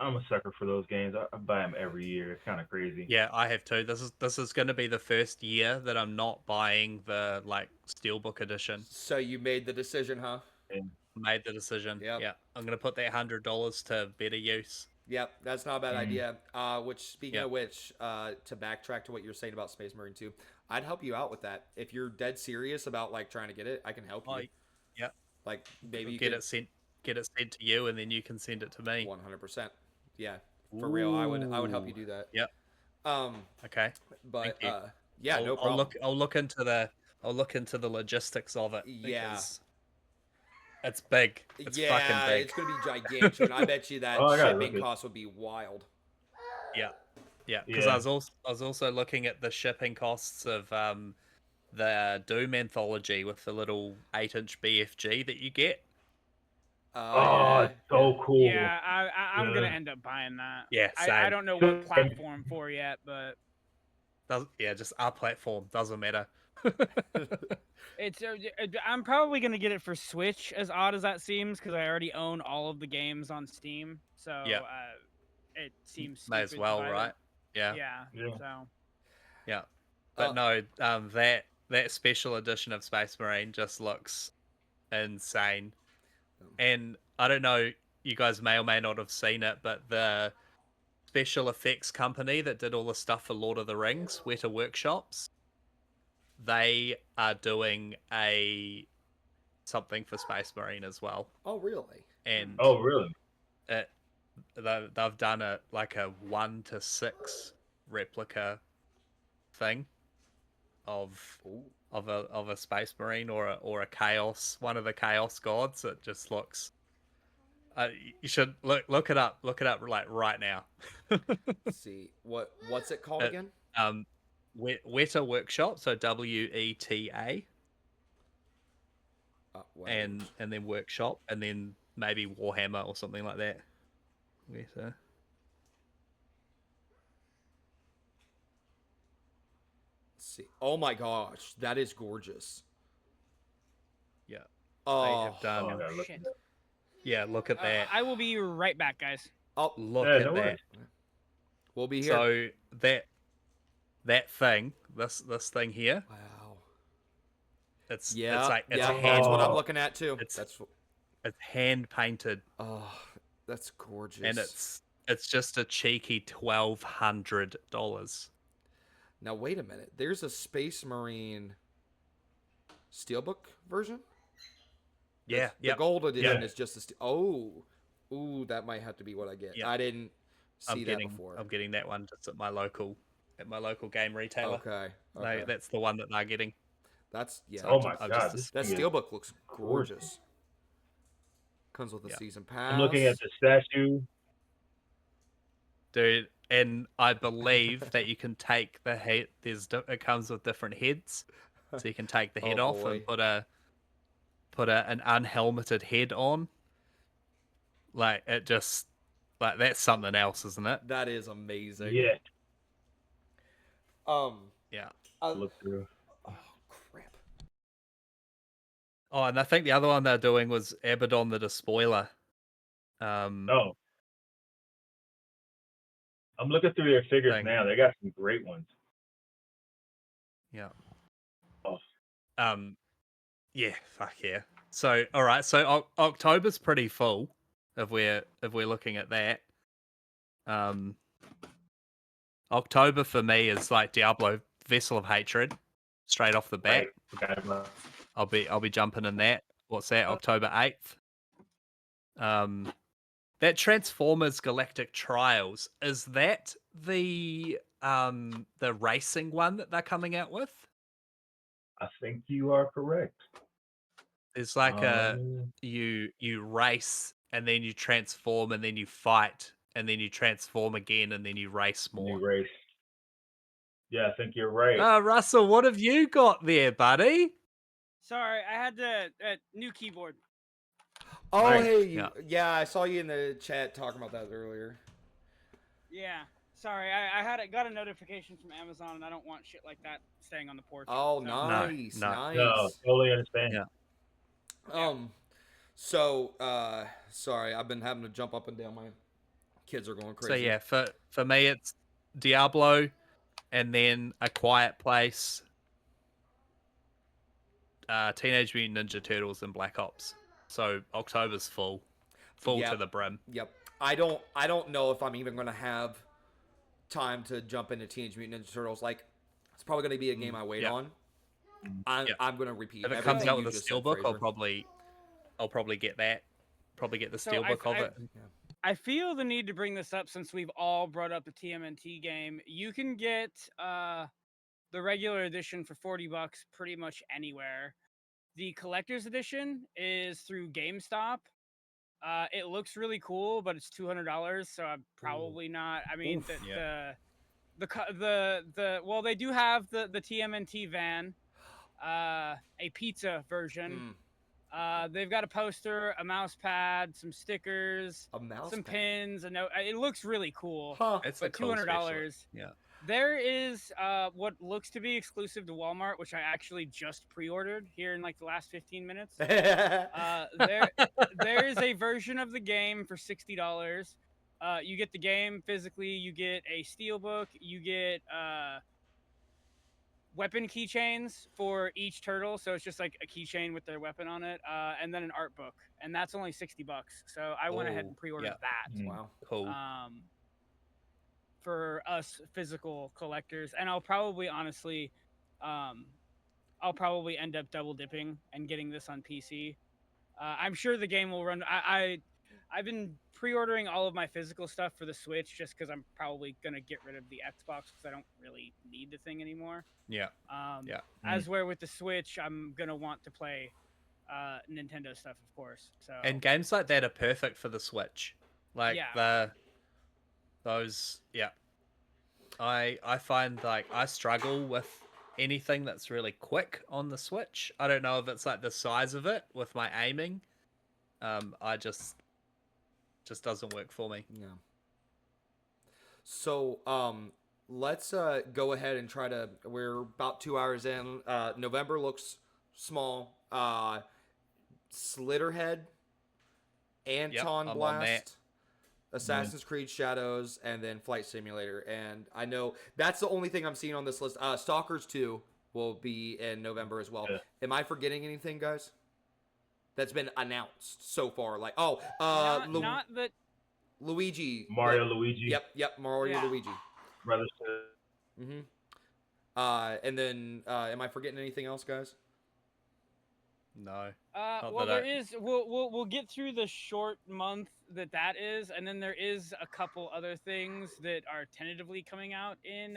I'm a sucker for those games. I buy them every year. It's kind of crazy. Yeah, I have too. This is going to be the first year that I'm not buying the Steelbook edition. So you made the decision, huh? And Made the decision. Yep. Yeah, I'm going to put that $100 to better use. Yep, that's not a bad idea. Which, speaking Yeah. of which, to backtrack to what you were saying about Space Marine 2, I'd help you out with that. If you're dead serious about like trying to get it, I can help you. Yeah. Like maybe you Get could it sent get it sent to you, and then you can send it to me. 100%. Yeah, for real. I would help you do that. Yep. Um, Okay. but Thank you. yeah, no problem. I'll look into the logistics of it. Yeah. Because it's big. It's fucking Yeah, big. it's gonna be gigantic. I bet you that Oh, I gotta shipping look at- costs would be wild. Yeah. Yeah. Because Yeah. I was also looking at the shipping costs of the Doom anthology with the little 8-inch BFG that you get. Oh, Yeah, it's so cool. Yeah, I'm gonna Yeah. end up buying that. Yeah, I same. don't know what platform for yet, but Just our platform doesn't matter. it's. I'm probably gonna get it for Switch, as odd as that seems, because I already own all of the games on Steam. So Yeah. it seems May as stupid to well, buy right? them. Yeah. Yeah. So Yeah. But no, that special edition of Space Marine just looks insane. And I don't know, you guys may or may not have seen it, but the special effects company that did all the stuff for Lord of the Rings, Weta Workshops, they are doing something for Space Marine as well. Oh, really? And Oh, really? they've done a 1-to-6 replica thing of a Space Marine or a Chaos, one of the Chaos gods. It just looks. You should look it up. Look it up like right now. Let's see what's it called again? Weta Workshop, so WETA, Wow. and then Workshop, and then maybe Warhammer or something like that. Weta. Let's see. Oh my gosh, that is gorgeous. Yeah. Oh, They have done. Oh, oh, shit. Yeah, look at that. I will be right back, guys. oh, Look Yeah, at no that. worries. we'll be here. So that thing, this thing here, Wow. it's Yeah, it's like it's yeah, hand that's what I'm looking at too. it's- That's it's hand painted, oh, that's gorgeous. and it's just a cheeky $1,200. Now wait a minute. There's a Space Marine Steelbook version. Yeah, The gold edition Yeah. is just ooh, that might have to be what I get. Yeah. I didn't see that before. I'm getting that one just at my local game retailer. Okay. No, that's the one that they're getting. That's yeah. Oh my I've god, just- That thing is Steelbook looks gorgeous. gorgeous. Comes with a Yeah. season pass. I'm looking at the statue. Dude, and I believe that you can take the head. It comes with different heads, so you can take the head Oh, off boy. and put an unhelmeted head on. Like it just that's something else, isn't it? That is amazing. Yeah. Yeah. Look through. Oh crap. Oh, and I think the other one they're doing was Abaddon the Despoiler. Oh. I'm looking through their figures Thing. now. They got some great ones. Yeah. Oh. Yeah. Fuck yeah. So all right. So October's pretty full. If we're looking at that. October for me is like Diablo Vessel of Hatred, straight off the bat. Right. Forgot about- I'll be jumping in that. What's that? October 8th. That Transformers Galactic Trials, is that the racing one that they're coming out with? I think you are correct. It's like you race and then you transform and then you fight and then you transform again and then you race more. New race. Yeah, I think you're right. Russell, what have you got there, buddy? Sorry, I had the new keyboard. Oh Nice. hey, Yeah. yeah, I saw you in the chat talking about that earlier. Yeah. Sorry, I got a notification from Amazon, and I don't want shit like that staying on the porch. Oh, so- nice, no. nice. No, totally understand. Yeah. So, sorry, I've been having to jump up and down. My kids are going crazy. So yeah, for me it's Diablo, and then A Quiet Place, Teenage Mutant Ninja Turtles, and Black Ops. So October's full Yep. to the brim. Yep. I don't know if I'm even gonna have time to jump into Teenage Mutant Ninja Turtles. Like, it's probably gonna be a game I wait yeah. on. Yeah. I'm gonna repeat. If it everything comes out you with a just said, steelbook, Fraser. I'll probably get that. probably get the So steelbook of it. I feel the need to bring this up since we've all brought up the TMNT game. You can get the regular edition for $40 pretty much anywhere. The collector's edition is through GameStop. It looks really cool, but it's $200, so I'm probably not. I mean, well, they do have the TMNT van, a pizza version. They've got a poster, a mouse pad, some stickers, some pins, a note. It looks really cool. Huh. It's but a cool $200. Yeah. There is what looks to be exclusive to Walmart, which I actually just pre-ordered here in like the last 15 minutes. There is a version of the game for $60. You get the game physically. You get a steelbook. You get weapon keychains for each turtle, so it's just like a keychain with their weapon on it, and then an art book, and that's only $60. So I went ahead and pre-ordered that. Wow, cool. For us physical collectors, and I'll probably honestly, I'll probably end up double dipping and getting this on PC. I'm sure the game will run. I've been pre-ordering all of my physical stuff for the Switch just because I'm probably gonna get rid of the Xbox because I don't really need the thing anymore. Yeah. As where with the Switch, I'm gonna want to play Nintendo stuff, of course. So And games like that are perfect for the Switch. Like those. I find like I struggle with anything that's really quick on the Switch. I don't know if it's like the size of it with my aiming. I just doesn't work for me. Yeah. So, let's go ahead and try to. We're about 2 hours in. November looks small. Slitterhead, Anton Blast, Assassin's Creed Shadows, and then Flight Simulator. And I know that's the only thing I'm seeing on this list. Stalkers 2 will be in November as well. Yeah. Am I forgetting anything, guys? That's been announced so far. Like, not that Luigi. Yep, Mario Luigi. Brothers. And then, am I forgetting anything else, guys? No. Well, there is. We'll get through the short month that is, and then there is a couple other things that are tentatively coming out in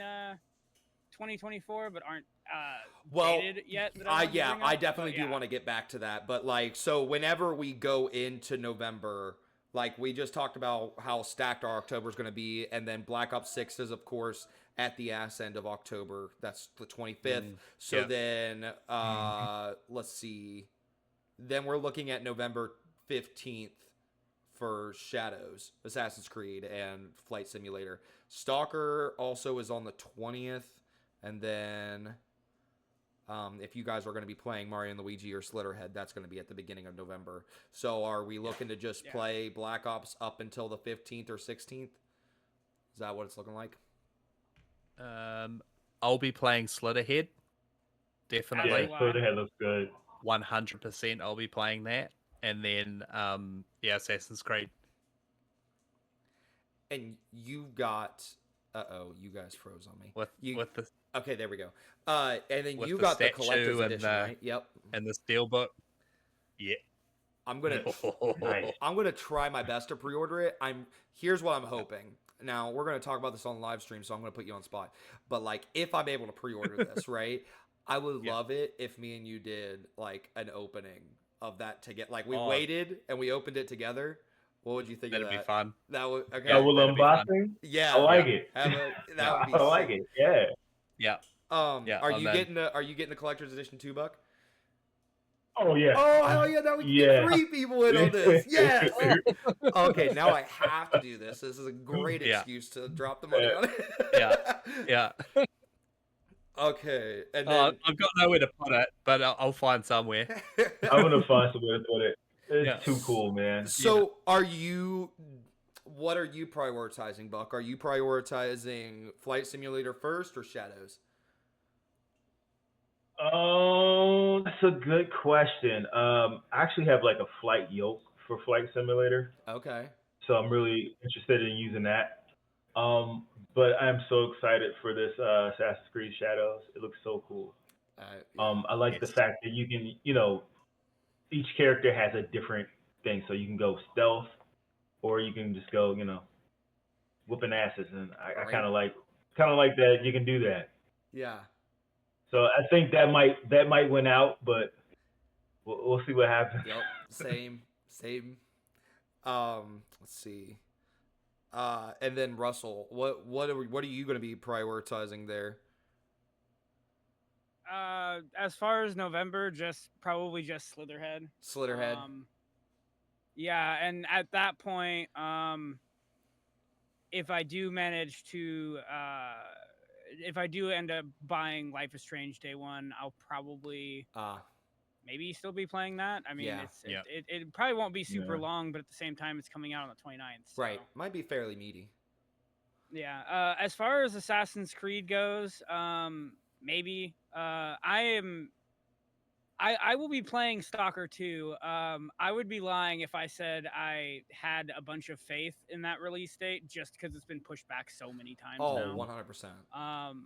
2024, but aren't dated yet. I definitely do want to get back to that. But like, so whenever we go into November, like we just talked about how stacked our October is going to be, and then Black Ops 6 is, of course, at the ass end of October. That's the 25th. Then, let's see. Then we're looking at November 15th for Shadows, Assassin's Creed, and Flight Simulator. Stalker also is on the 20th. And then if you guys are going to be playing Mario and Luigi or Slitterhead, that's going to be at the beginning of November. So are we looking to just play Black Ops up until the 15th or 16th? Is that what it's looking like? I'll be playing Slitterhead. Definitely. Yeah, Slitterhead looks good. 100% I'll be playing that. And then, Assassin's Creed. And you got... Uh-oh, you guys froze on me. With the... Okay, there we go. And then you got the collector's edition, right? Yep. And the steelbook. Yeah. I'm gonna try my best to pre-order it. Here's what I'm hoping. Now we're gonna talk about this on live stream, so I'm gonna put you on spot. But like, if I'm able to pre-order this, right? I would love it if me and you did like an opening of that together. Like we waited and we opened it together. What would you think of that? That'd be fun. That would okay. Double unboxing? Yeah. I like it. That would be I like it. Yeah. Yeah. Are you getting the collector's edition too, Buck? Oh yeah. Oh hell yeah! Now we can get 3 people in on this. Yes. Okay, now I have to do this. This is a great excuse to drop the money on it. Yeah. Okay, and then I've got nowhere to put it, but I'll find somewhere. I'm gonna find somewhere to put it. It's too cool, man. So, what are you prioritizing, Buck? Are you prioritizing Flight Simulator first or Shadows? Oh, that's a good question. I actually have like a flight yoke for Flight Simulator. Okay. So I'm really interested in using that. But I'm so excited for this Assassin's Creed Shadows. It looks so cool. I like the fact that you can, each character has a different thing. So you can go stealth, or you can just go, whooping asses. And I Right. kind of like that you can do that. Yeah. So I think that might win out, but we'll see what happens. Yep. Same. Let's see. And then Russell, what are you going to be prioritizing there? As far as November, probably just Slitherhead. Slitterhead. Yeah, and at that point, if I do manage to, if I do end up buying Life is Strange Day One, I'll probably maybe still be playing that. I mean, Yeah. it probably won't be super Yeah. long, but at the same time, it's coming out on the 29th. So. Right. Might be fairly meaty. Yeah. As far as Assassin's Creed goes, maybe. I will be playing Stalker 2. I would be lying if I said I had a bunch of faith in that release date just because it's been pushed back so many times now. 100%.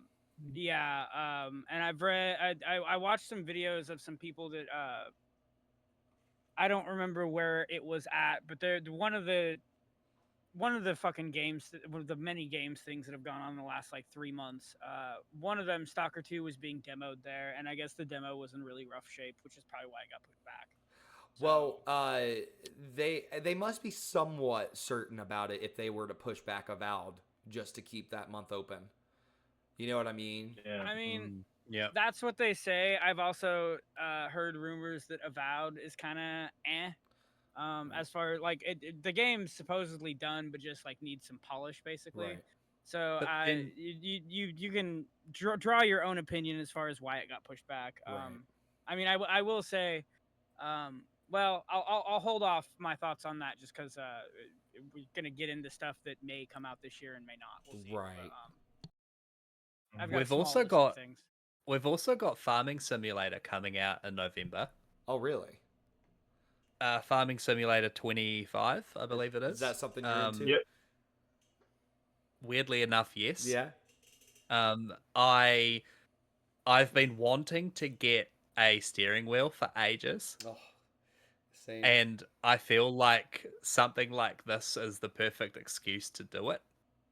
Yeah. And I've read, I watched some videos of some people that, I don't remember where it was at, but they're one of the fucking games, one of the many games things that have gone on in the last like 3 months. One of them, Stalker 2, was being demoed there, and I guess the demo was in really rough shape, which is probably why it got pushed back. Well, they must be somewhat certain about it if they were to push back Avowed just to keep that month open. You know what I mean? Yeah. I mean, Yeah. that's what they say. I've also heard rumors that Avowed is kind of as far like the game's supposedly done, but just like needs some polish, basically. Right. So But then- you can draw your own opinion as far as why it got pushed back. Right. I mean, I will say, well, I'll hold off my thoughts on that just because we're gonna get into stuff that may come out this year and may not. We'll see. Right. But, I've got a We've small also list of got things. we've also got Farming Simulator coming out in November. Oh, really? Farming Simulator 25, I believe it is. Is that something you're into? Yep. Weirdly enough, yes. Yeah. I've been wanting to get a steering wheel for ages, Oh, same. and I feel like something like this is the perfect excuse to do it.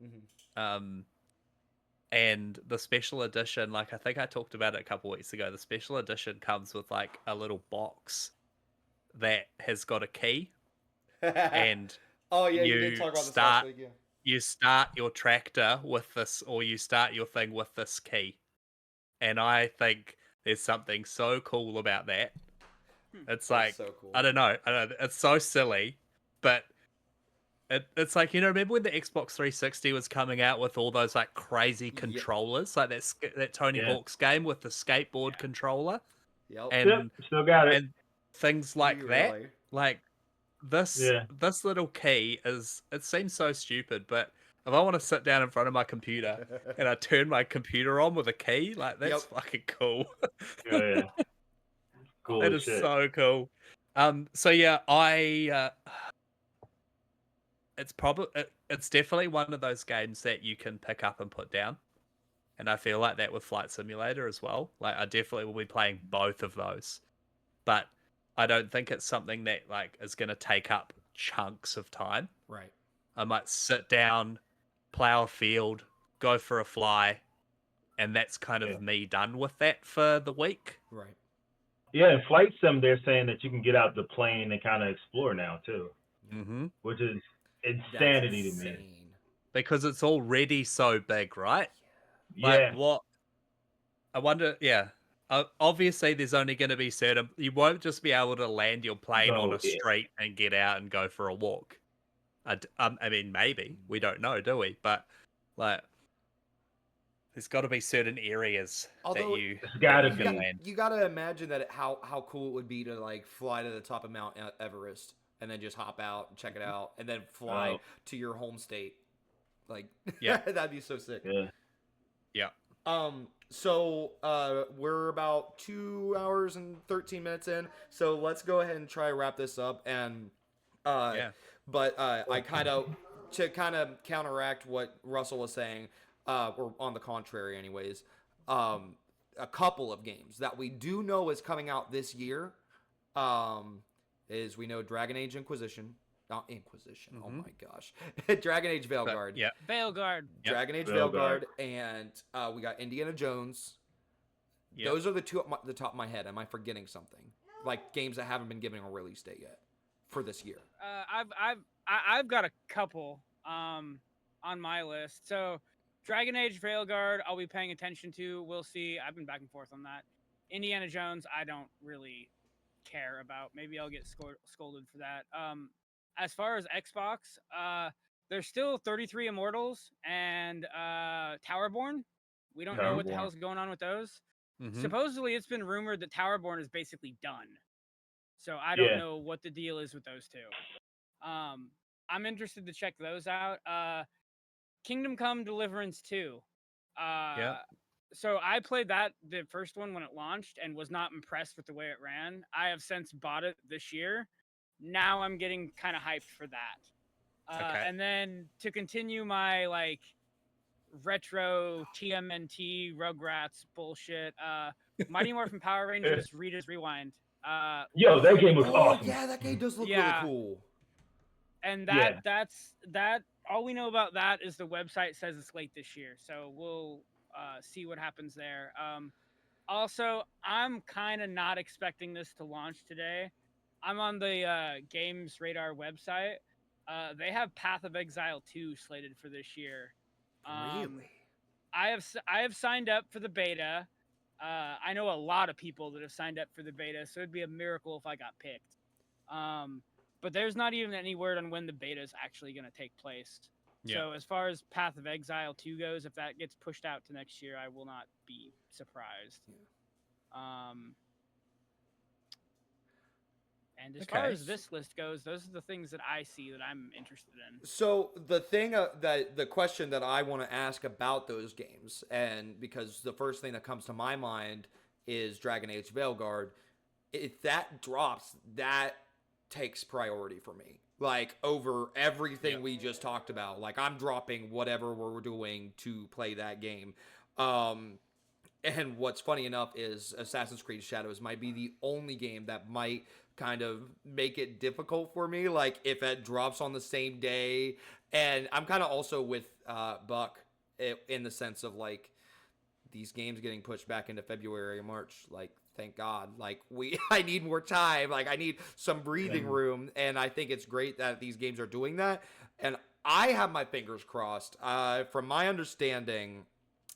Mm-hmm. And the special edition, like I think I talked about it a couple weeks ago, the special edition comes with like a little box that has got a key, and oh yeah, you did you talk about this start last week. Yeah. you start your tractor with this, or you start your thing with this key. And I think there's something so cool about that. It's like, so cool. I don't know, it's so silly, but it's like, remember when the Xbox 360 was coming out with all those like crazy controllers, like that Tony Hawk's game with the skateboard controller, Yep. and Still got it. and things like that. Really? Like this little key it seems so stupid, but if I want to sit down in front of my computer and I turn my computer on with a key, like that's fucking cool. Yeah. Cool. That is shit. so cool. So yeah, it's definitely one of those games that you can pick up and put down. And I feel like that with Flight Simulator as well. Like I definitely will be playing both of those. But I don't think it's something that like is going to take up chunks of time. Right. I might sit down, plow a field, go for a fly, and that's kind of me done with that for the week. Right. Yeah, in Flight Sim, they're saying that you can get out the plane and kind of explore now too, which is insanity to me. Because it's already so big, right? Yeah. Like what? I wonder. Yeah. Obviously, there's only going to be certain. You won't just be able to land your plane on a street and get out and go for a walk. I mean, maybe we don't know, do we? But like, there's got to be certain areas that you can land. You got to imagine that how cool it would be to like fly to the top of Mount Everest and then just hop out and check it out and then fly to your home state. Like, that'd be so sick. Yeah. So we're about 2 hours and 13 minutes in. So let's go ahead and try to wrap this up. And but I kind of counteract what Russell was saying, or on the contrary, anyways. A couple of games that we do know is coming out this year. is we know Dragon Age Inquisition. Not Inquisition. Oh Mhm. my gosh. Dragon Age Veilguard. Yeah. Veilguard. Yep. Dragon Age Veilguard. Veilguard, and we got Indiana Jones. Yep. Those are the two at the top of my head. Am I forgetting something? Like games that haven't been given a release date yet for this year. I've got a couple on my list. So Dragon Age Veilguard, I'll be paying attention to. We'll see. I've been back and forth on that. Indiana Jones, I don't really care about. Maybe I'll get scolded for that. As far as Xbox, there's still 33 Immortals and Towerborn. We don't know what the Towerborn. hell's going on with those. Mhm. Supposedly, it's been rumored that Towerborn is basically done. So I don't Yeah. know what the deal is with those two. I'm interested to check those out. Kingdom Come Deliverance 2. So I played the first one when it launched and was not impressed with the way it ran. I have since bought it this year. Now I'm getting kind of hyped for that. Okay. And then to continue my like retro TMNT Rugrats bullshit, Mighty Morphin Power Rangers Rita's Rewind. Yo, that game was Oh awesome. yeah, that game does look Yeah. really cool. And Yeah. that's all we know about that is the website says it's late this year. So we'll see what happens there. Also, I'm kind of not expecting this to launch today. I'm on the Games Radar website. They have Path of Exile 2 slated for this year. Really? I have signed up for the beta. I know a lot of people that have signed up for the beta, so it'd be a miracle if I got picked. But there's not even any word on when the beta is actually going to take place. Yeah. So as far as Path of Exile 2 goes, if that gets pushed out to next year, I will not be surprised. And as far Okay. as this list goes, those are the things that I see that I'm interested in. So the thing that the question that I want to ask about those games, and because the first thing that comes to my mind is Dragon Age Veilguard, if that drops, that takes priority for me. Like over everything we just talked about. Like I'm dropping whatever we're doing to play that game. And what's funny enough is Assassin's Creed Shadows might be the only game that might kind of make it difficult for me. Like if it drops on the same day, and I'm kind of also with Buck in the sense of like these games getting pushed back into February and March. Like thank God. Like I need more time. Like I need some breathing room, and I think it's great that these games are doing that. And I have my fingers crossed. From my understanding,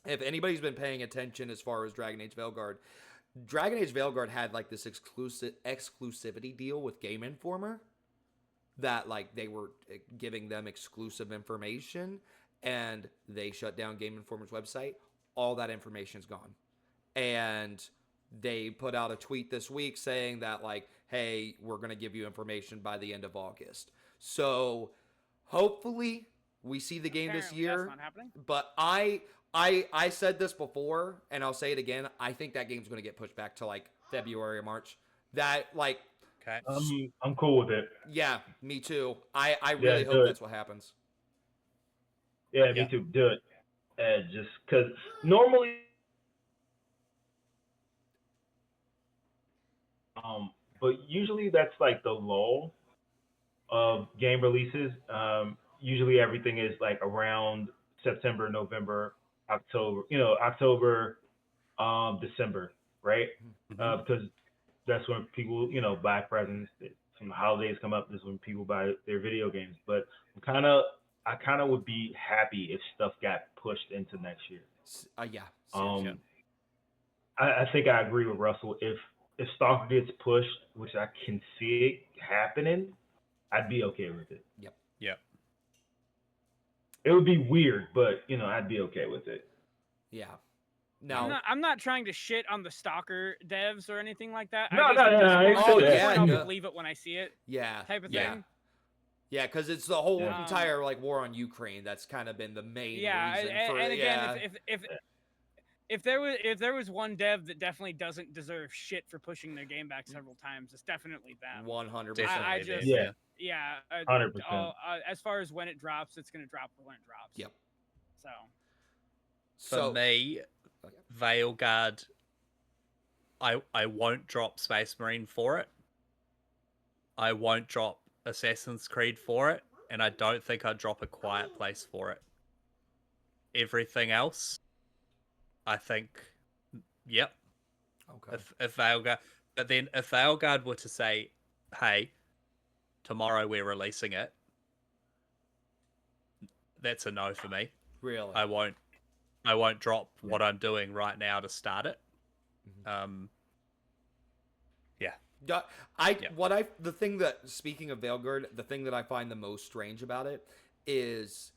if anybody's been paying attention as far as Dragon Age Veilguard had like this exclusivity deal with Game Informer that like they were giving them exclusive information, and they shut down Game Informer's website. All that information's gone. And they put out a tweet this week saying that like, hey, we're going to give you information by the end of August. So hopefully we see the game this Apparently year. that's not happening. But I said this before, and I'll say it again. I think that game's going to get pushed back to like February or March. That like, Okay. I'm cool with it. yeah, me too. I really do hope it. that's what happens. Yeah, me Yeah. too. Do it. Just because normally, but usually that's like the lull of game releases. Usually everything is like around September, November, October. October, December, right? Mhm. Because that's when people, buy presents. When the holidays come up, this is when people buy their video games. But I kind of would be happy if stuff got pushed into next year. Yeah. Um, seriously. I think I agree with Russell. If Stalker gets pushed, which I can see it happening, I'd be okay with it. Yep. Yep. It would be weird, but I'd be okay with it. Yeah. Now, I'm not trying to shit on the Stalker devs or anything like that. No, I just, no, at no, this I point- ain't at say this that. point, I'll Yeah. believe it when I see it, yeah. type of yeah. thing. Yeah, because it's the whole Yeah. entire like war on Ukraine that's kind of been the main Yeah, reason for and again, yeah. if there was one dev that definitely doesn't deserve shit for pushing their game back several times, it's definitely them. 100%. Definitely. I just Yeah. yeah, 100%. as far as when it drops, it's gonna drop when it drops. Yep. So For me, Okay. Veilguard, I won't drop Space Marine for it. I won't drop Assassin's Creed for it, and I don't think I'd drop A Quiet Place for it. Everything else, I think, yep. Okay. If Veilguard, but then if Veilguard were to say, "Hey, tomorrow we're releasing it," that's a no for me. Really? I won't drop what I'm doing right now to start it. Mhm. Yeah. The thing that, speaking of Veilguard, the thing that I find the most strange about it is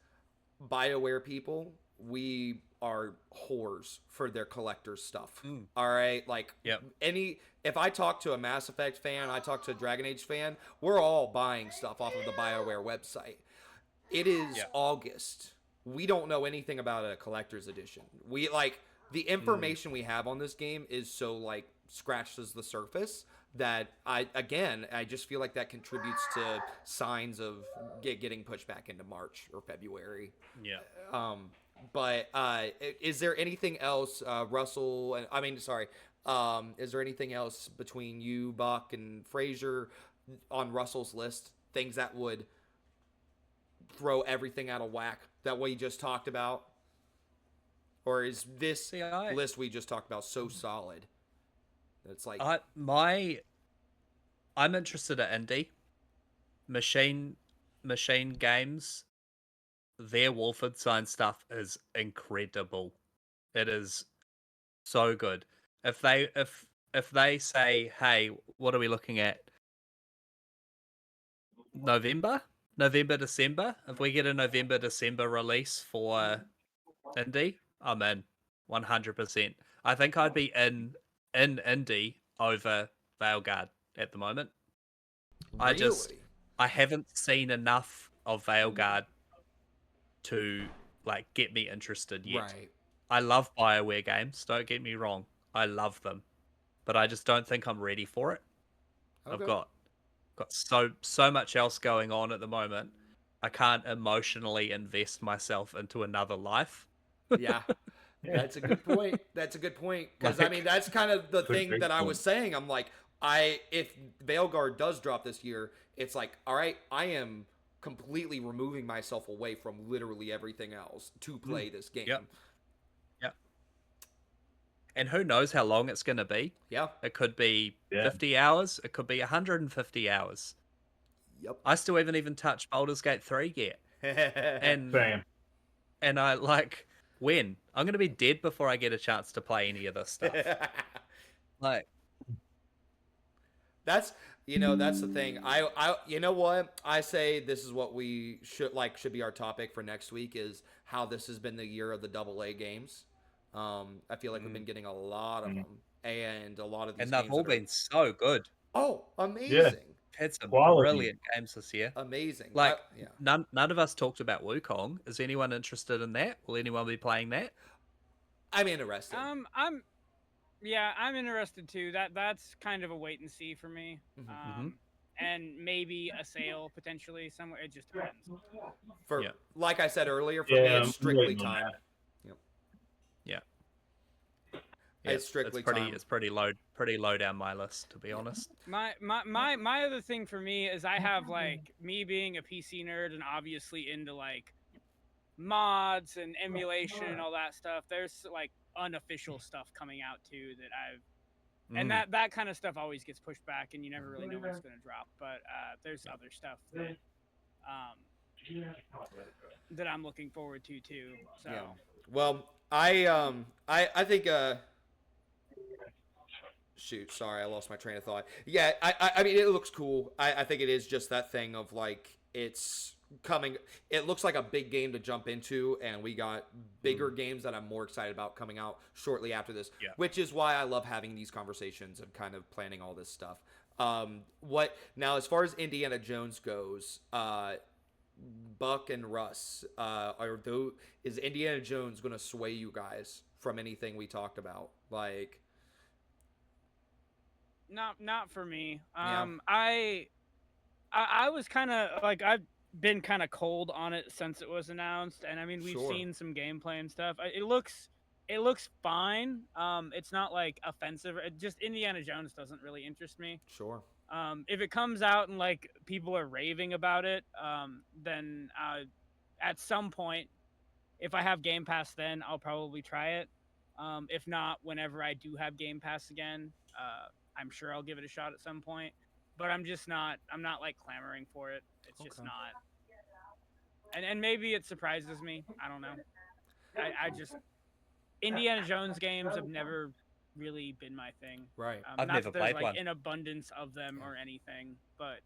BioWare people, we are whores for their collector's stuff. Mm. All right, like Yep. if I talk to a Mass Effect fan, I talk to a Dragon Age fan, we're all buying stuff off of the BioWare website. It is Yeah. August. We don't know anything about a collector's edition. We like the information we have on this game is so like scratches the surface that I just feel like that contributes to signs of getting pushed back into March or February. Yeah. But is there anything else, Russell? I mean, sorry. Is there anything else between you, Buck, and Fraser on Russell's list? Things that would throw everything out of whack that we just talked about? Or is this See, list we just talked about so solid that it's like I'm interested in indie machine games. Their Wolfenstein stuff is incredible. It is so good. If they say, "Hey, what are we looking at? November, December." If we get a November, December release for indie, I'm in 100%. I think I'd be in indie over Veilguard at the moment. really? I haven't seen enough of Veilguard to like get me interested yet. Right. I love BioWare games, don't get me wrong. I love them. But I just don't think I'm ready for it. Okay. I've got so much else going on at the moment. I can't emotionally invest myself into another life. Yeah. That's a good point. That's a good point. Because I Like- mean, that's kind of the That's a thing great that I point. was saying. I'm like, if Veilguard does drop this year, it's like, all right, I am completely removing myself away from literally everything else to play this game. Yep. Yep. And who knows how long it's going to be? Yeah. It could be Yeah. 50 hours. It could be 150 hours. Yep. I still haven't even touched Baldur's Gate 3 yet. And Same. and I like when I'm going to be dead before I get a chance to play any of this stuff. Like, that's that's the thing. You know what? I say this is what we should be our topic for next week is how this has been the year of the AA games. I feel like we've been getting a lot of them, and a lot of these and they've games all that are, been so good. oh, amazing, Had some Quality. brilliant games this year. amazing. Like Yeah. none of us talked about Wukong. Is anyone interested in that? Will anyone be playing that? I'm interested. I'm interested too. That's kind of a wait and see for me. Mhm. And maybe a sale potentially somewhere. It just depends. For Yeah. like I said earlier, for me Yeah, it's I'm strictly waiting on time. that. Yeah, It's strictly time. It's pretty low down my list, to be honest. My other thing for me is I have like me being a PC nerd and obviously into like mods and emulation and all that stuff. There's like unofficial stuff coming out too that I've and that kind of stuff always gets pushed back and you never really know what's going to drop. But there's other stuff that I'm looking forward to too. So Yeah. Well, I think shoot, sorry, I lost my train of thought. Yeah, I mean it looks cool. I think it is just that thing of like it's coming. It looks like a big game to jump into, and we got bigger games that I'm more excited about coming out shortly after this. Yeah. Which is why I love having these conversations and kind of planning all this stuff. What now as far as Indiana Jones goes, Buck and Russ, is Indiana Jones going to sway you guys from anything we talked about? Like, not for me. Yeah. I was kind of like I've been kind of cold on it since it was announced, and I mean we've Sure. seen some gameplay and stuff. It looks fine. It's not like offensive. It just Indiana Jones doesn't really interest me. sure. If it comes out and like people are raving about it, then at some point, if I have Game Pass, then I'll probably try it. If not, whenever I do have Game Pass again, I'm sure I'll give it a shot at some point. But I'm just not. I'm not like clamoring for it. It's just Okay. not. And maybe it surprises me. I don't know. I just Indiana Jones games have never really been my thing. Right. I've Not never that there's played like one. an abundance of them Yeah. or anything, but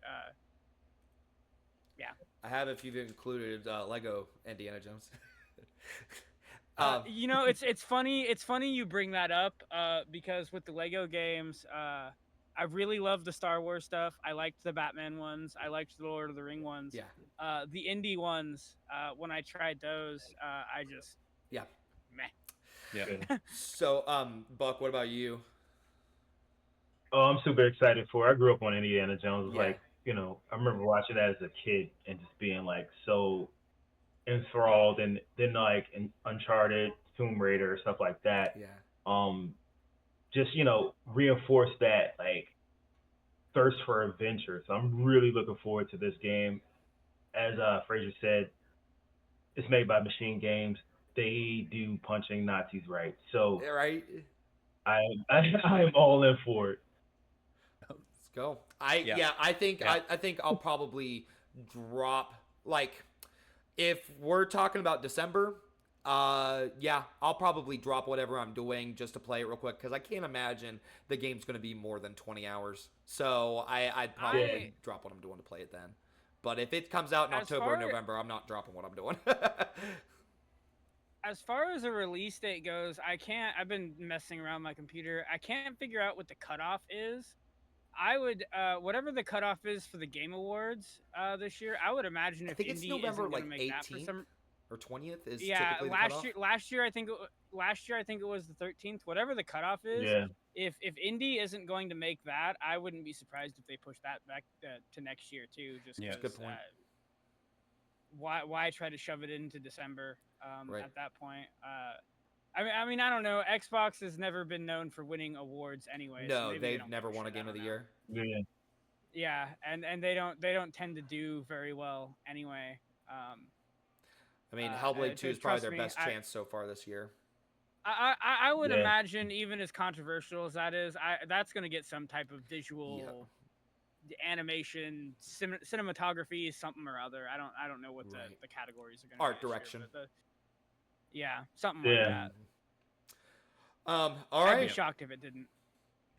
yeah. I have if you've included Lego Indiana Jones. You know, it's funny. It's funny you bring that up because with the Lego games, I really love the Star Wars stuff. I liked the Batman ones. I liked the Lord of the Ring ones. Yeah. The indie ones, when I tried those, I just Yeah. meh. Yeah. So, Buck, what about you? Oh, I'm super excited for it. I grew up on Indiana Jones. Yeah. Like, I remember watching that as a kid and just being like so enthralled, and then like in Uncharted, Tomb Raider, stuff like that. Yeah. Um, just reinforce that like thirst for adventure. So I'm really looking forward to this game. As Fraser said, it's made by Machine Games. They do punching Nazis right. So Right. I I am all in for it. Let's go. I Yeah. think Yeah. I think I'll probably drop like if we're talking about December, yeah, I'll probably drop whatever I'm doing just to play it real quick because I can't imagine the game's going to be more than 20 hours. So I'd probably drop what I'm doing to play it then. But if it comes out in As October or far- November, I'm not dropping what I'm doing. As far as a release date goes, I can't. I've been messing around my computer. I can't figure out what the cutoff is. I would, whatever the cutoff is for the Game Awards this year, I would imagine I if think it's Indie November isn't going like to make that for 18th some. or 20th is Yeah, typically the cutoff. last year I think it was the 13th. Whatever the cutoff is, Yeah. if Indie isn't going to make that, I wouldn't be surprised if they push that back to next year too. Just Yeah. because. Good point. Why try to shove it into December Right. at that point? I mean, I don't know. Xbox has never been known for winning awards anyway. So No, maybe they they've don't never give a won a shit, I game of don't the know. year. Yeah. Yeah, and they don't tend to do very well anyway. I mean, Hellblade 2 is probably trust their me, best chance so far this year. I would Yeah. imagine, even as controversial as that is, that's going to get some type of visual animation, cinematography, something or other. I don't know what Right. the categories are going to Art be this direction. year, but yeah, something like Yeah. that. All I'd be right. shocked if it didn't.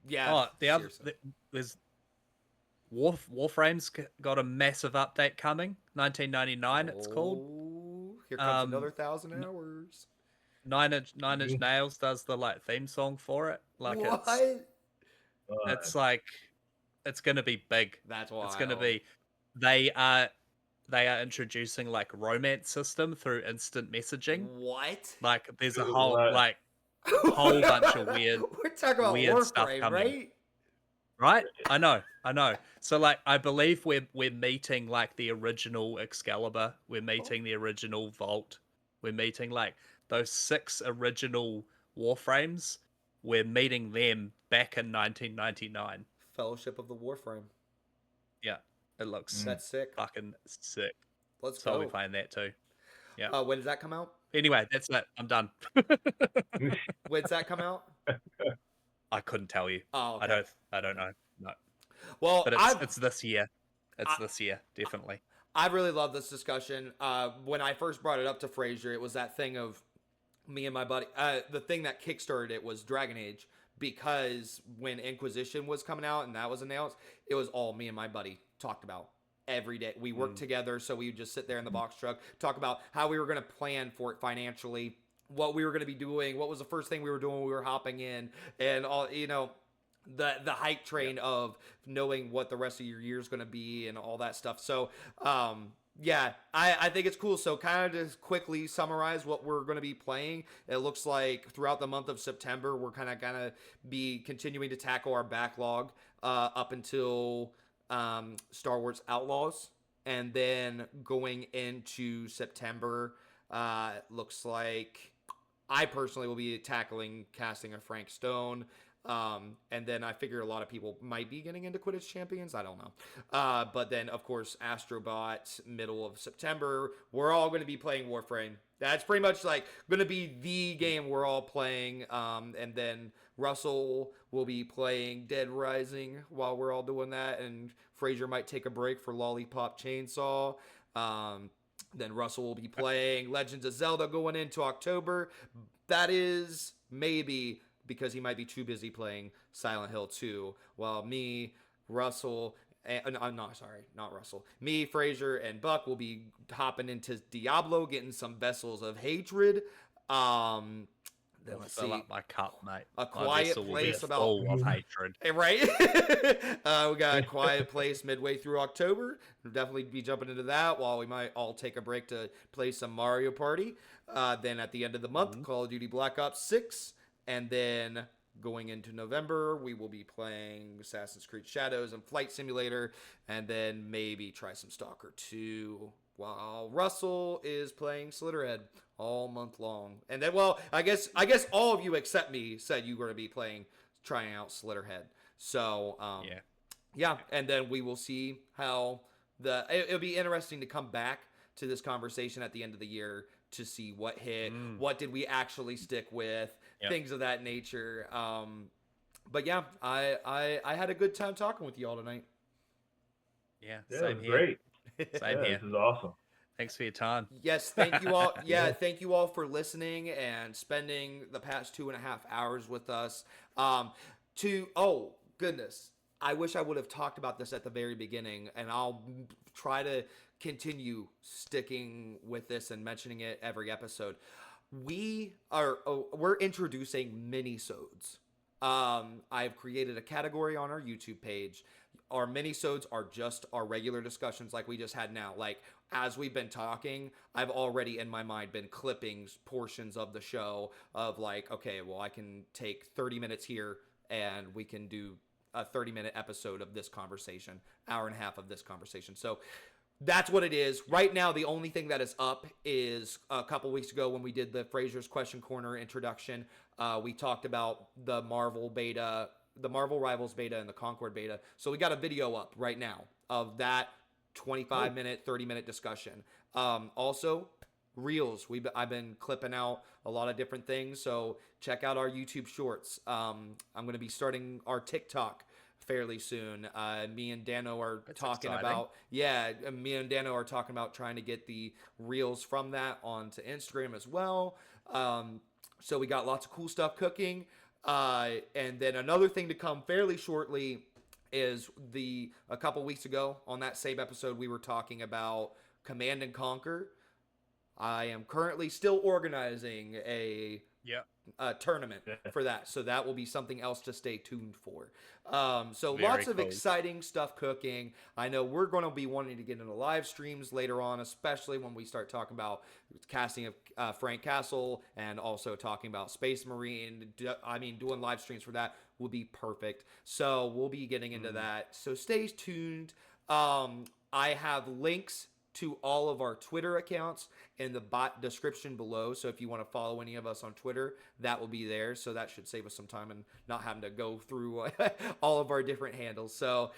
Yeah. Oh, the other seriously. there's Warframe's got a massive update coming. 1999, it's called. Oh, here comes another 1,000 hours. Nine Inch Nails does the like theme song for it. Like What? it's like it's gonna be big. That's why. It's gonna be they are introducing like romance system through instant messaging. What? Like there's a Dude, whole what? like whole bunch of weird We're talking about weird stuff Warframe, coming. right? Right? I know. So like I believe we're meeting like the original Excalibur, we're meeting the original Vault, we're meeting like those 6 original Warframes, we're meeting them back in 1999. Fellowship of the Warframe. Yeah. It looks That's sick. fucking sick. Let's So I'll be go. playing that too. Yeah. When does that come out? Anyway, that's it. I'm done. When's that come out? I couldn't tell you. Oh, okay. I don't know. No. Well, But it's this year. It's this year, definitely. I really love this discussion. When I first brought it up to Fraser, it was that thing of me and my buddy. The thing that kickstarted it was Dragon Age, because when Inquisition was coming out and that was announced, it was all me and my buddy talked about every day. We worked together, so we would just sit there in the box truck, talk about how we were going to plan for it financially, what we were going to be doing, what was the first thing we were doing when we were hopping in, and all, the hype train of knowing what the rest of your year is going to be and all that stuff. So, yeah, I think it's cool. So kind of to quickly summarize what we're going to be playing, it looks like throughout the month of September, we're kind of going to be continuing to tackle our backlog up until Star Wars Outlaws. And then going into September, looks like I personally will be tackling casting of Frank Stone. And then I figure a lot of people might be getting into Quidditch Champions. I don't know. But then, of course, Astrobot, middle of September. We're all going to be playing Warframe. That's pretty much like going to be the game we're all playing. And then Russell will be playing Dead Rising while we're all doing that. And Fraser might take a break for Lollipop Chainsaw. Then Russell will be playing Legends of Zelda going into October. That is maybe because he might be too busy playing Silent Hill 2, while me, Russell, and I'm not Russell. Me, Fraser, and Buck will be hopping into Diablo, getting some Vessels of Hatred. Then let's Fill see. up my cup, mate. A My Quiet vessel will be Place about full of hatred. right. We got a Quiet Place midway through October. We'll definitely be jumping into that while we might all take a break to play some Mario Party. Then at the end of the month, Call of Duty Black Ops 6. And then going into November, we will be playing Assassin's Creed Shadows and Flight Simulator. And then maybe try some Stalker 2 while Russell is playing Slitterhead all month long. And then, well, I guess all of you except me said you were going to be trying out Slitterhead. So, yeah. And then we will see how it'll be interesting to come back to this conversation at the end of the year to see what hit, what did we actually stick with, things of that nature. But yeah, I had a good time talking with you all tonight. Yeah, Yeah, same it was here. great. Same here. This is awesome. Thanks for your time. Yes, thank you all. Yeah, thank you all for listening and spending the past 2.5 hours with us. Oh goodness, I wish I would have talked about this at the very beginning, and I'll try to continue sticking with this and mentioning it every episode. We're introducing mini-sodes. I've created a category on our YouTube page. Our mini-sodes are just our regular discussions like we just had now. Like, as we've been talking, I've already in my mind been clipping portions of the show of like, okay, well, I can take 30 minutes here and we can do a 30-minute episode of this conversation, hour and a half of this conversation. So that's what it is. Right now, the only thing that is up is a couple weeks ago when we did the Fraser's Question Corner introduction. We talked about the Marvel beta, the Marvel Rivals beta, and the Concord beta. So we got a video up right now of that 25-minute, 30-minute discussion. Also, Reels. I've been clipping out a lot of different things. So check out our YouTube Shorts. I'm going to be starting our TikTok fairly soon. Me and Dano are talking about trying to get the reels from that onto Instagram as well. So we got lots of cool stuff cooking. And then another thing to come fairly shortly is a couple weeks ago on that same episode, we were talking about Command and Conquer. I am currently still organizing a tournament for that, so that will be something else to stay tuned for. So Very lots of cool. exciting stuff cooking. I know we're going to be wanting to get into live streams later on, especially when we start talking about casting of Frank Castle and also talking about Space Marine. Doing live streams for that will be perfect. So we'll be getting into that. So stay tuned. I have links to all of our Twitter accounts in the description below. So if you want to follow any of us on Twitter, that will be there. So that should save us some time and not having to go through all of our different handles. So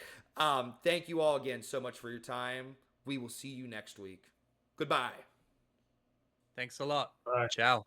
thank you all again so much for your time. We will see you next week. Goodbye. Thanks a lot. Bye. Ciao.